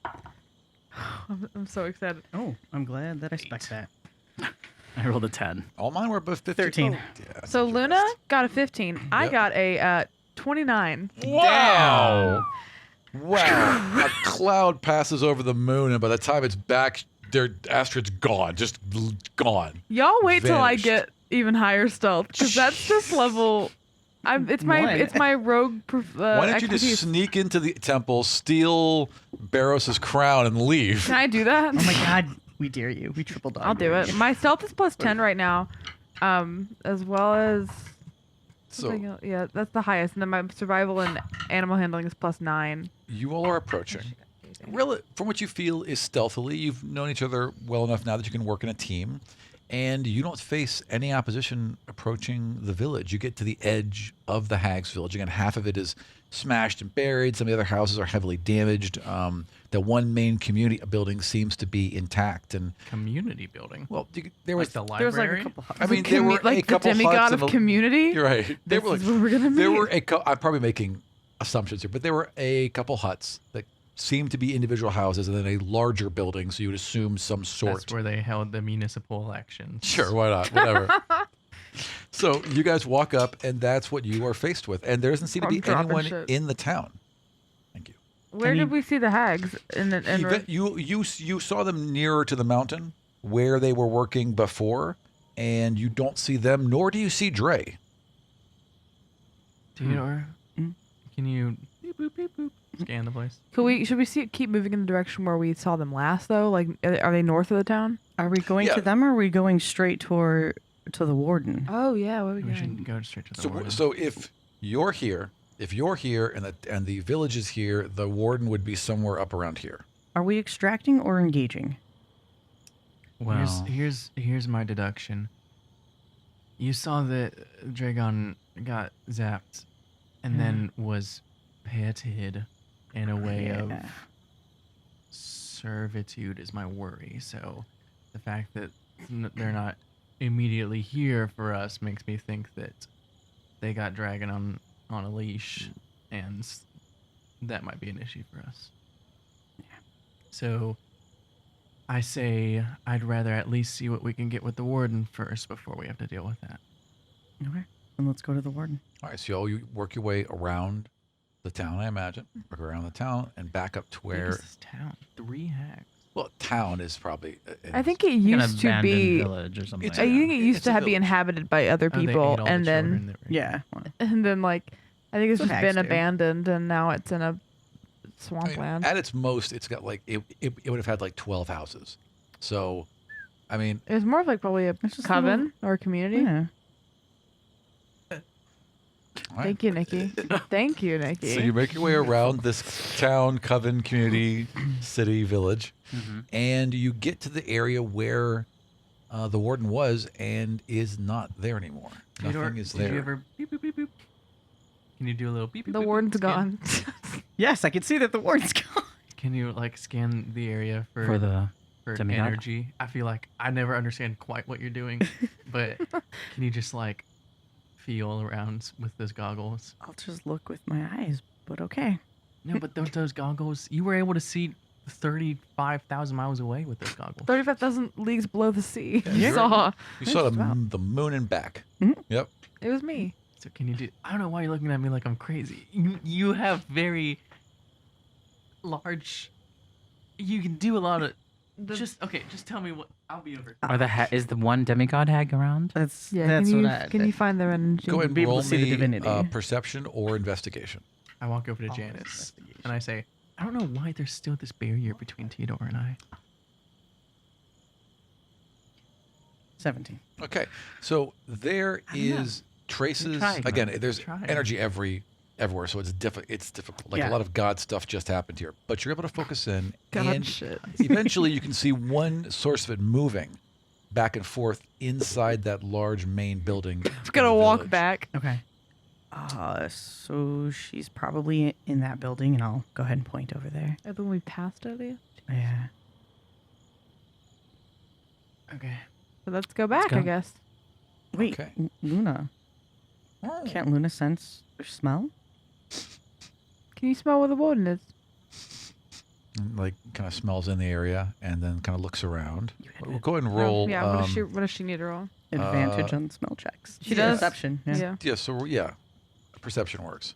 I'm so excited. Oh, I'm glad that I spec that. I rolled a 10. All mine were above 15. 13. Oh, yeah, So Luna got a 15. I Yep. got a 29. Wow. Wow. A cloud passes over the moon, and by the time it's back, Astrid's gone. Just gone. Y'all wait till I Vanished. get even higher stealth, because that's just level. It's my rogue. Why don't you just sneak into the temple, steal Barros's crown, and leave? Can I do that? Oh my god, we dare you. We triple dog. I'll do it. My stealth is plus 10 right now, as well as. something So else. Yeah, that's the highest, and then my survival and animal handling is plus 9. you all are approaching. Really, from what you feel is stealthily. You've known each other well enough now that you can work in a team, and you don't face any opposition approaching the village. You get to the edge of the Hags village. Again, half of it is smashed and buried. Some of the other houses are heavily damaged. The one main community building seems to be intact, and Community building. well, there was. Like the There was like library. a couple. I mean, there were a like the couple huts demigod and of a- community. You're right. There This were is where we're gonna there meet. were I'm probably making assumptions here, but there were a couple huts that seemed to be individual houses, and then a larger building. So you would assume some sort. That's where they held the municipal elections. Sure, why not? Whatever. So you guys walk up, and that's what you are faced with, and there doesn't seem to I'm be dropping anyone shit. in the town. Thank you. Where did we see the hags? You saw them nearer to the mountain where they were working before, and you don't see them, nor do you see Dre. Theodore, can you beep, boop, beep, boop, scan the place? Should we keep moving in the direction where we saw them last though? Like, are they north of the town? Are we going Yeah. to them or are we going straight to the warden? Oh yeah, where are we We going? should go straight to the warden. So if you're here, and the village is here, the warden would be somewhere up around here. Are we extracting or engaging? Well, here's my deduction. You saw that Dragon got zapped, and then was petted in a way of servitude is my worry. So the fact that they're not immediately here for us makes me think that they got Dragon on a leash, and that might be an issue for us. So I say I'd rather at least see what we can get with the warden first before we have to deal with that. Okay, then let's go to the warden. All right, so you work your way around the town, I imagine. Work around the town and back up to Where where. is this town? 3 hags. Well, town is probably. I think it like an used to abandoned be. village or something. It's I think it used It's to a have be village. inhabited by other Oh, they people, ate all the and then children that were- Yeah. like I think it's Some just hags been do. abandoned, and now it's in a I mean, swampland. at its most, it's got like it would have had like 12 houses. So, I mean, It was more of like probably a It's just a coven or a community. Yeah. all right. Thank you, Nikki. Thank you, Nikki. So you make your way around this town, coven, community, city, village, and you get to the area where the warden was and is not there anymore. Theodore, Nothing is did there. you ever beep, beep, beep, beep? Can you do a little beep, beep, the beep, warden's beep, scan? gone. Yes, I can see that the warden's gone. Can you like scan the area for the for demigod? energy? I feel like I never understand quite what you're doing, but can you just like feel around with those goggles? I'll just look with my eyes, but okay. No, but those goggles, you were able to see 35,000 miles away with those goggles. 35,000 leagues below the sea. Yeah. You saw. You saw the moon and back. Mhm. Yep. It was me. So can you do? I don't know why you're looking at me like I'm crazy. You have very large. You can do a lot of. Just tell me what. I'll be over. Is the one demigod hag around? That's Can you find their energy? Go ahead and Be able roll to see the me divinity. perception or investigation. I walk over to Janice and I say, I don't know why there's still this barrier between Theodore and I. 17. Okay, so there is traces. tried, Again, man. there's Tried. energy everywhere, so it's difficult. Like Yeah. a lot of God stuff just happened here, but you're able to focus in, God and shit. eventually you can see one source of it moving back and forth inside that large main building. I'm gonna walk back. Okay. So she's probably in that building, and I'll go ahead and point over there. The one we passed earlier. Yeah. Okay. So let's go back, go. I guess. Wait, Okay. Luna. Can't Luna sense or smell? Can you smell where the warden is? Like kind of smells in the area and then kind of looks around. We'll go ahead and roll. Oh, yeah. What does she need to roll? Advantage on smell checks. She does? Perception. Yeah. Yeah. Yeah, so perception works.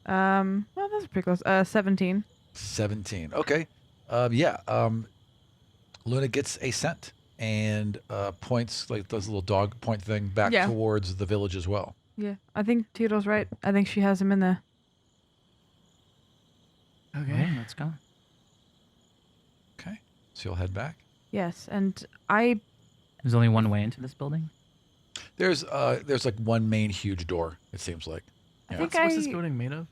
Well, that's pretty close. 17. 17. Okay. Luna gets a scent and points, like does a little dog point thing back Yeah. towards the village as well. Yeah, I think Theodore's right. I think she has him in there. Okay. Well, let's go. Okay. So you'll head back. Yes, and There's only one way into this building. There's like one main huge door, it seems like. I Yeah. think What's this building made of?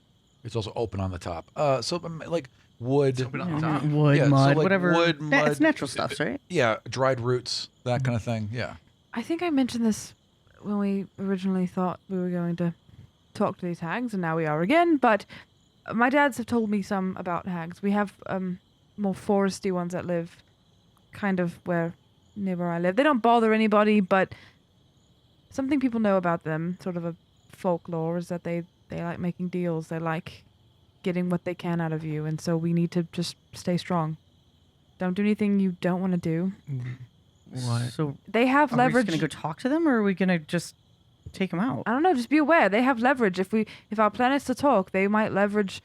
It's also open on the top. Like wood. Open on the top. Wood, Yeah, so mud, like whatever. wood, Yeah, it's mud, natural stuff, right? Yeah, dried roots, that kind of thing. Yeah. I think I mentioned this when we originally thought we were going to talk to these hags, and now we are again. But my dads have told me some about hags. We have more foresty ones that live kind of near where I live. They don't bother anybody, but something people know about them, sort of a folklore, is that they like making deals. They like getting what they can out of you, and so we need to just stay strong. Don't do anything you don't want to do. What? So They have are leverage. we just gonna go talk to them, or are we gonna just take them out? I don't know. Just be aware. They have leverage. If our plan is to talk, they might leverage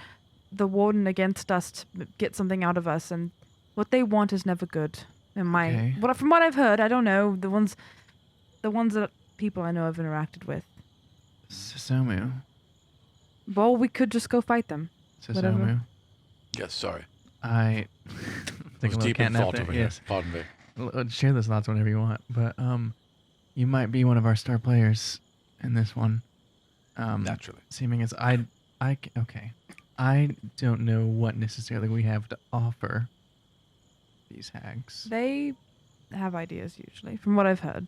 the warden against us to get something out of us. And what they want is never good. Okay. From what I've heard, I don't know the ones that people I know have interacted with. Susumu. Well, we could just go fight them. Whatever. Susumu. Yes, sorry. I think It was deep in thought over here. Yes. Pardon me. Share those thoughts whenever you want, but you might be one of our star players in this one. Naturally. Seeming as okay. I don't know what necessarily we have to offer these hags. They have ideas usually, from what I've heard.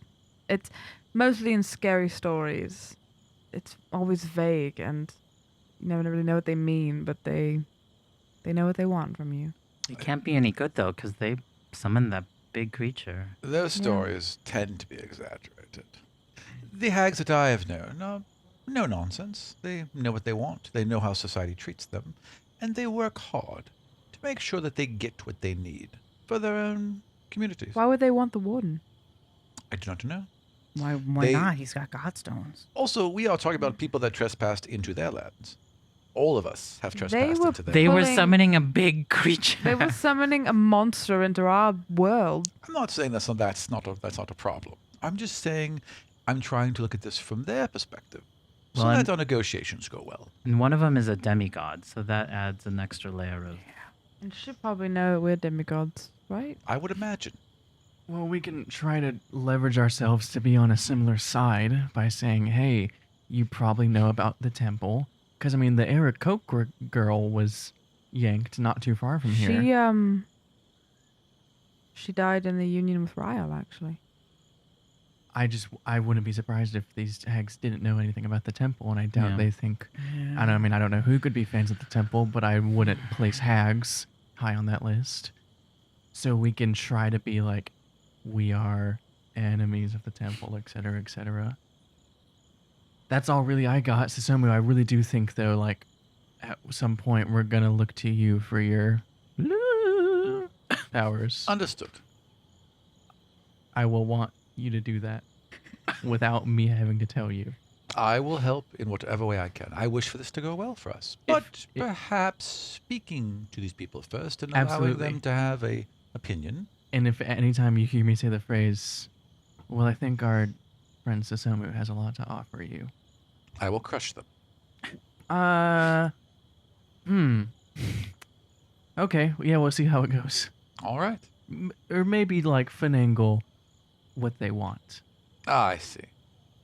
It's mostly in scary stories. It's always vague, and you never really know what they mean, but they know what they want from you. It can't be any good though, because they summoned that big creature. Those stories tend to be exaggerated. The hags that I have known are no nonsense. They know what they want. They know how society treats them. And they work hard to make sure that they get what they need for their own communities. Why would they want the warden? I do not know. Why They- not? He's got godstones. Also, we are talking about people that trespassed into their lands. All of us have trespassed were into theirs. They were Pulling- summoning a big creature. They were summoning a monster into our world. I'm not saying that's not a problem. I'm just saying I'm trying to look at this from their perspective, so Well, that our negotiations go well. And one of them is a demigod, so that adds an extra layer of. And you should probably know we're demigods, right? I would imagine. Well, we can try to leverage ourselves to be on a similar side by saying, hey, you probably know about the temple. Because, I mean, the Aarakocra girl was yanked not too far from here. She died in the union with Ryle, actually. I wouldn't be surprised if these hags didn't know anything about the temple, and I doubt Yeah. they think. I don't know who could be fans of the temple, but I wouldn't place hags high on that list. So we can try to be like, we are enemies of the temple, etc., etc. That's all really I got. Susumu, I really do think though, like, at some point we're gonna look to you for your powers. Understood. I will want you to do that without me having to tell you. I will help in whatever way I can. I wish for this to go well for us. But perhaps speaking to these people first and allowing them to have a opinion. And if anytime you hear me say the phrase, well, I think our friend Susumu has a lot to offer you. I will crush them. Okay, yeah, we'll see how it goes. All right. Or maybe like finagle what they want. I see.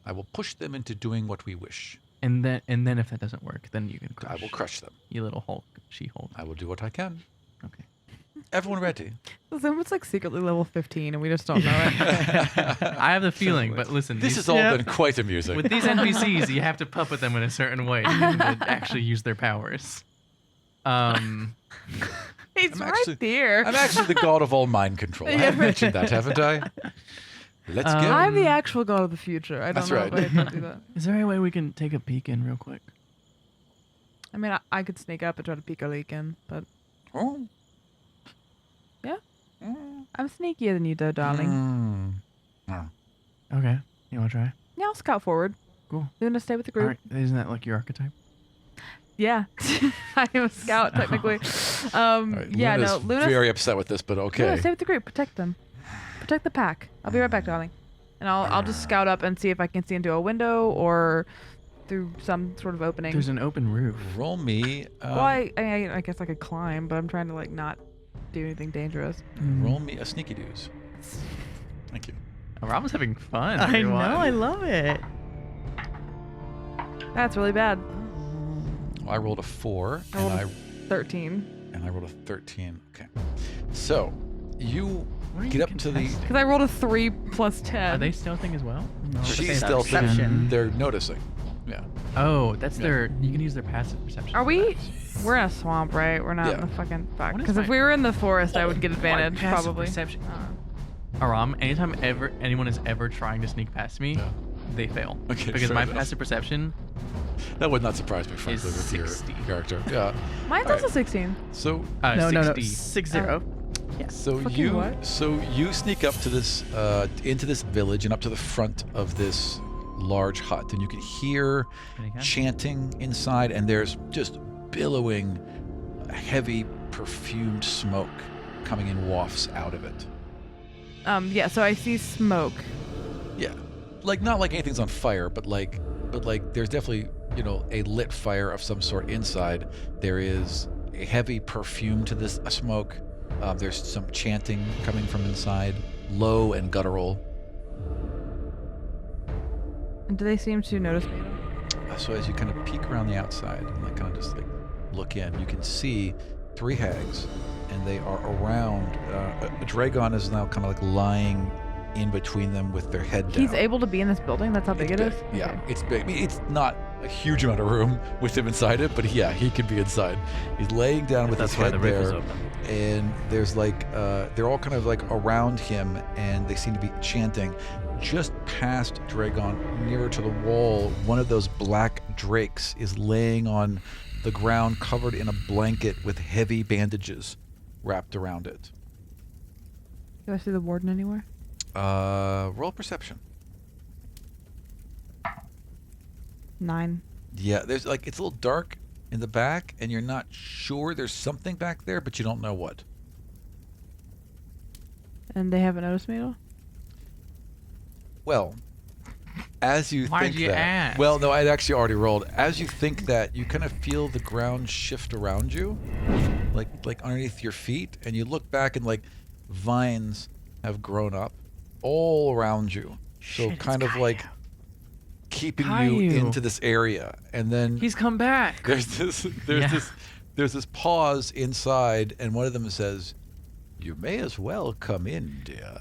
I will push them into doing what we wish. And then if that doesn't work, then you can crush. I will crush them. You little Hulk, She-Hulk. I will do what I can. Okay. Everyone ready? Someone's like secretly level 15 and we just don't know it. I have the feeling, but listen. This has all been quite amusing. With these NPCs, you have to puppet them in a certain way to actually use their powers. He's right there. I'm actually the god of all mind control. I have mentioned that, haven't I? Let's go. I'm the actual god of the future. I don't know if I can do that. Is there any way we can take a peek in real quick? I mean, I could sneak up and try to peek a leak in, but... Oh. Yeah. I'm sneakier than you, though, darling. Okay. You want to try? Yeah, I'll scout forward. Cool. Luna, stay with the group. All right. Isn't that like your archetype? Yeah. I am a scout, technically. Right, yeah, Luna's Luna's very upset with this, but okay. Luna, stay with the group. Protect them. Protect the pack. I'll be right back, darling. And I'll just scout up and see if I can see into a window or through some sort of opening. There's an open roof. Roll me. Well, I guess I could climb, but I'm trying to like not do anything dangerous. Roll me a sneaky doos. Thank you. Oh, Rob's having fun. I know, I love it. That's really bad. I rolled a 4 I rolled a 13. And I rolled a 13. Okay. So you get up to the. Because I rolled a 3 plus 10. Are they stealthing as well? No. She's stealthing. They're noticing. Yeah. Oh, that's their. You can use their passive perception. Are we? We're in a swamp, right? We're not in the fucking fuck. Because if we were in the forest, I would get advantage, probably. Perception. Aram, anytime anyone is ever trying to sneak past me, they fail. Okay. Because my passive perception. That would not surprise me, frankly, is with 60. your character. Yeah. Mine's also 16. So. No, 60. 60. Yeah. So what? you sneak up to this into this village and up to the front of this large hut, and you can hear chanting inside, and there's just billowing heavy perfumed smoke coming in wafts out of it. Yeah, so I see smoke. Yeah. Like not like anything's on fire, but like there's definitely, a lit fire of some sort inside. There is a heavy perfume to this smoke. There's some chanting coming from inside, low and guttural. And do they seem to notice me? So as you kind of peek around the outside and kind of just look in, you can see 3 hags, and they are around. A dragon is now kind of lying in between them with their head down. He's able to be in this building? That's how big it is? Yeah, Okay. it's big. I mean, it's not a huge amount of room with him inside it, but yeah, he can be inside. He's laying down with his head there, and there's they're all kind of around him, and they seem to be chanting. Just past Dragon, nearer to the wall, one of those black drakes is laying on the ground, covered in a blanket with heavy bandages wrapped around it. Do I see the warden anywhere? Roll perception. 9. Yeah, there's it's a little dark in the back, and you're not sure. There's something back there, but you don't know what. And they haven't noticed me at all? Well, as you Why'd think you that. ask? Well, no, I'd actually already rolled. As you think that, you kind of feel the ground shift around you, like underneath your feet, and you look back and vines have grown up all around you. So Shit, kind of keeping you Caillou. into this area, and then He's come back. there's this pause inside, and one of them says, "You may as well come in, dear."